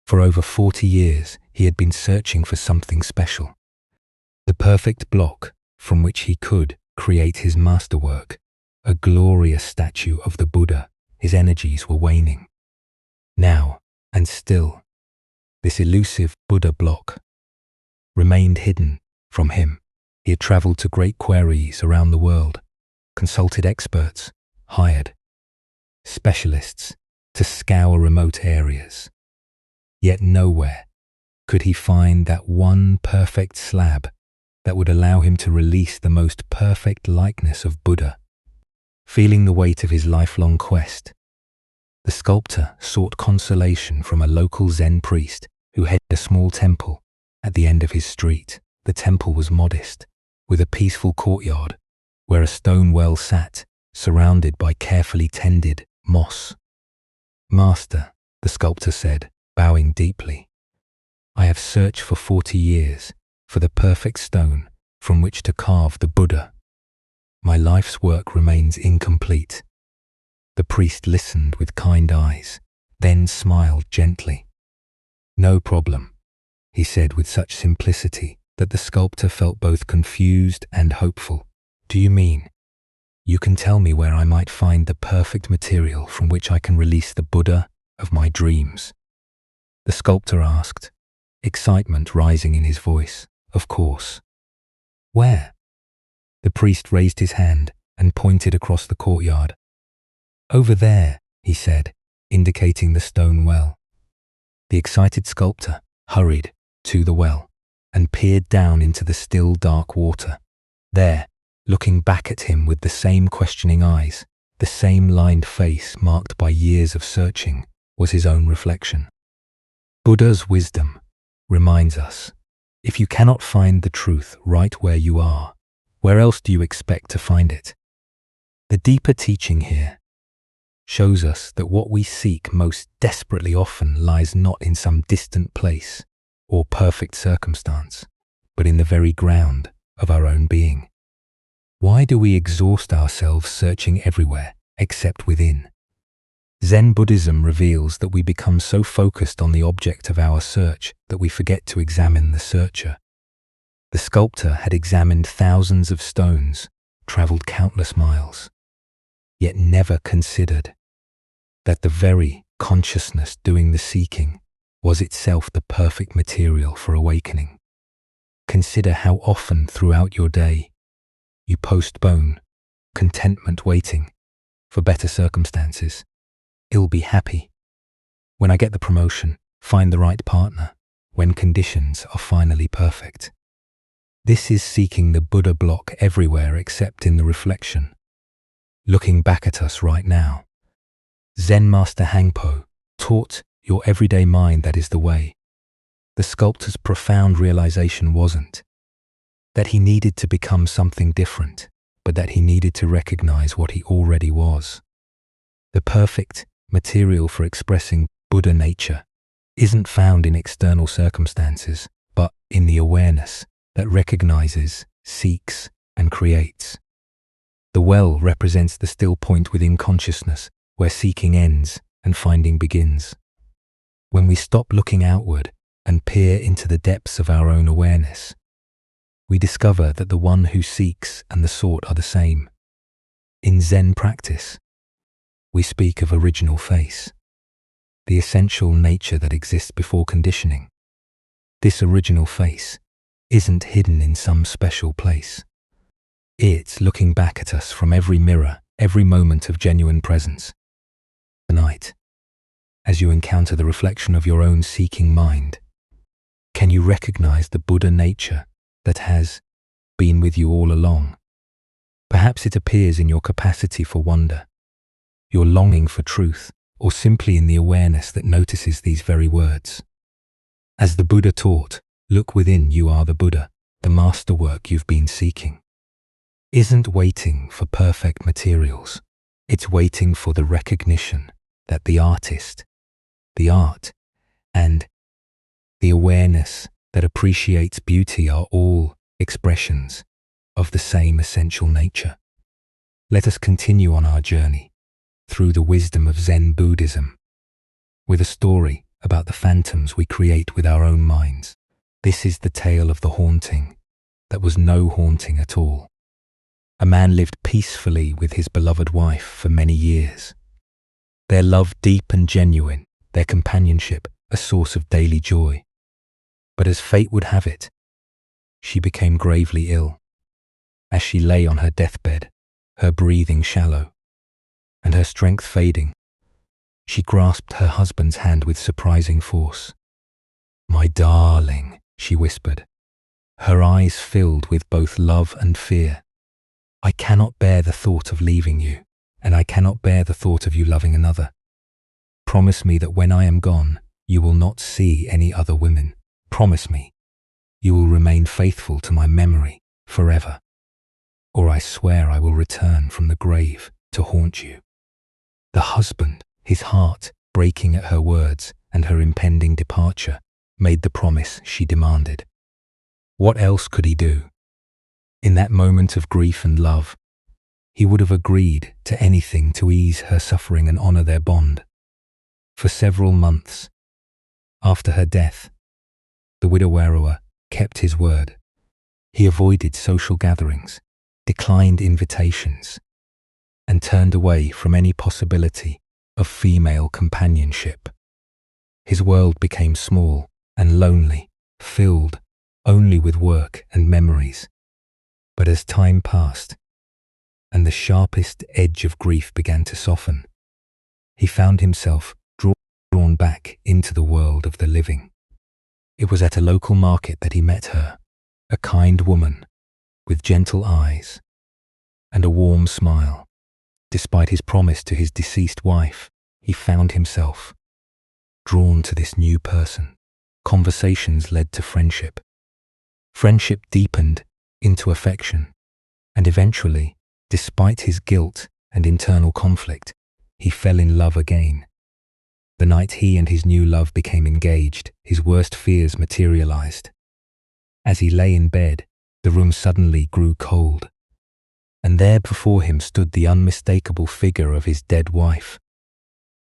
For over 40 years, he had been searching for something special, the perfect block from which he could create his masterwork, a glorious statue of the Buddha. His energies were waning. Now, and still, this elusive Buddha block remained hidden from him. He had traveled to great quarries around the world, consulted experts, hired specialists to scour remote areas. Yet nowhere could he find that one perfect slab that would allow him to release the most perfect likeness of Buddha. Feeling the weight of his lifelong quest, the sculptor sought consolation from a local Zen priest who headed a small temple at the end of his street. The temple was modest, with a peaceful courtyard where a stone well sat, surrounded by carefully tended moss. "Master," the sculptor said, bowing deeply, "I have searched for 40 years for the perfect stone from which to carve the Buddha. My life's work remains incomplete." The priest listened with kind eyes, then smiled gently. "No problem," he said with such simplicity that the sculptor felt both confused and hopeful. "Do you mean you can tell me where I might find the perfect material from which I can release the Buddha of my dreams?" The sculptor asked, excitement rising in his voice. "Of course." "Where?" The priest raised his hand and pointed across the courtyard. "Over there," he said, indicating the stone well. The excited sculptor hurried to the well and peered down into the still dark water. There, looking back at him with the same questioning eyes, the same lined face marked by years of searching, was his own reflection. Buddha's wisdom reminds us, if you cannot find the truth right where you are, where else do you expect to find it? The deeper teaching here shows us that what we seek most desperately often lies not in some distant place or perfect circumstance, but in the very ground of our own being. Why do we exhaust ourselves searching everywhere except within? Zen Buddhism reveals that we become so focused on the object of our search that we forget to examine the searcher. The sculptor had examined thousands of stones, traveled countless miles, yet never considered that the very consciousness doing the seeking was itself the perfect material for awakening. Consider how often throughout your day you postpone contentment, waiting for better circumstances. "I'll be happy when I get the promotion, find the right partner, when conditions are finally perfect." This is seeking the Buddha block everywhere except in the reflection, looking back at us right now. Zen Master Hangpo taught your everyday mind that is the way. The sculptor's profound realization wasn't that he needed to become something different, but that he needed to recognize what he already was. The perfect material for expressing Buddha nature isn't found in external circumstances, but in the awareness that recognizes, seeks, and creates. The well represents the still point within consciousness, where seeking ends and finding begins. When we stop looking outward and peer into the depths of our own awareness, we discover that the one who seeks and the sought are the same. In Zen practice, we speak of original face, the essential nature that exists before conditioning. This original face isn't hidden in some special place. It's looking back at us from every mirror, every moment of genuine presence. Tonight, as you encounter the reflection of your own seeking mind, can you recognize the Buddha nature that has been with you all along? Perhaps it appears in your capacity for wonder, your longing for truth, or simply in the awareness that notices these very words. As the Buddha taught, look within, you are the Buddha. The masterwork you've been seeking isn't waiting for perfect materials. It's waiting for the recognition that the artist, the art, and the awareness that appreciates beauty are all expressions of the same essential nature. Let us continue on our journey through the wisdom of Zen Buddhism with a story about the phantoms we create with our own minds. This is the tale of the haunting that was no haunting at all. A man lived peacefully with his beloved wife for many years. Their love deep and genuine, their companionship a source of daily joy. But as fate would have it, she became gravely ill. As she lay on her deathbed, her breathing shallow and her strength fading, she grasped her husband's hand with surprising force. "My darling," she whispered, her eyes filled with both love and fear. "I cannot bear the thought of leaving you, and I cannot bear the thought of you loving another. Promise me that when I am gone, you will not see any other women. Promise me you will remain faithful to my memory forever, or I swear I will return from the grave to haunt you." The husband, his heart breaking at her words and her impending departure, made the promise she demanded. What else could he do? In that moment of grief and love, he would have agreed to anything to ease her suffering and honor their bond. For several months after her death, the widower kept his word. He avoided social gatherings, declined invitations, and turned away from any possibility of female companionship. His world became small and lonely, filled only with work and memories. But as time passed, and the sharpest edge of grief began to soften, he found himself drawn back into the world of the living. It was at a local market that he met her, a kind woman with gentle eyes and a warm smile. Despite his promise to his deceased wife, he found himself drawn to this new person. Conversations led to friendship. Friendship deepened into affection, and eventually, despite his guilt and internal conflict, he fell in love again. The night he and his new love became engaged, his worst fears materialized. As he lay in bed, the room suddenly grew cold, and there before him stood the unmistakable figure of his dead wife.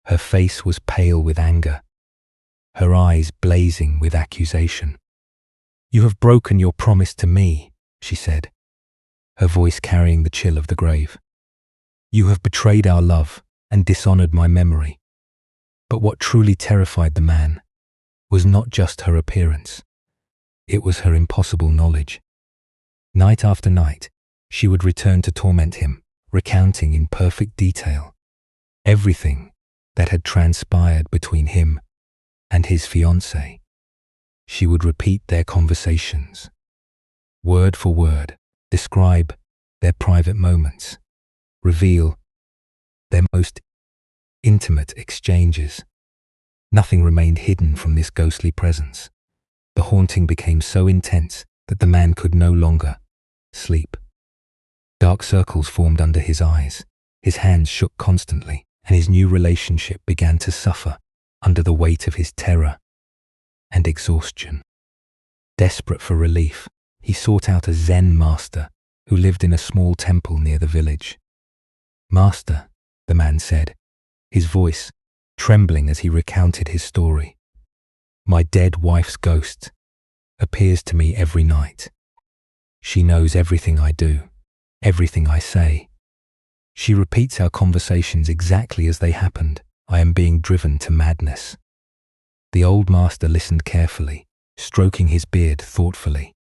Her face was pale with anger, her eyes blazing with accusation. "You have broken your promise to me," she said, her voice carrying the chill of the grave. "You have betrayed our love and dishonored my memory." But what truly terrified the man was not just her appearance. It was her impossible knowledge. Night after night, she would return to torment him, recounting in perfect detail everything that had transpired between him and his fiancée. She would repeat their conversations, word for word, describe their private moments, reveal their most intimate exchanges. Nothing remained hidden from this ghostly presence. The haunting became so intense that the man could no longer sleep. Dark circles formed under his eyes, his hands shook constantly, and his new relationship began to suffer under the weight of his terror and exhaustion. Desperate for relief, he sought out a Zen master who lived in a small temple near the village. "Master," the man said, his voice trembling as he recounted his story, "my dead wife's ghost appears to me every night. She knows everything I do, everything I say. She repeats our conversations exactly as they happened. I am being driven to madness." The old master listened carefully, stroking his beard thoughtfully.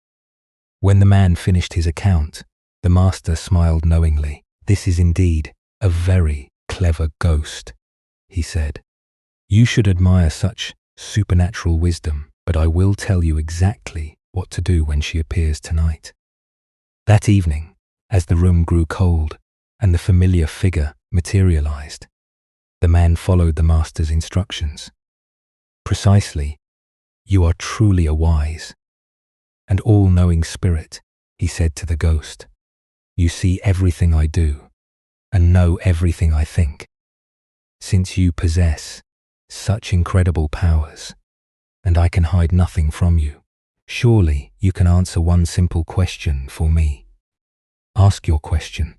When the man finished his account, the master smiled knowingly. "This is indeed a very clever ghost," he said. "You should admire such supernatural wisdom, but I will tell you exactly what to do when she appears tonight." That evening, as the room grew cold and the familiar figure materialized, the man followed the master's instructions. "Precisely, you are truly a wise and all-knowing spirit," he said to the ghost. "You see everything I do and know everything I think. Since you possess such incredible powers, and I can hide nothing from you, surely you can answer one simple question for me." "Ask your question,"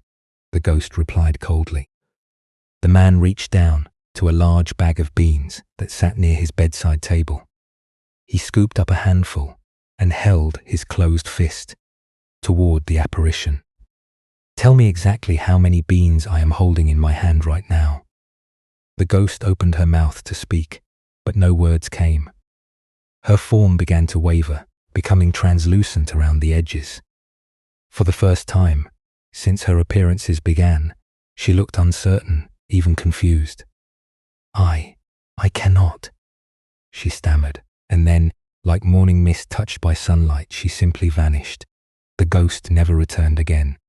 the ghost replied coldly. The man reached down to a large bag of beans that sat near his bedside table. He scooped up a handful and held his closed fist toward the apparition. "Tell me exactly how many beans I am holding in my hand right now." The ghost opened her mouth to speak, but no words came. Her form began to waver, becoming translucent around the edges. For the first time since her appearances began, she looked uncertain, even confused. I cannot," she stammered, and then, like morning mist touched by sunlight, she simply vanished. The ghost never returned again,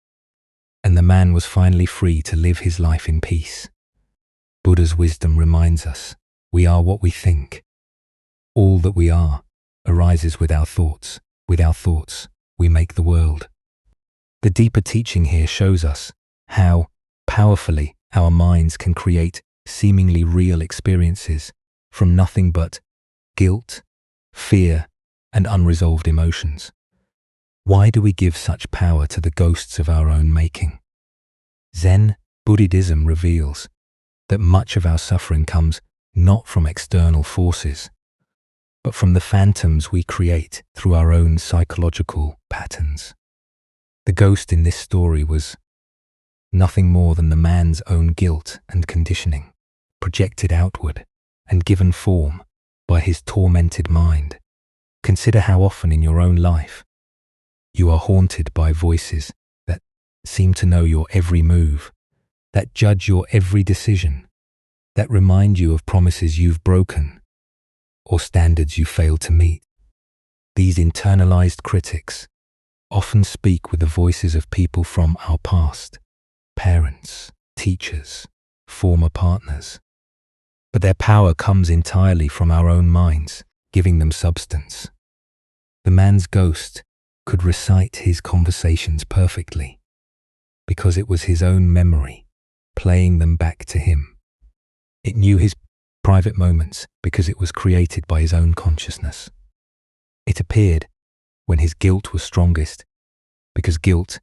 and the man was finally free to live his life in peace. Buddha's wisdom reminds us, we are what we think. All that we are arises with our thoughts. With our thoughts, we make the world. The deeper teaching here shows us how powerfully our minds can create seemingly real experiences from nothing but guilt, fear, and unresolved emotions. Why do we give such power to the ghosts of our own making? Zen Buddhism reveals that much of our suffering comes not from external forces, but from the phantoms we create through our own psychological patterns. The ghost in this story was nothing more than the man's own guilt and conditioning, projected outward and given form by his tormented mind. Consider how often in your own life you are haunted by voices that seem to know your every move, that judge your every decision, that remind you of promises you've broken or standards you failed to meet. These internalized critics often speak with the voices of people from our past, parents, teachers, former partners. But their power comes entirely from our own minds, giving them substance. The man's ghost could recite his conversations perfectly because it was his own memory playing them back to him. It knew his private moments because it was created by his own consciousness. It appeared when his guilt was strongest because guilt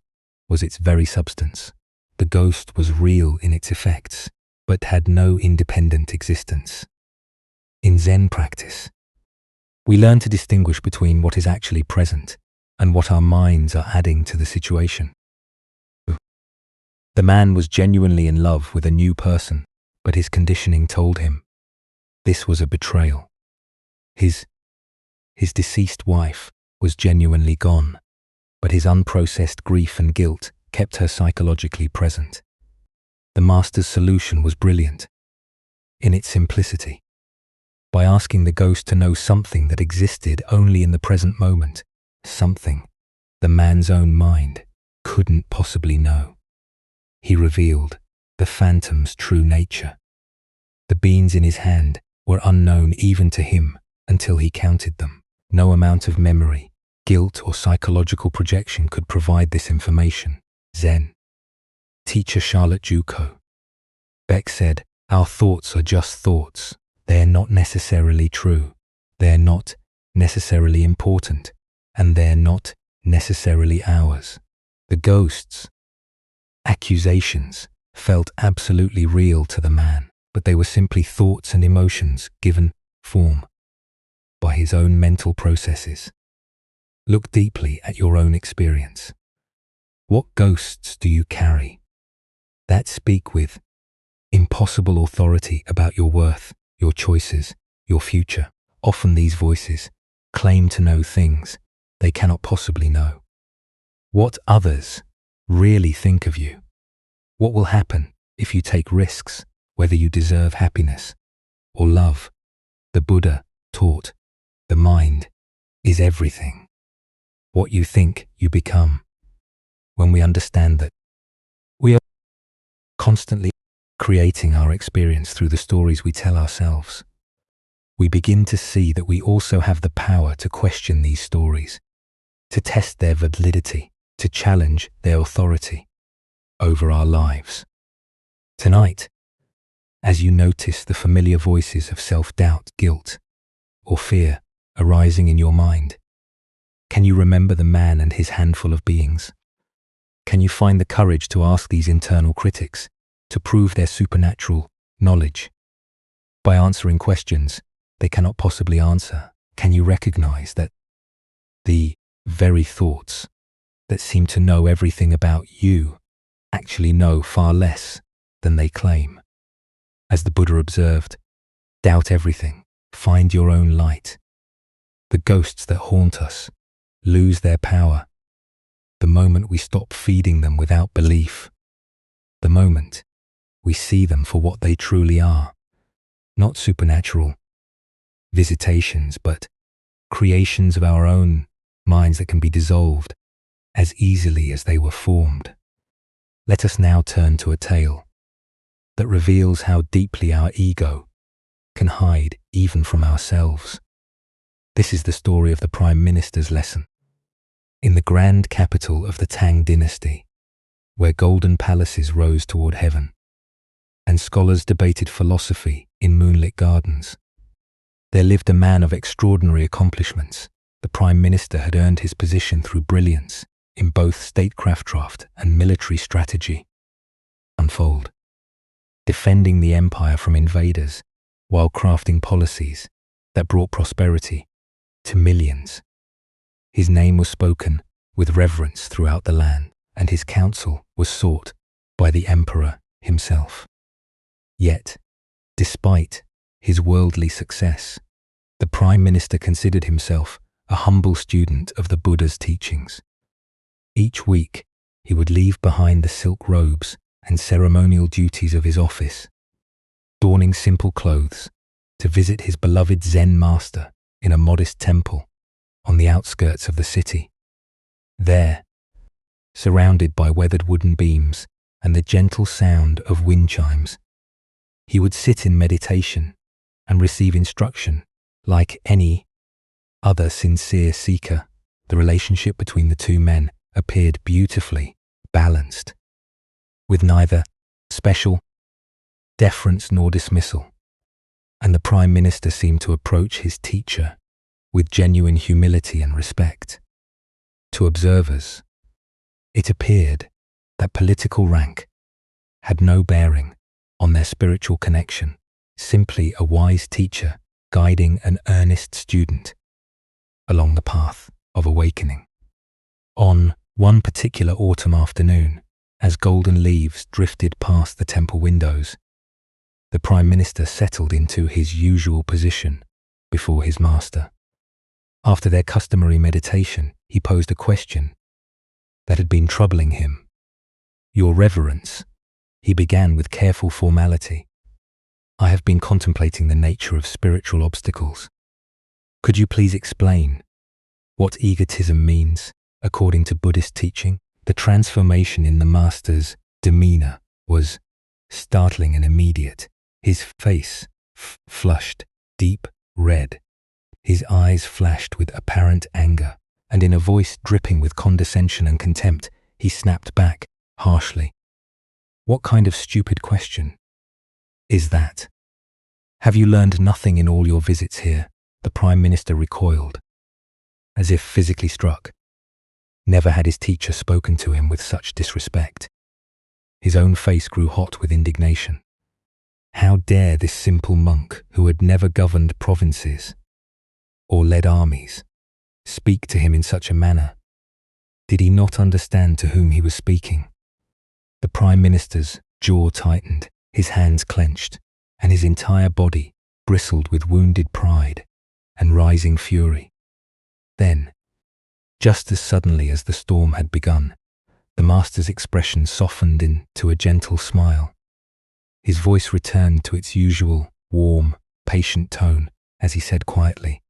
was its very substance. The ghost was real in its effects, but had no independent existence. In Zen practice, we learn to distinguish between what is actually present and what our minds are adding to the situation. The man was genuinely in love with a new person, but his conditioning told him this was a betrayal. His deceased wife was genuinely gone, but his unprocessed grief and guilt kept her psychologically present. The master's solution was brilliant in its simplicity. By asking the ghost to know something that existed only in the present moment, something the man's own mind couldn't possibly know, he revealed the phantom's true nature. The beans in his hand were unknown even to him until he counted them. No amount of memory, guilt, or psychological projection could provide this information. Zen teacher Charlotte Juko Beck said, "Our thoughts are just thoughts. They are not necessarily true. They are not necessarily important, and they are not necessarily ours." The ghost's accusations felt absolutely real to the man, but they were simply thoughts and emotions given form by his own mental processes. Look deeply at your own experience. What ghosts do you carry? that speak with impossible authority about your worth, your choices, your future. Often these voices claim to know things they cannot possibly know. What others really think of you. What will happen if you take risks, whether you deserve happiness or love. The Buddha taught, the mind is everything. What you think, you become. When we understand that we are constantly creating our experience through the stories we tell ourselves, we begin to see that we also have the power to question these stories, to test their validity, to challenge their authority over our lives. Tonight, as you notice the familiar voices of self-doubt, guilt, or fear arising in your mind, can you remember the man and his handful of beings? Can you find the courage to ask these internal critics to prove their supernatural knowledge? By answering questions they cannot possibly answer, can you recognize that the very thoughts that seem to know everything about you actually know far less than they claim? As the Buddha observed, doubt everything, find your own light. The ghosts that haunt us lose their power the moment we stop feeding them without belief, the moment we see them for what they truly are, not supernatural visitations, but creations of our own minds that can be dissolved as easily as they were formed. Let us now turn to a tale that reveals how deeply our ego can hide even from ourselves. This is the story of the Prime Minister's lesson. In the grand capital of the Tang dynasty, where golden palaces rose toward heaven, and scholars debated philosophy in moonlit gardens, there lived a man of extraordinary accomplishments. The Prime Minister had earned his position through brilliance in both statecraft and military strategy. Unfold, defending the empire from invaders while crafting policies that brought prosperity to millions. His name was spoken with reverence throughout the land, and his counsel was sought by the emperor himself. Yet, despite his worldly success, the Prime Minister considered himself a humble student of the Buddha's teachings. Each week, he would leave behind the silk robes and ceremonial duties of his office, donning simple clothes, to visit his beloved Zen master in a modest temple on the outskirts of the city. There, surrounded by weathered wooden beams and the gentle sound of wind chimes, he would sit in meditation and receive instruction like any other sincere seeker. The relationship between the two men appeared beautifully balanced, with neither special deference nor dismissal, and the Prime Minister seemed to approach his teacher with genuine humility and respect. To observers, it appeared that political rank had no bearing on their spiritual connection, simply a wise teacher guiding an earnest student along the path of awakening. On one particular autumn afternoon, as golden leaves drifted past the temple windows, the Prime Minister settled into his usual position before his master. After their customary meditation, he posed a question that had been troubling him. "Your Reverence," he began with careful formality, "I have been contemplating the nature of spiritual obstacles. Could you please explain what egotism means according to Buddhist teaching?" The transformation in the master's demeanor was startling and immediate. His face flushed deep red. His eyes flashed with apparent anger, and in a voice dripping with condescension and contempt, he snapped back harshly. "What kind of stupid question is that? Have you learned nothing in all your visits here?" The Prime Minister recoiled, as if physically struck. Never had his teacher spoken to him with such disrespect. His own face grew hot with indignation. How dare this simple monk, who had never governed provinces or led armies, speak to him in such a manner? Did he not understand to whom he was speaking? The Prime Minister's jaw tightened, his hands clenched, and his entire body bristled with wounded pride and rising fury. Then, just as suddenly as the storm had begun, the master's expression softened into a gentle smile. His voice returned to its usual, warm, patient tone as he said quietly,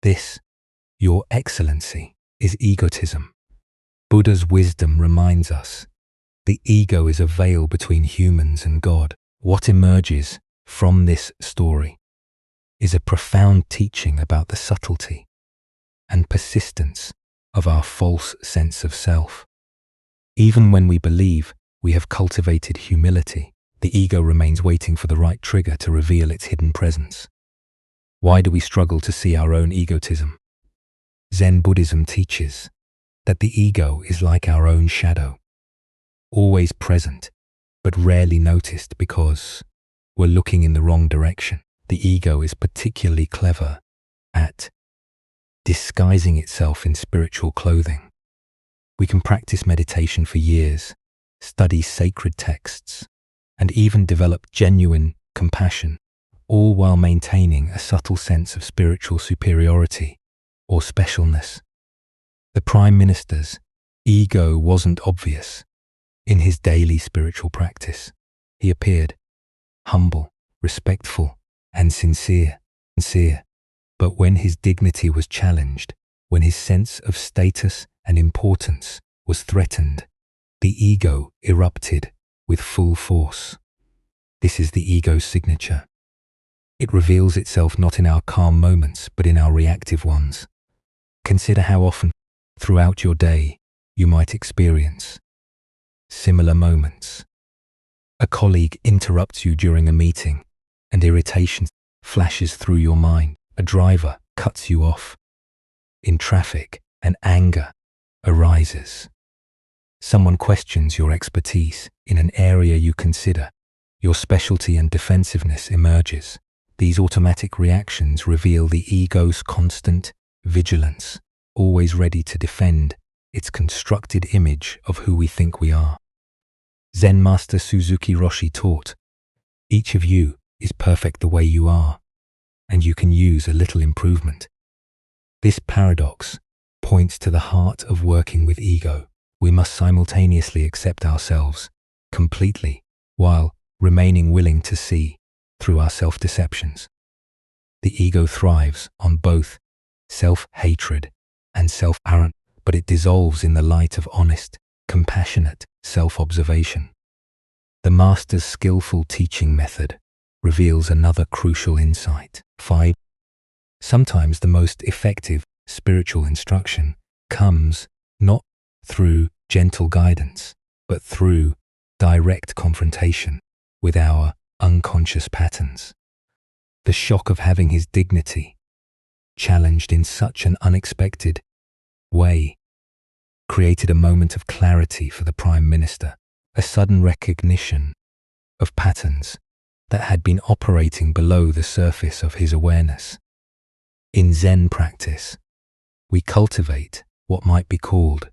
"This, Your Excellency, is egotism. Buddha's wisdom reminds us the ego is a veil between humans and God. What emerges from this story is a profound teaching about the subtlety and persistence of our false sense of self. Even when we believe we have cultivated humility, the ego remains waiting for the right trigger to reveal its hidden presence. Why do we struggle to see our own egotism? Zen Buddhism teaches that the ego is like our own shadow, always present, but rarely noticed because we're looking in the wrong direction. The ego is particularly clever at disguising itself in spiritual clothing. We can practice meditation for years, study sacred texts, and even develop genuine compassion, all while maintaining a subtle sense of spiritual superiority or specialness. The Prime Minister's ego wasn't obvious in his daily spiritual practice. He appeared humble, respectful, and sincere. But when his dignity was challenged, when his sense of status and importance was threatened, the ego erupted with full force. This is the ego's signature. It reveals itself not in our calm moments, but in our reactive ones. Consider how often throughout your day you might experience similar moments. A colleague interrupts you during a meeting, and irritation flashes through your mind. A driver cuts you off in traffic, and anger arises. Someone questions your expertise in an area you consider. Your specialty and defensiveness emerges. These automatic reactions reveal the ego's constant vigilance, always ready to defend its constructed image of who we think we are. Zen Master Suzuki Roshi taught, "Each of you is perfect the way you are, and you can use a little improvement." This paradox points to the heart of working with ego. We must simultaneously accept ourselves completely while remaining willing to see through our self-deceptions. The ego thrives on both self-hatred and self-arrogance, but it dissolves in the light of honest, compassionate self-observation. The master's skillful teaching method reveals another crucial insight. 5. Sometimes the most effective spiritual instruction comes not through gentle guidance, but through direct confrontation with our unconscious patterns. The shock of having his dignity challenged in such an unexpected way created a moment of clarity for the Prime Minister, a sudden recognition of patterns that had been operating below the surface of his awareness. In Zen practice, we cultivate what might be called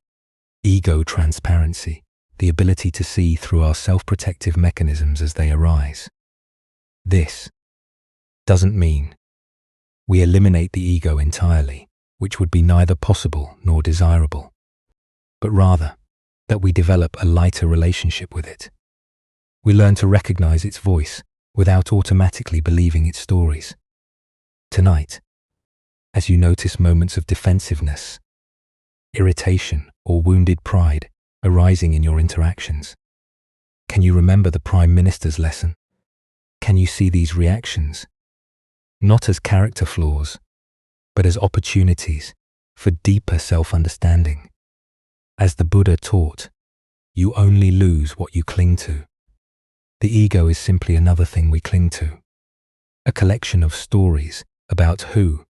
ego transparency, the ability to see through our self-protective mechanisms as they arise. This doesn't mean we eliminate the ego entirely, which would be neither possible nor desirable, but rather that we develop a lighter relationship with it. We learn to recognize its voice without automatically believing its stories. Tonight, as you notice moments of defensiveness, irritation, or wounded pride arising in your interactions, can you remember the Prime Minister's lesson? Can you see these reactions not as character flaws, but as opportunities for deeper self-understanding? As the Buddha taught, you only lose what you cling to. The ego is simply another thing we cling to, a collection of stories about who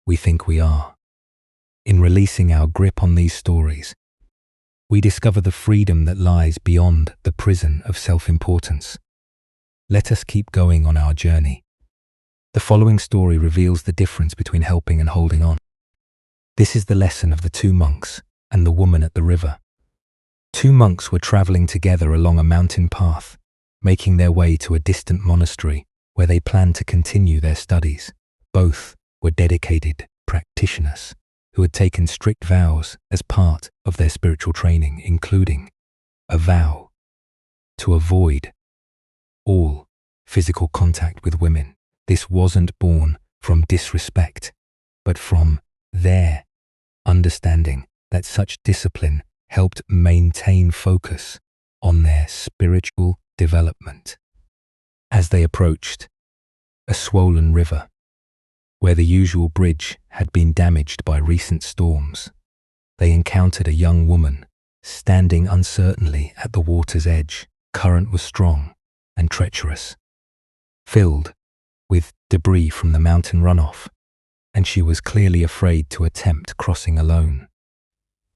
we think we are. In releasing our grip on these stories, we discover the freedom that lies beyond the prison of self-importance. Let us keep going on our journey. The following story reveals the difference between helping and holding on. This is the lesson of the two monks and the woman at the river. Two monks were traveling together along a mountain path, making their way to a distant monastery where they planned to continue their studies. Both were dedicated practitioners who had taken strict vows as part of their spiritual training, including a vow to avoid all physical contact with women. This wasn't born from disrespect, but from their understanding that such discipline helped maintain focus on their spiritual development. As they approached a swollen river, where the usual bridge had been damaged by recent storms, they encountered a young woman standing uncertainly at the water's edge. Current was strong and treacherous, filled with debris from the mountain runoff, and she was clearly afraid to attempt crossing alone.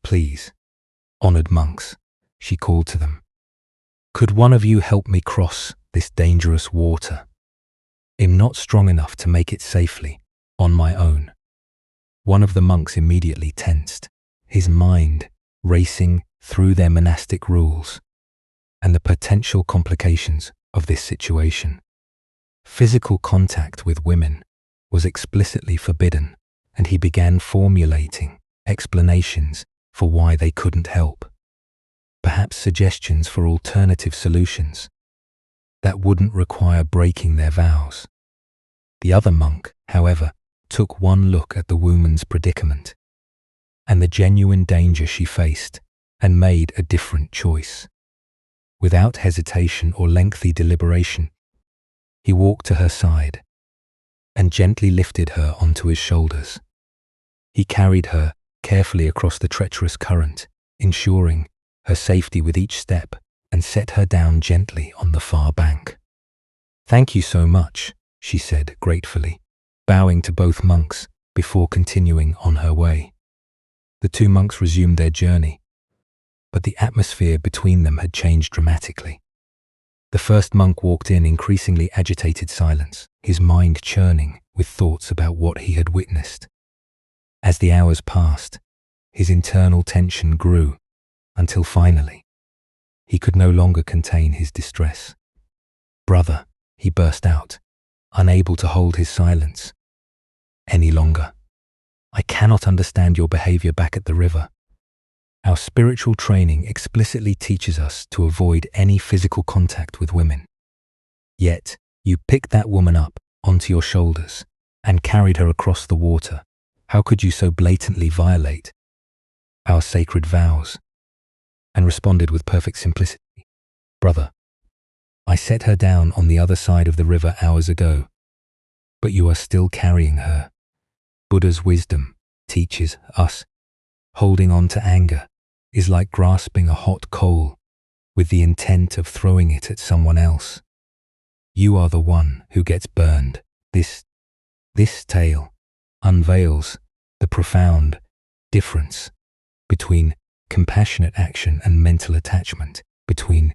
"Please, honored monks," she called to them, "could one of you help me cross this dangerous water? I'm not strong enough to make it safely on my own." One of the monks immediately tensed, his mind racing through their monastic rules and the potential complications of this situation. Physical contact with women was explicitly forbidden, and he began formulating explanations for why they couldn't help, perhaps suggestions for alternative solutions that wouldn't require breaking their vows. The other monk, however, took one look at the woman's predicament and the genuine danger she faced and made a different choice. Without hesitation or lengthy deliberation, he walked to her side and gently lifted her onto his shoulders. He carried her carefully across the treacherous current, ensuring her safety with each step, and set her down gently on the far bank. "Thank you so much," she said gratefully, bowing to both monks before continuing on her way. The two monks resumed their journey, but the atmosphere between them had changed dramatically. The first monk walked in increasingly agitated silence, his mind churning with thoughts about what he had witnessed. As the hours passed, his internal tension grew until finally, he could no longer contain his distress. "Brother," he burst out, unable to hold his silence any longer, "I cannot understand your behavior back at the river. Our spiritual training explicitly teaches us to avoid any physical contact with women. Yet, you picked that woman up onto your shoulders and carried her across the water. How could you so blatantly violate our sacred vows?" And responded with perfect simplicity, "Brother, I set her down on the other side of the river hours ago, but you are still carrying her. Buddha's wisdom teaches us holding on to anger is like grasping a hot coal with the intent of throwing it at someone else. You are the one who gets burned. This tale unveils the profound difference between compassionate action and mental attachment, between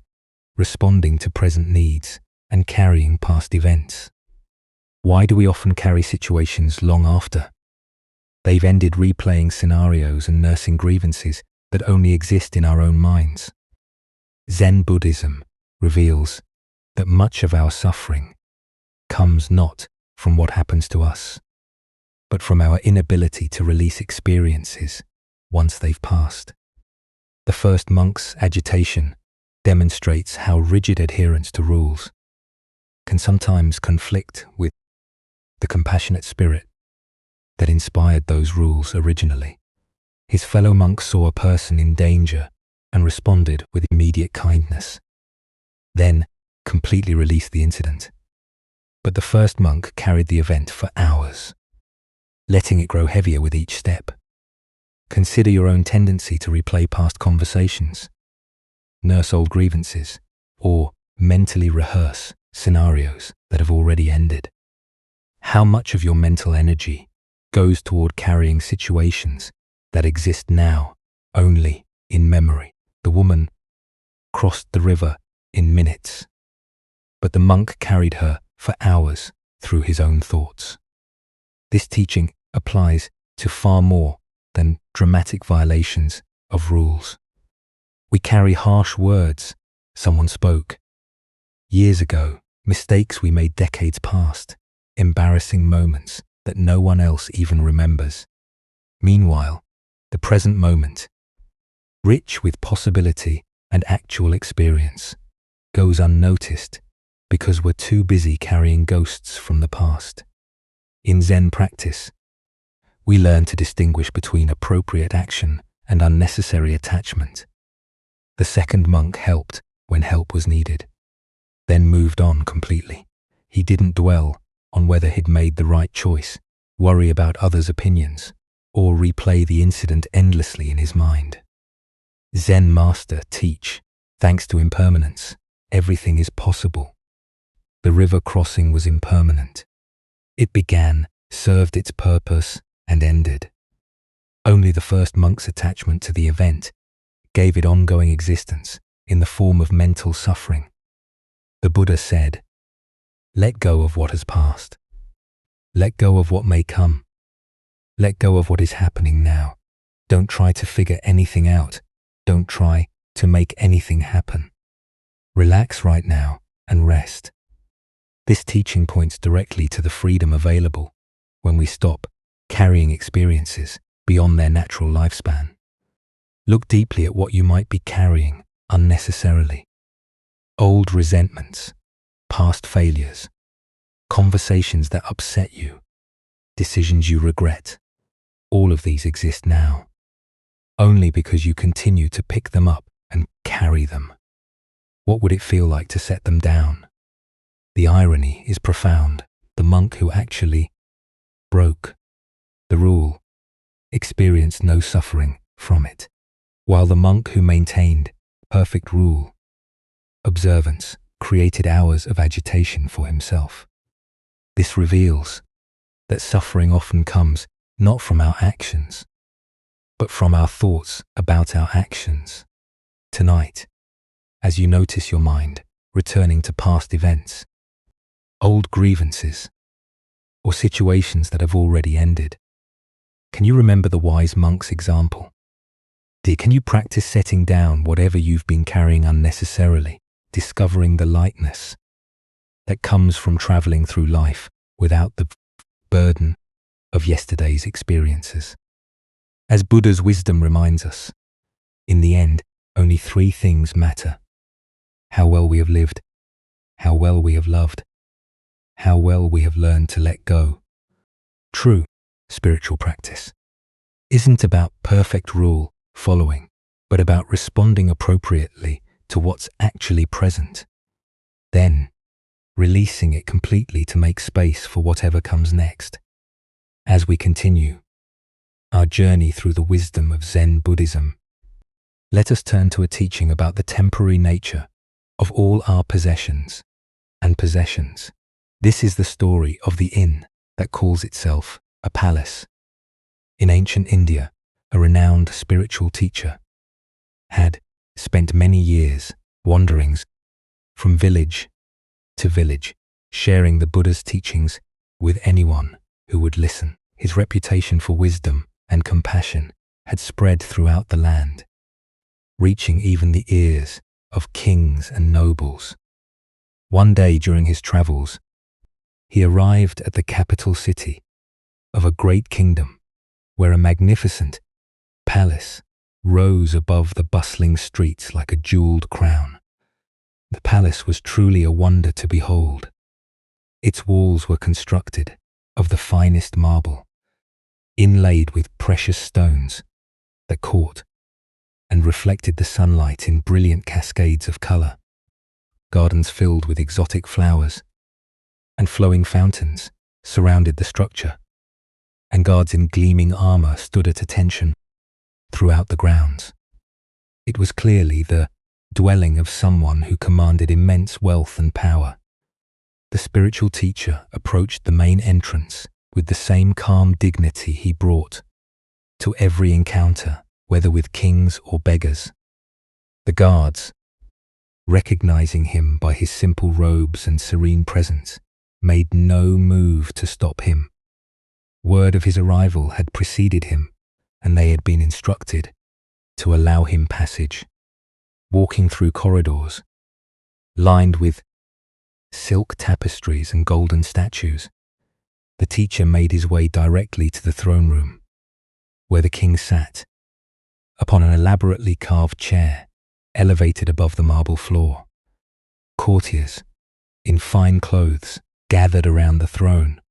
responding to present needs and carrying past events. Why do we often carry situations long after they've ended, replaying scenarios and nursing grievances that only exist in our own minds? Zen Buddhism reveals that much of our suffering comes not from what happens to us, but from our inability to release experiences once they've passed. The first monk's agitation demonstrates how rigid adherence to rules can sometimes conflict with the compassionate spirit that inspired those rules originally. His fellow monk saw a person in danger and responded with immediate kindness, then completely released the incident. But the first monk carried the event for hours, letting it grow heavier with each step. Consider your own tendency to replay past conversations, nurse old grievances, or mentally rehearse scenarios that have already ended. How much of your mental energy goes toward carrying situations that exist now only in memory? The woman crossed the river in minutes, but the monk carried her for hours through his own thoughts. This teaching applies to far more than dramatic violations of rules. We carry harsh words someone spoke Years ago, mistakes we made decades past, embarrassing moments that no one else even remembers. Meanwhile, the present moment, rich with possibility and actual experience, goes unnoticed because we're too busy carrying ghosts from the past. In Zen practice, we learn to distinguish between appropriate action and unnecessary attachment. The second monk helped when help was needed, then moved on completely. He didn't dwell on whether he'd made the right choice, worry about others' opinions, or replay the incident endlessly in his mind. Zen master teach, thanks to impermanence, everything is possible. The river crossing was impermanent. It began, served its purpose, and ended. Only the first monk's attachment to the event gave it ongoing existence in the form of mental suffering. The Buddha said, "Let go of what has passed. Let go of what may come. Let go of what is happening now. Don't try to figure anything out. Don't try to make anything happen. Relax right now and rest." This teaching points directly to the freedom available when we stop carrying experiences beyond their natural lifespan. Look deeply at what you might be carrying unnecessarily. Old resentments, past failures, conversations that upset you, decisions you regret. All of these exist now, only because you continue to pick them up and carry them. What would it feel like to set them down? The irony is profound. The monk who actually broke the rule experienced no suffering from it, while the monk who maintained perfect rule, observance, created hours of agitation for himself. This reveals that suffering often comes not from our actions, but from our thoughts about our actions. Tonight, as you notice your mind returning to past events, old grievances, or situations that have already ended, can you remember the wise monk's example? Can you practice setting down whatever you've been carrying unnecessarily, discovering the lightness that comes from traveling through life without the burden of yesterday's experiences? As Buddha's wisdom reminds us, in the end, only three things matter: how well we have lived, how well we have loved, how well we have learned to let go. True spiritual practice isn't about perfect rule following, but about responding appropriately to what's actually present, then releasing it completely to make space for whatever comes next. As we continue our journey through the wisdom of Zen Buddhism, let us turn to a teaching about the temporary nature of all our possessions and possessions. This is the story of the inn that calls itself a palace. In ancient India, a renowned spiritual teacher had spent many years wanderings from village to village, sharing the Buddha's teachings with anyone who would listen. His reputation for wisdom and compassion had spread throughout the land, reaching even the ears of kings and nobles. One day during his travels, he arrived at the capital city of a great kingdom, where a magnificent palace rose above the bustling streets like a jeweled crown. The palace was truly a wonder to behold. Its walls were constructed of the finest marble, inlaid with precious stones that caught and reflected the sunlight in brilliant cascades of color. Gardens filled with exotic flowers and flowing fountains surrounded the structure, and guards in gleaming armor stood at attention throughout the grounds. It was clearly the dwelling of someone who commanded immense wealth and power. The spiritual teacher approached the main entrance with the same calm dignity he brought to every encounter, whether with kings or beggars. The guards, recognizing him by his simple robes and serene presence, made no move to stop him. Word of his arrival had preceded him, and they had been instructed to allow him passage. Walking through corridors lined with silk tapestries and golden statues. The teacher made his way directly to the throne room, where the king sat, upon an elaborately carved chair, elevated above the marble floor. Courtiers, in fine clothes, gathered around the throne,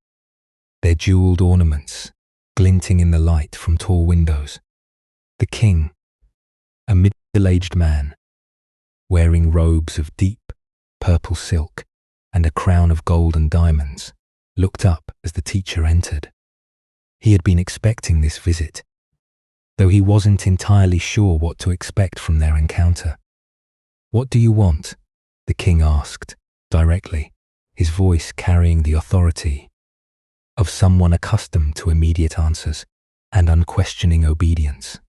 their jeweled ornaments glinting in the light from tall windows. The king, a middle-aged man, wearing robes of deep purple silk and a crown of gold and diamonds, looked up as the teacher entered. He had been expecting this visit, though he wasn't entirely sure what to expect from their encounter. "What do you want?" the king asked, directly, his voice carrying the authority of someone accustomed to immediate answers and unquestioning obedience.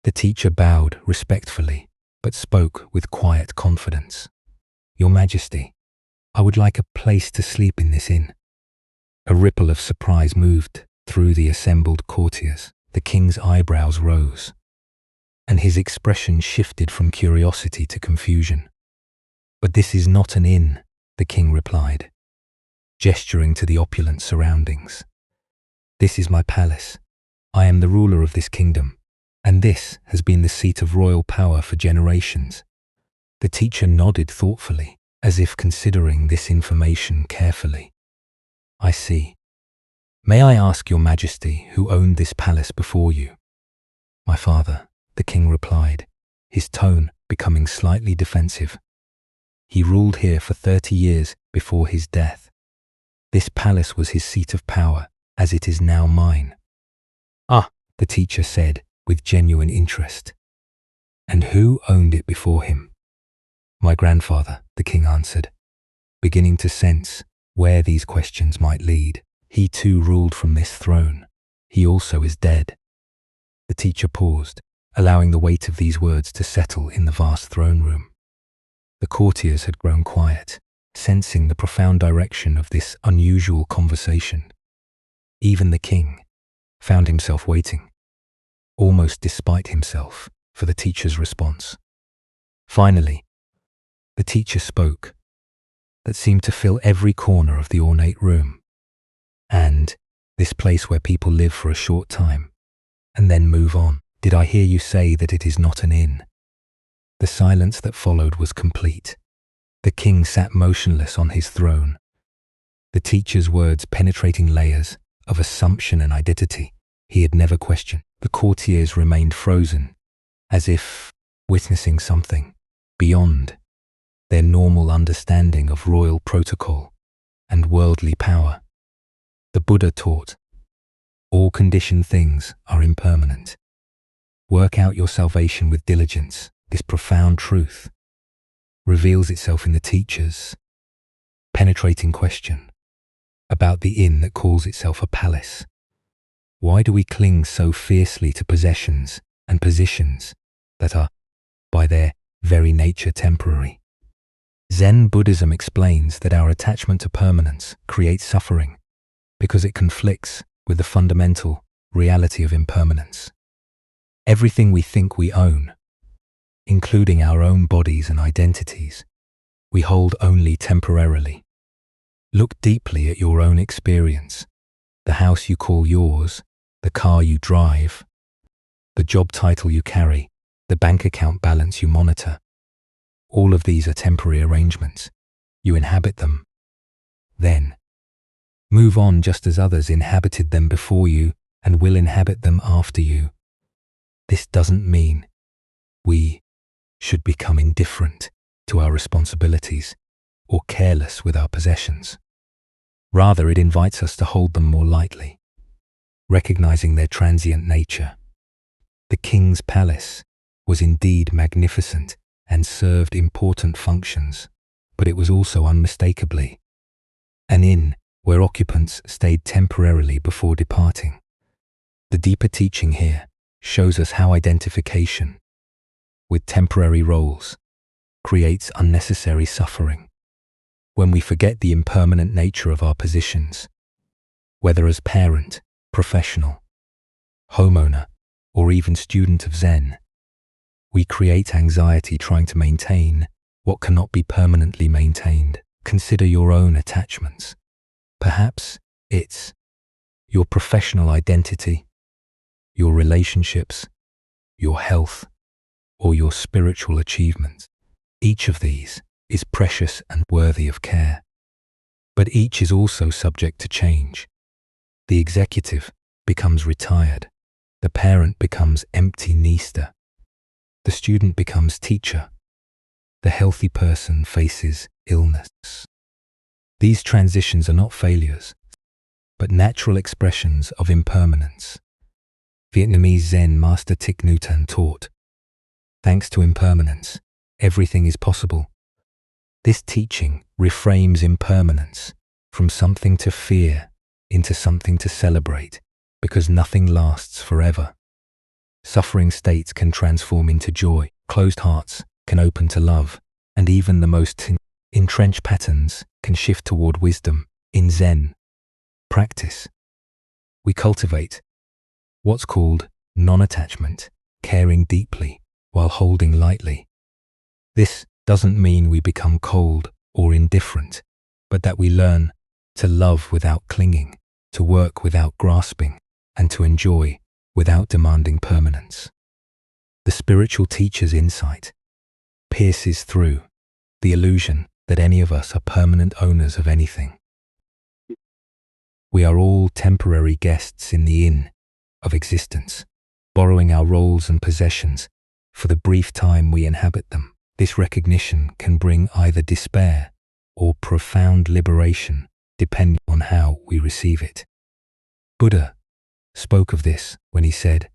The teacher bowed respectfully, but spoke with quiet confidence. "Your Majesty, I would like a place to sleep in this inn." A ripple of surprise moved through the assembled courtiers. The king's eyebrows rose, and his expression shifted from curiosity to confusion. "But this is not an inn," the king replied, gesturing to the opulent surroundings. "This is my palace. I am the ruler of this kingdom, and this has been the seat of royal power for generations." The teacher nodded thoughtfully, as if considering this information carefully. "I see. May I ask your Majesty who owned this palace before you?" "My father," the king replied, his tone becoming slightly defensive. "He ruled here for 30 years before his death. This palace was his seat of power, as it is now mine." "Ah," the teacher said with genuine interest. "And who owned it before him?" "My grandfather," the king answered, beginning to sense where these questions might lead. "He too ruled from this throne. He also is dead." The teacher paused, allowing the weight of these words to settle in the vast throne room. The courtiers had grown quiet, sensing the profound direction of this unusual conversation. Even the king found himself waiting, almost despite himself, for the teacher's response. Finally, the teacher spoke, that seemed to fill every corner of the ornate room. "And this place where people live for a short time, and then move on. Did I hear you say that it is not an inn?" The silence that followed was complete. The king sat motionless on his throne, the teacher's words penetrating layers of assumption and identity he had never questioned. The courtiers remained frozen, as if witnessing something beyond their normal understanding of royal protocol and worldly power. The Buddha taught, "All conditioned things are impermanent. Work out your salvation with diligence." This profound truth reveals itself in the teacher's penetrating question about the inn that calls itself a palace. Why do we cling so fiercely to possessions and positions that are, by their very nature, temporary? Zen Buddhism explains that our attachment to permanence creates suffering because it conflicts with the fundamental reality of impermanence. Everything we think we own, including our own bodies and identities, we hold only temporarily. Look deeply at your own experience, the house you call yours, the car you drive, the job title you carry, the bank account balance you monitor. All of these are temporary arrangements. You inhabit them. Then, move on just as others inhabited them before you and will inhabit them after you. This doesn't mean we should become indifferent to our responsibilities or careless with our possessions. Rather, it invites us to hold them more lightly, recognizing their transient nature. The king's palace was indeed magnificent and served important functions, but it was also unmistakably an inn where occupants stayed temporarily before departing. The deeper teaching here shows us how identification with temporary roles creates unnecessary suffering. When we forget the impermanent nature of our positions, whether as parent, professional, homeowner, or even student of Zen, we create anxiety trying to maintain what cannot be permanently maintained. consider your own attachments. Perhaps it's your professional identity, your relationships, your health, or your spiritual achievements. Each of these is precious and worthy of care, but each is also subject to change. The executive becomes retired, the parent becomes empty nester, the student becomes teacher, the healthy person faces illness. These transitions are not failures, but natural expressions of impermanence. Vietnamese Zen master Thich Nhat Hanh taught, "Thanks to impermanence, everything is possible." This teaching reframes impermanence from something to fear into something to celebrate, because nothing lasts forever. Suffering states can transform into joy, closed hearts can open to love, and even the most entrenched patterns can shift toward wisdom. In Zen practice, we cultivate what's called non-attachment, caring deeply while holding lightly. This doesn't mean we become cold or indifferent, but that we learn to love without clinging, to work without grasping, and to enjoy without demanding permanence. The spiritual teacher's insight pierces through the illusion that any of us are permanent owners of anything. We are all temporary guests in the inn of existence, borrowing our roles and possessions for the brief time we inhabit them. This recognition can bring either despair or profound liberation, depending on how we receive it. Buddha spoke of this when he said,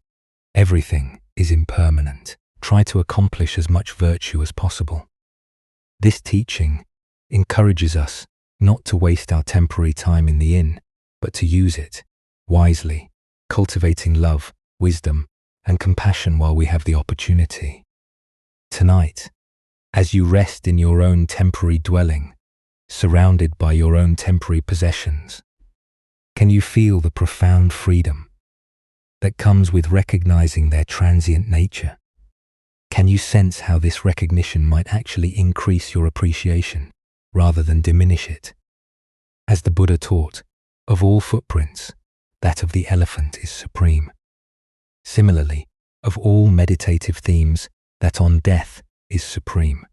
"Everything is impermanent. Try to accomplish as much virtue as possible." This teaching encourages us not to waste our temporary time in the inn, but to use it wisely, cultivating love, wisdom, and compassion while we have the opportunity. Tonight, as you rest in your own temporary dwelling, surrounded by your own temporary possessions, can you feel the profound freedom that comes with recognizing their transient nature? Can you sense how this recognition might actually increase your appreciation rather than diminish it? As the Buddha taught, of all footprints, that of the elephant is supreme. Similarly, of all meditative themes, that on death is supreme.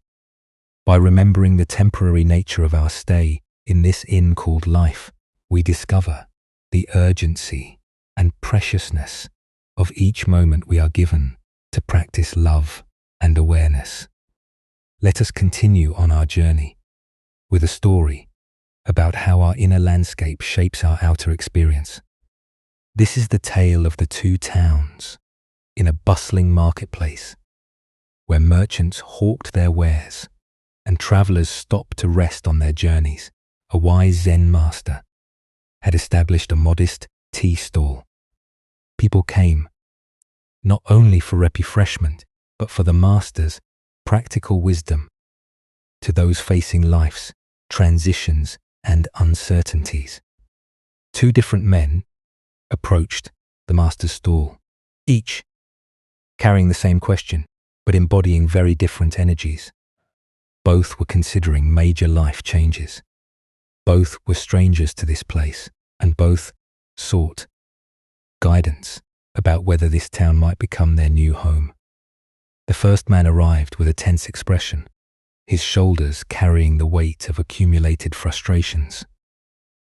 By remembering the temporary nature of our stay in this inn called life, we discover the urgency and preciousness of each moment we are given to practice love and awareness. Let us continue on our journey with a story about how our inner landscape shapes our outer experience. This is the tale of the two towns in a bustling marketplace where merchants hawked their wares and travelers stopped to rest on their journeys. A wise Zen master had established a modest tea stall. People came not only for refreshment, but for the master's practical wisdom to those facing life's transitions and uncertainties. Two different men approached the master's stall, each carrying the same question, but embodying very different energies. Both were considering major life changes. Both were strangers to this place, and both sought guidance about whether this town might become their new home. The first man arrived with a tense expression, his shoulders carrying the weight of accumulated frustrations.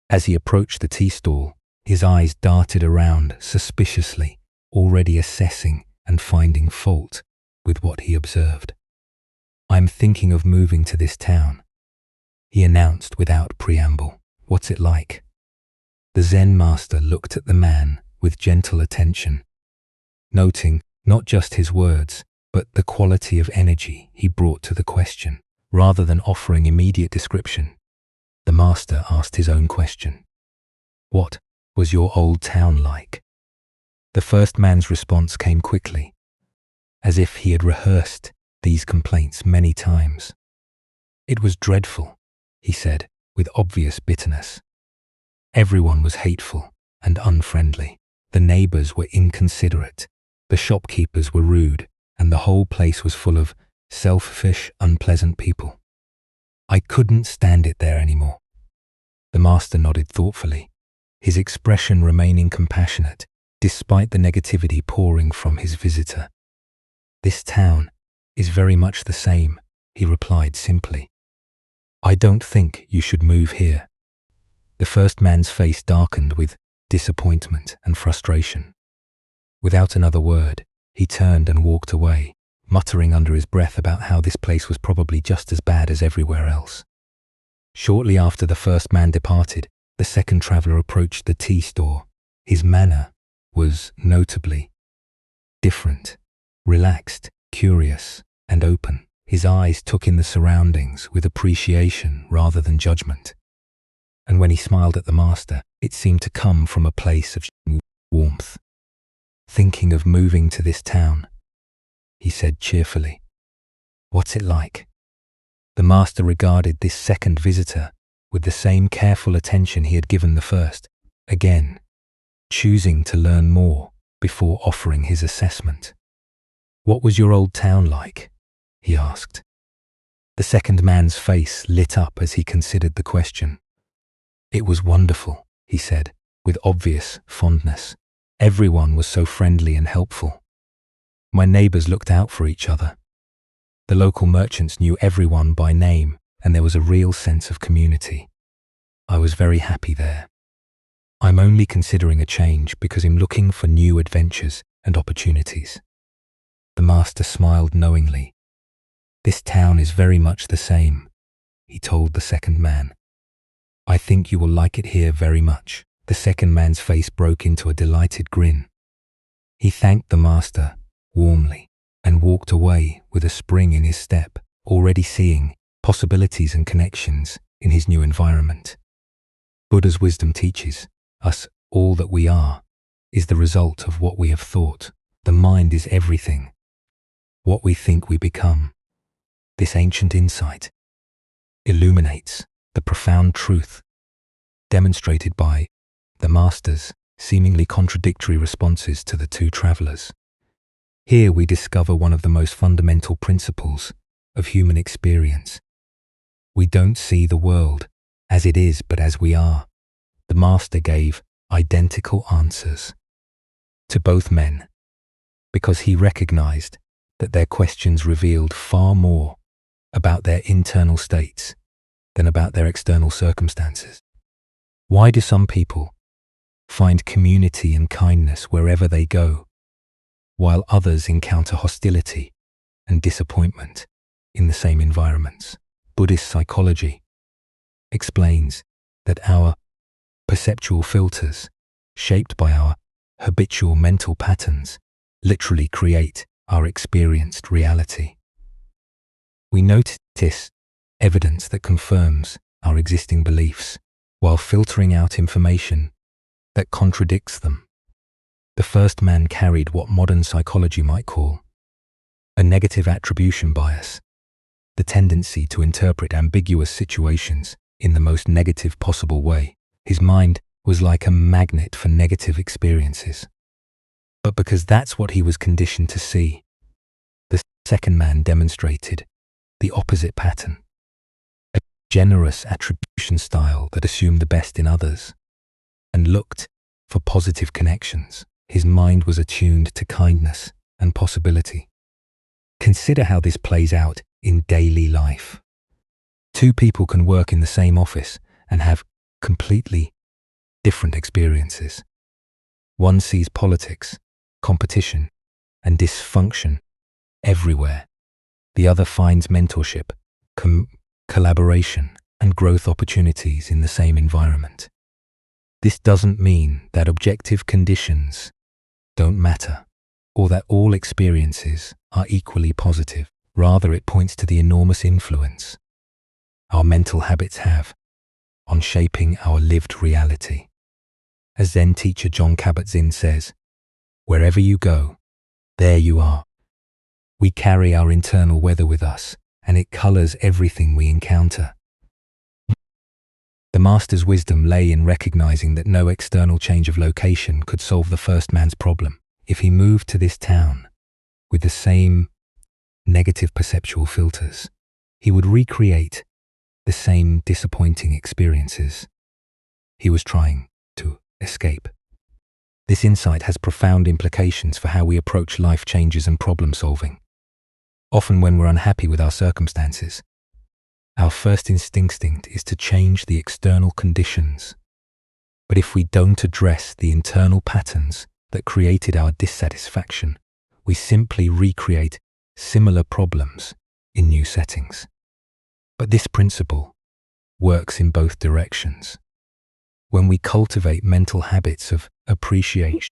As he approached the tea stall, his eyes darted around suspiciously, already assessing and finding fault with what he observed. "I'm thinking of moving to this town," he announced without preamble. "What's it like?" The Zen master looked at the man with gentle attention, noting not just his words, but the quality of energy he brought to the question. Rather than offering immediate description, the master asked his own question. "What was your old town like?" The first man's response came quickly, as if he had rehearsed these complaints many times. "It was dreadful," he said, with obvious bitterness. "Everyone was hateful and unfriendly. The neighbors were inconsiderate, the shopkeepers were rude, and the whole place was full of selfish, unpleasant people. I couldn't stand it there anymore. The master nodded thoughtfully, his expression remaining compassionate despite the negativity pouring from his visitor. This town is very much the same, he replied simply. I don't think you should move here. The first man's face darkened with disappointment and frustration. Without another word, he turned and walked away, muttering under his breath about how this place was probably just as bad as everywhere else. Shortly after the first man departed, the second traveler approached the tea store. His manner was notably different, relaxed, curious, and open. His eyes took in the surroundings with appreciation rather than judgment. And when he smiled at the master, it seemed to come from a place of warmth. Thinking of moving to this town, he said cheerfully. What's it like? The master regarded this second visitor with the same careful attention he had given the first, again, choosing to learn more before offering his assessment. What was your old town like? He asked. The second man's face lit up as he considered the question. It was wonderful, he said, with obvious fondness. Everyone was so friendly and helpful. My neighbors looked out for each other. The local merchants knew everyone by name, and there was a real sense of community. I was very happy there. I'm only considering a change because I'm looking for new adventures and opportunities. The master smiled knowingly. This town is very much the same, he told the second man. I think you will like it here very much. The second man's face broke into a delighted grin. He thanked the master warmly and walked away with a spring in his step, already seeing possibilities and connections in his new environment. Buddha's wisdom teaches us all that we are is the result of what we have thought. The mind is everything. What we think we become. This ancient insight illuminates the profound truth demonstrated by the master's seemingly contradictory responses to the two travelers. Here we discover one of the most fundamental principles of human experience. We don't see the world as it is, but as we are. The master gave identical answers to both men because he recognized that their questions revealed far more about their internal states than about their external circumstances. Why do some people find community and kindness wherever they go, while others encounter hostility and disappointment in the same environments? Buddhist psychology explains that our perceptual filters, shaped by our habitual mental patterns, literally create our experienced reality. We notice evidence that confirms our existing beliefs, while filtering out information that contradicts them. The first man carried what modern psychology might call a negative attribution bias, the tendency to interpret ambiguous situations in the most negative possible way. His mind was like a magnet for negative experiences. But because that's what he was conditioned to see, the second man demonstrated the opposite pattern, a generous attribution style that assumed the best in others and looked for positive connections. His mind was attuned to kindness and possibility. Consider how this plays out in daily life. Two people can work in the same office and have completely different experiences. One sees politics, competition, and dysfunction everywhere. The other finds mentorship, collaboration, and growth opportunities in the same environment. This doesn't mean that objective conditions don't matter, or that all experiences are equally positive. Rather, it points to the enormous influence our mental habits have on shaping our lived reality. As Zen teacher Jon Kabat-Zinn says, wherever you go, there you are. We carry our internal weather with us, and it colors everything we encounter. The master's wisdom lay in recognizing that no external change of location could solve the first man's problem. If he moved to this town with the same negative perceptual filters, he would recreate the same disappointing experiences. He was trying to escape. This insight has profound implications for how we approach life changes and problem solving. Often when we're unhappy with our circumstances, our first instinct is to change the external conditions. But if we don't address the internal patterns that created our dissatisfaction, we simply recreate similar problems in new settings. But this principle works in both directions. When we cultivate mental habits of appreciation,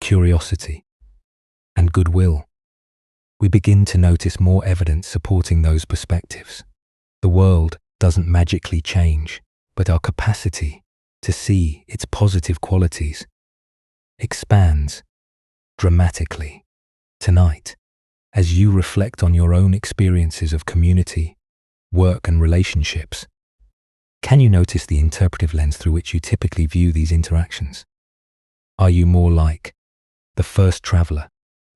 curiosity, and goodwill, we begin to notice more evidence supporting those perspectives. The world doesn't magically change, but our capacity to see its positive qualities expands dramatically. Tonight, as you reflect on your own experiences of community, work, and relationships, can you notice the interpretive lens through which you typically view these interactions? Are you more like the first traveler,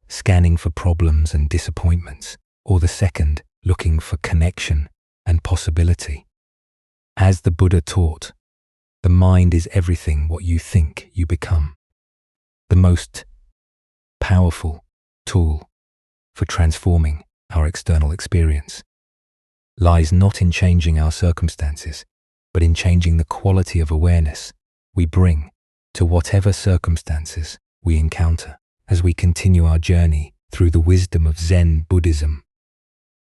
scanning for problems and disappointments, or the second, looking for connection and possibility? As the Buddha taught, the mind is everything what you think you become. The most powerful tool for transforming our external experience lies not in changing our circumstances, but in changing the quality of awareness we bring to whatever circumstances we encounter. As we continue our journey through the wisdom of Zen Buddhism,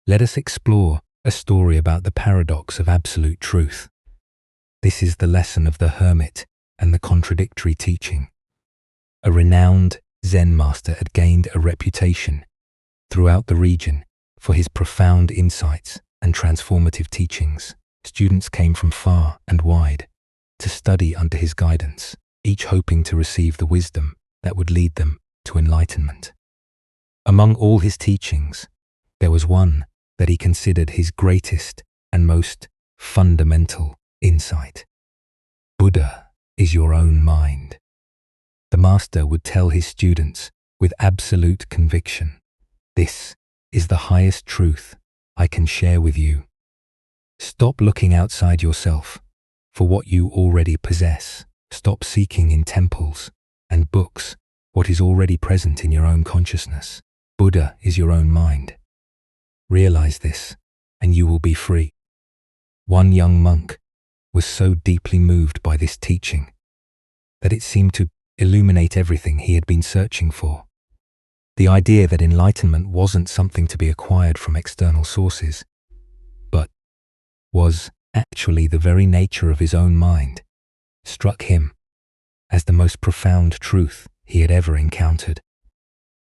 let us explore a story about the paradox of absolute truth. This is the lesson of the hermit and the contradictory teaching. A renowned Zen master had gained a reputation throughout the region for his profound insights and transformative teachings. Students came from far and wide to study under his guidance, each hoping to receive the wisdom that would lead them to enlightenment. Among all his teachings, there was one that he considered his greatest and most fundamental insight. Buddha is your own mind. The master would tell his students with absolute conviction, "This is the highest truth I can share with you. Stop looking outside yourself for what you already possess. Stop seeking in temples and books what is already present in your own consciousness. Buddha is your own mind. Realize this, and you will be free." One young monk was so deeply moved by this teaching that it seemed to illuminate everything he had been searching for. The idea that enlightenment wasn't something to be acquired from external sources, but was actually the very nature of his own mind, struck him as the most profound truth he had ever encountered.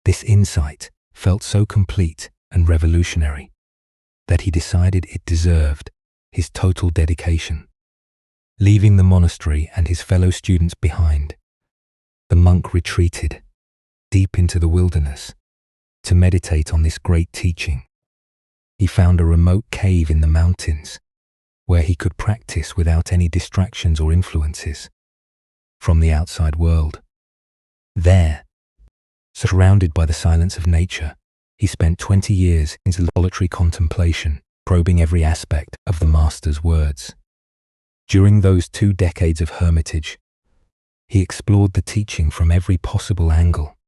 This insight felt so complete and revolutionary that he decided it deserved his total dedication. Leaving the monastery and his fellow students behind, the monk retreated deep into the wilderness to meditate on this great teaching. He found a remote cave in the mountains where he could practice without any distractions or influences from the outside world. There, surrounded by the silence of nature, he spent 20 years in solitary contemplation, probing every aspect of the master's words. During those 2 decades of hermitage, he explored the teaching from every possible angle.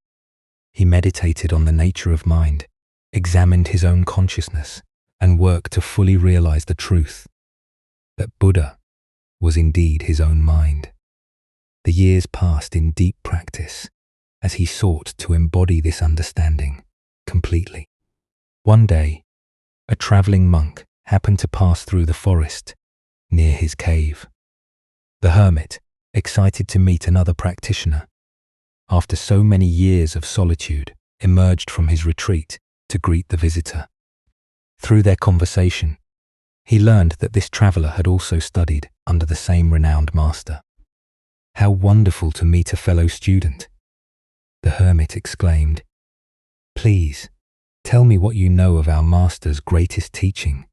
He meditated on the nature of mind, examined his own consciousness, and worked to fully realize the truth that Buddha was indeed his own mind. The years passed in deep practice as he sought to embody this understanding completely. One day, a traveling monk happened to pass through the forest near his cave. The hermit, excited to meet another practitioner, after so many years of solitude, emerged from his retreat to greet the visitor. Through their conversation, he learned that this traveler had also studied under the same renowned master. "How wonderful to meet a fellow student," the hermit exclaimed. "Please, tell me what you know of our master's greatest teaching.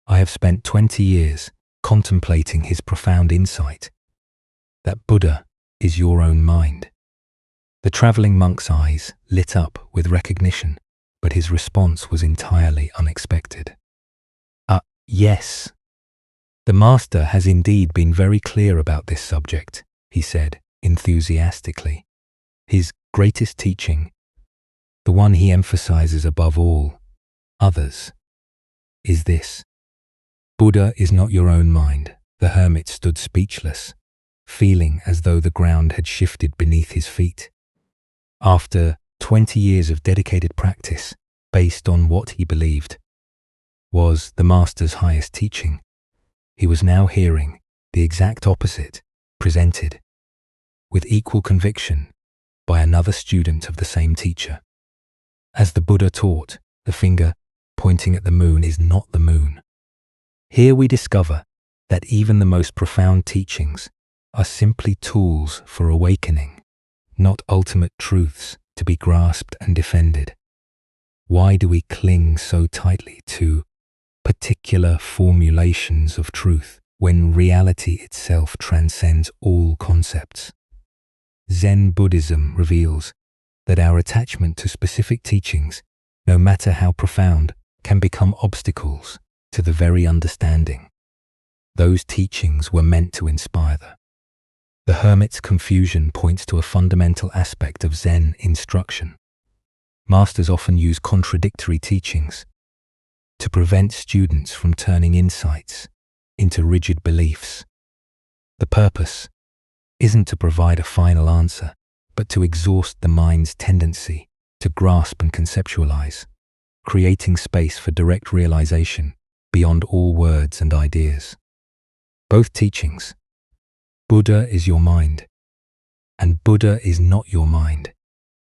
I have spent 20 years contemplating his profound insight, that Buddha is your own mind." The traveling monk's eyes lit up with recognition, but his response was entirely unexpected. Yes, The Master has indeed been very clear about this subject, he said enthusiastically. His greatest teaching, the one he emphasizes above all others, is this: Buddha is not your own mind. The hermit stood speechless, feeling as though the ground had shifted beneath his feet. After 20 years of dedicated practice, based on what he believed was the Master's highest teaching, he was now hearing the exact opposite presented with equal conviction by another student of the same teacher. As the Buddha taught, the finger pointing at the moon is not the moon. Here we discover that even the most profound teachings are simply tools for awakening, not ultimate truths to be grasped and defended. Why do we cling so tightly to particular formulations of truth when reality itself transcends all concepts? Zen Buddhism reveals that our attachment to specific teachings, no matter how profound, can become obstacles to the very understanding those teachings were meant to inspire. The hermit's confusion points to a fundamental aspect of Zen instruction. Masters often use contradictory teachings to prevent students from turning insights into rigid beliefs. The purpose isn't to provide a final answer, but to exhaust the mind's tendency to grasp and conceptualize, creating space for direct realization beyond all words and ideas. Both teachings, Buddha is your mind and Buddha is not your mind,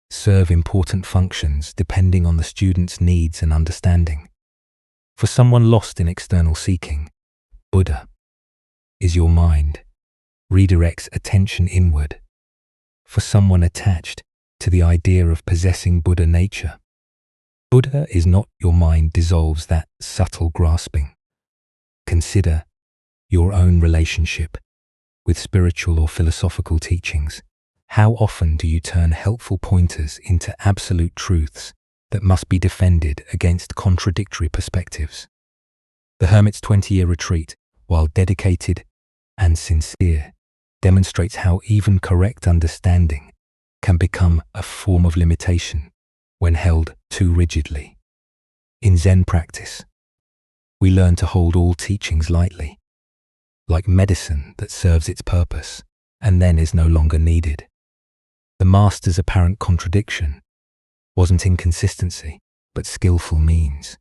serve important functions depending on the student's needs and understanding. For someone lost in external seeking, Buddha is your mind redirects attention inward. For someone attached to the idea of possessing Buddha nature, Buddha is not your mind dissolves that subtle grasping. Consider your own relationship with spiritual or philosophical teachings. How often do you turn helpful pointers into absolute truths that must be defended against contradictory perspectives? The hermit's 20-year retreat, while dedicated and sincere, demonstrates how even correct understanding can become a form of limitation when held too rigidly. In Zen practice, we learn to hold all teachings lightly, like medicine that serves its purpose and then is no longer needed. The Master's apparent contradiction wasn't inconsistency, but skillful means,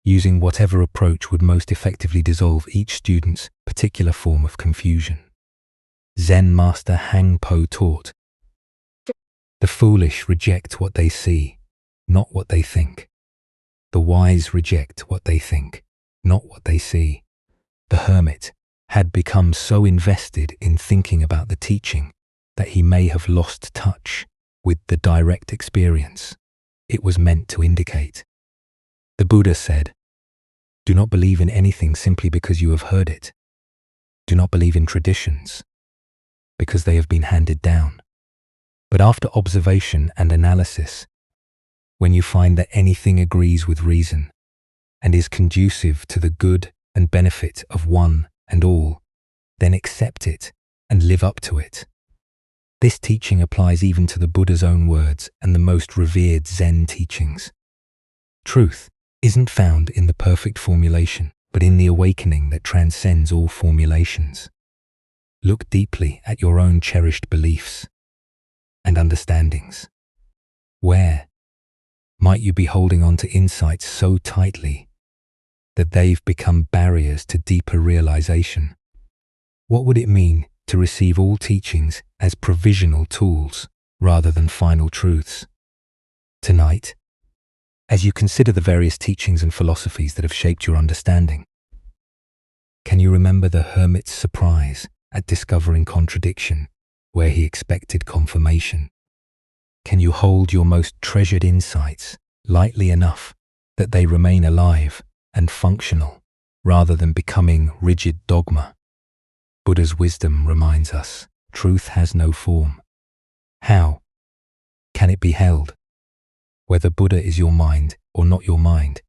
using whatever approach would most effectively dissolve each student's particular form of confusion. Zen Master Hang Po taught, "The foolish reject what they see, not what they think. The wise reject what they think, not what they see." The hermit had become so invested in thinking about the teaching that he may have lost touch with the direct experience it was meant to indicate. The Buddha said, "Do not believe in anything simply because you have heard it. Do not believe in traditions because they have been handed down. But after observation and analysis, when you find that anything agrees with reason and is conducive to the good and benefit of one and all, then accept it and live up to it." This teaching applies even to the Buddha's own words and the most revered Zen teachings. Truth isn't found in the perfect formulation, but in the awakening that transcends all formulations. Look deeply at your own cherished beliefs and understandings. Where might you be holding on to insights so tightly that they've become barriers to deeper realization? What would it mean to receive all teachings as provisional tools rather than final truths? Tonight, as you consider the various teachings and philosophies that have shaped your understanding, can you remember the hermit's surprise at discovering contradiction where he expected confirmation? Can you hold your most treasured insights lightly enough that they remain alive and functional rather than becoming rigid dogma? Buddha's wisdom reminds us, truth has no form. How can it be held? Whether Buddha is your mind or not your mind,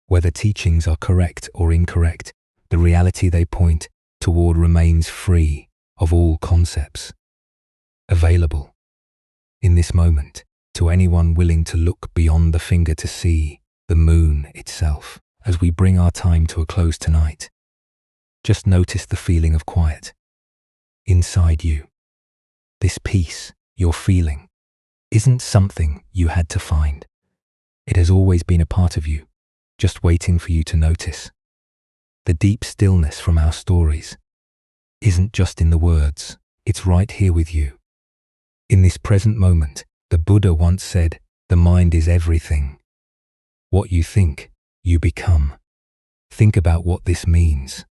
whether teachings are correct or incorrect, the reality they point toward remains free of all concepts. Available, in this moment, to anyone willing to look beyond the finger to see the moon itself. As we bring our time to a close tonight, just notice the feeling of quiet inside you. This peace you're feeling isn't something you had to find. It has always been a part of you, just waiting for you to notice. The deep stillness from our stories isn't just in the words, it's right here with you. In this present moment, the Buddha once said, "The mind is everything. What you think, you become." Think about what this means.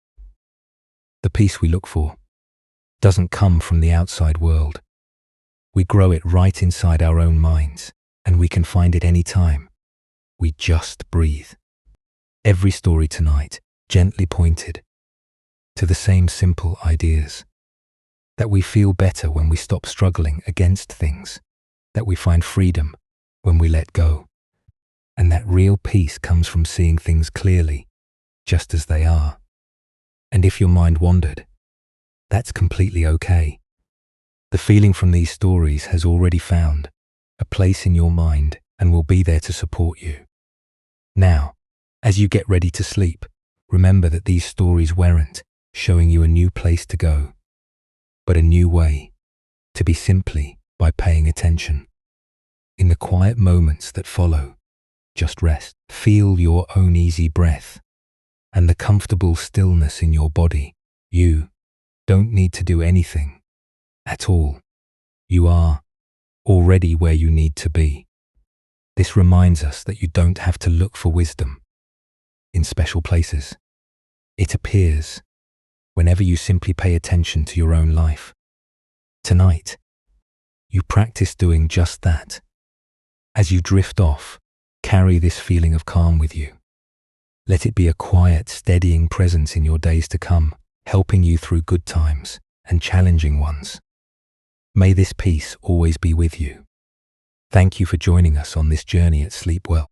The peace we look for doesn't come from the outside world. We grow it right inside our own minds, and we can find it any time. We just breathe. Every story tonight gently pointed to the same simple ideas. That we feel better when we stop struggling against things. That we find freedom when we let go. And that real peace comes from seeing things clearly, just as they are. And if your mind wandered, that's completely okay. The feeling from these stories has already found a place in your mind and will be there to support you. Now, as you get ready to sleep, remember that these stories weren't showing you a new place to go, but a new way to be simply by paying attention. In the quiet moments that follow, just rest. Feel your own easy breath and the comfortable stillness in your body. You don't need to do anything at all. You are already where you need to be. This reminds us that you don't have to look for wisdom in special places. It appears whenever you simply pay attention to your own life. Tonight, you practice doing just that. As you drift off, carry this feeling of calm with you. Let it be a quiet, steadying presence in your days to come, helping you through good times and challenging ones. May this peace always be with you. Thank you for joining us on this journey at Sleep Well.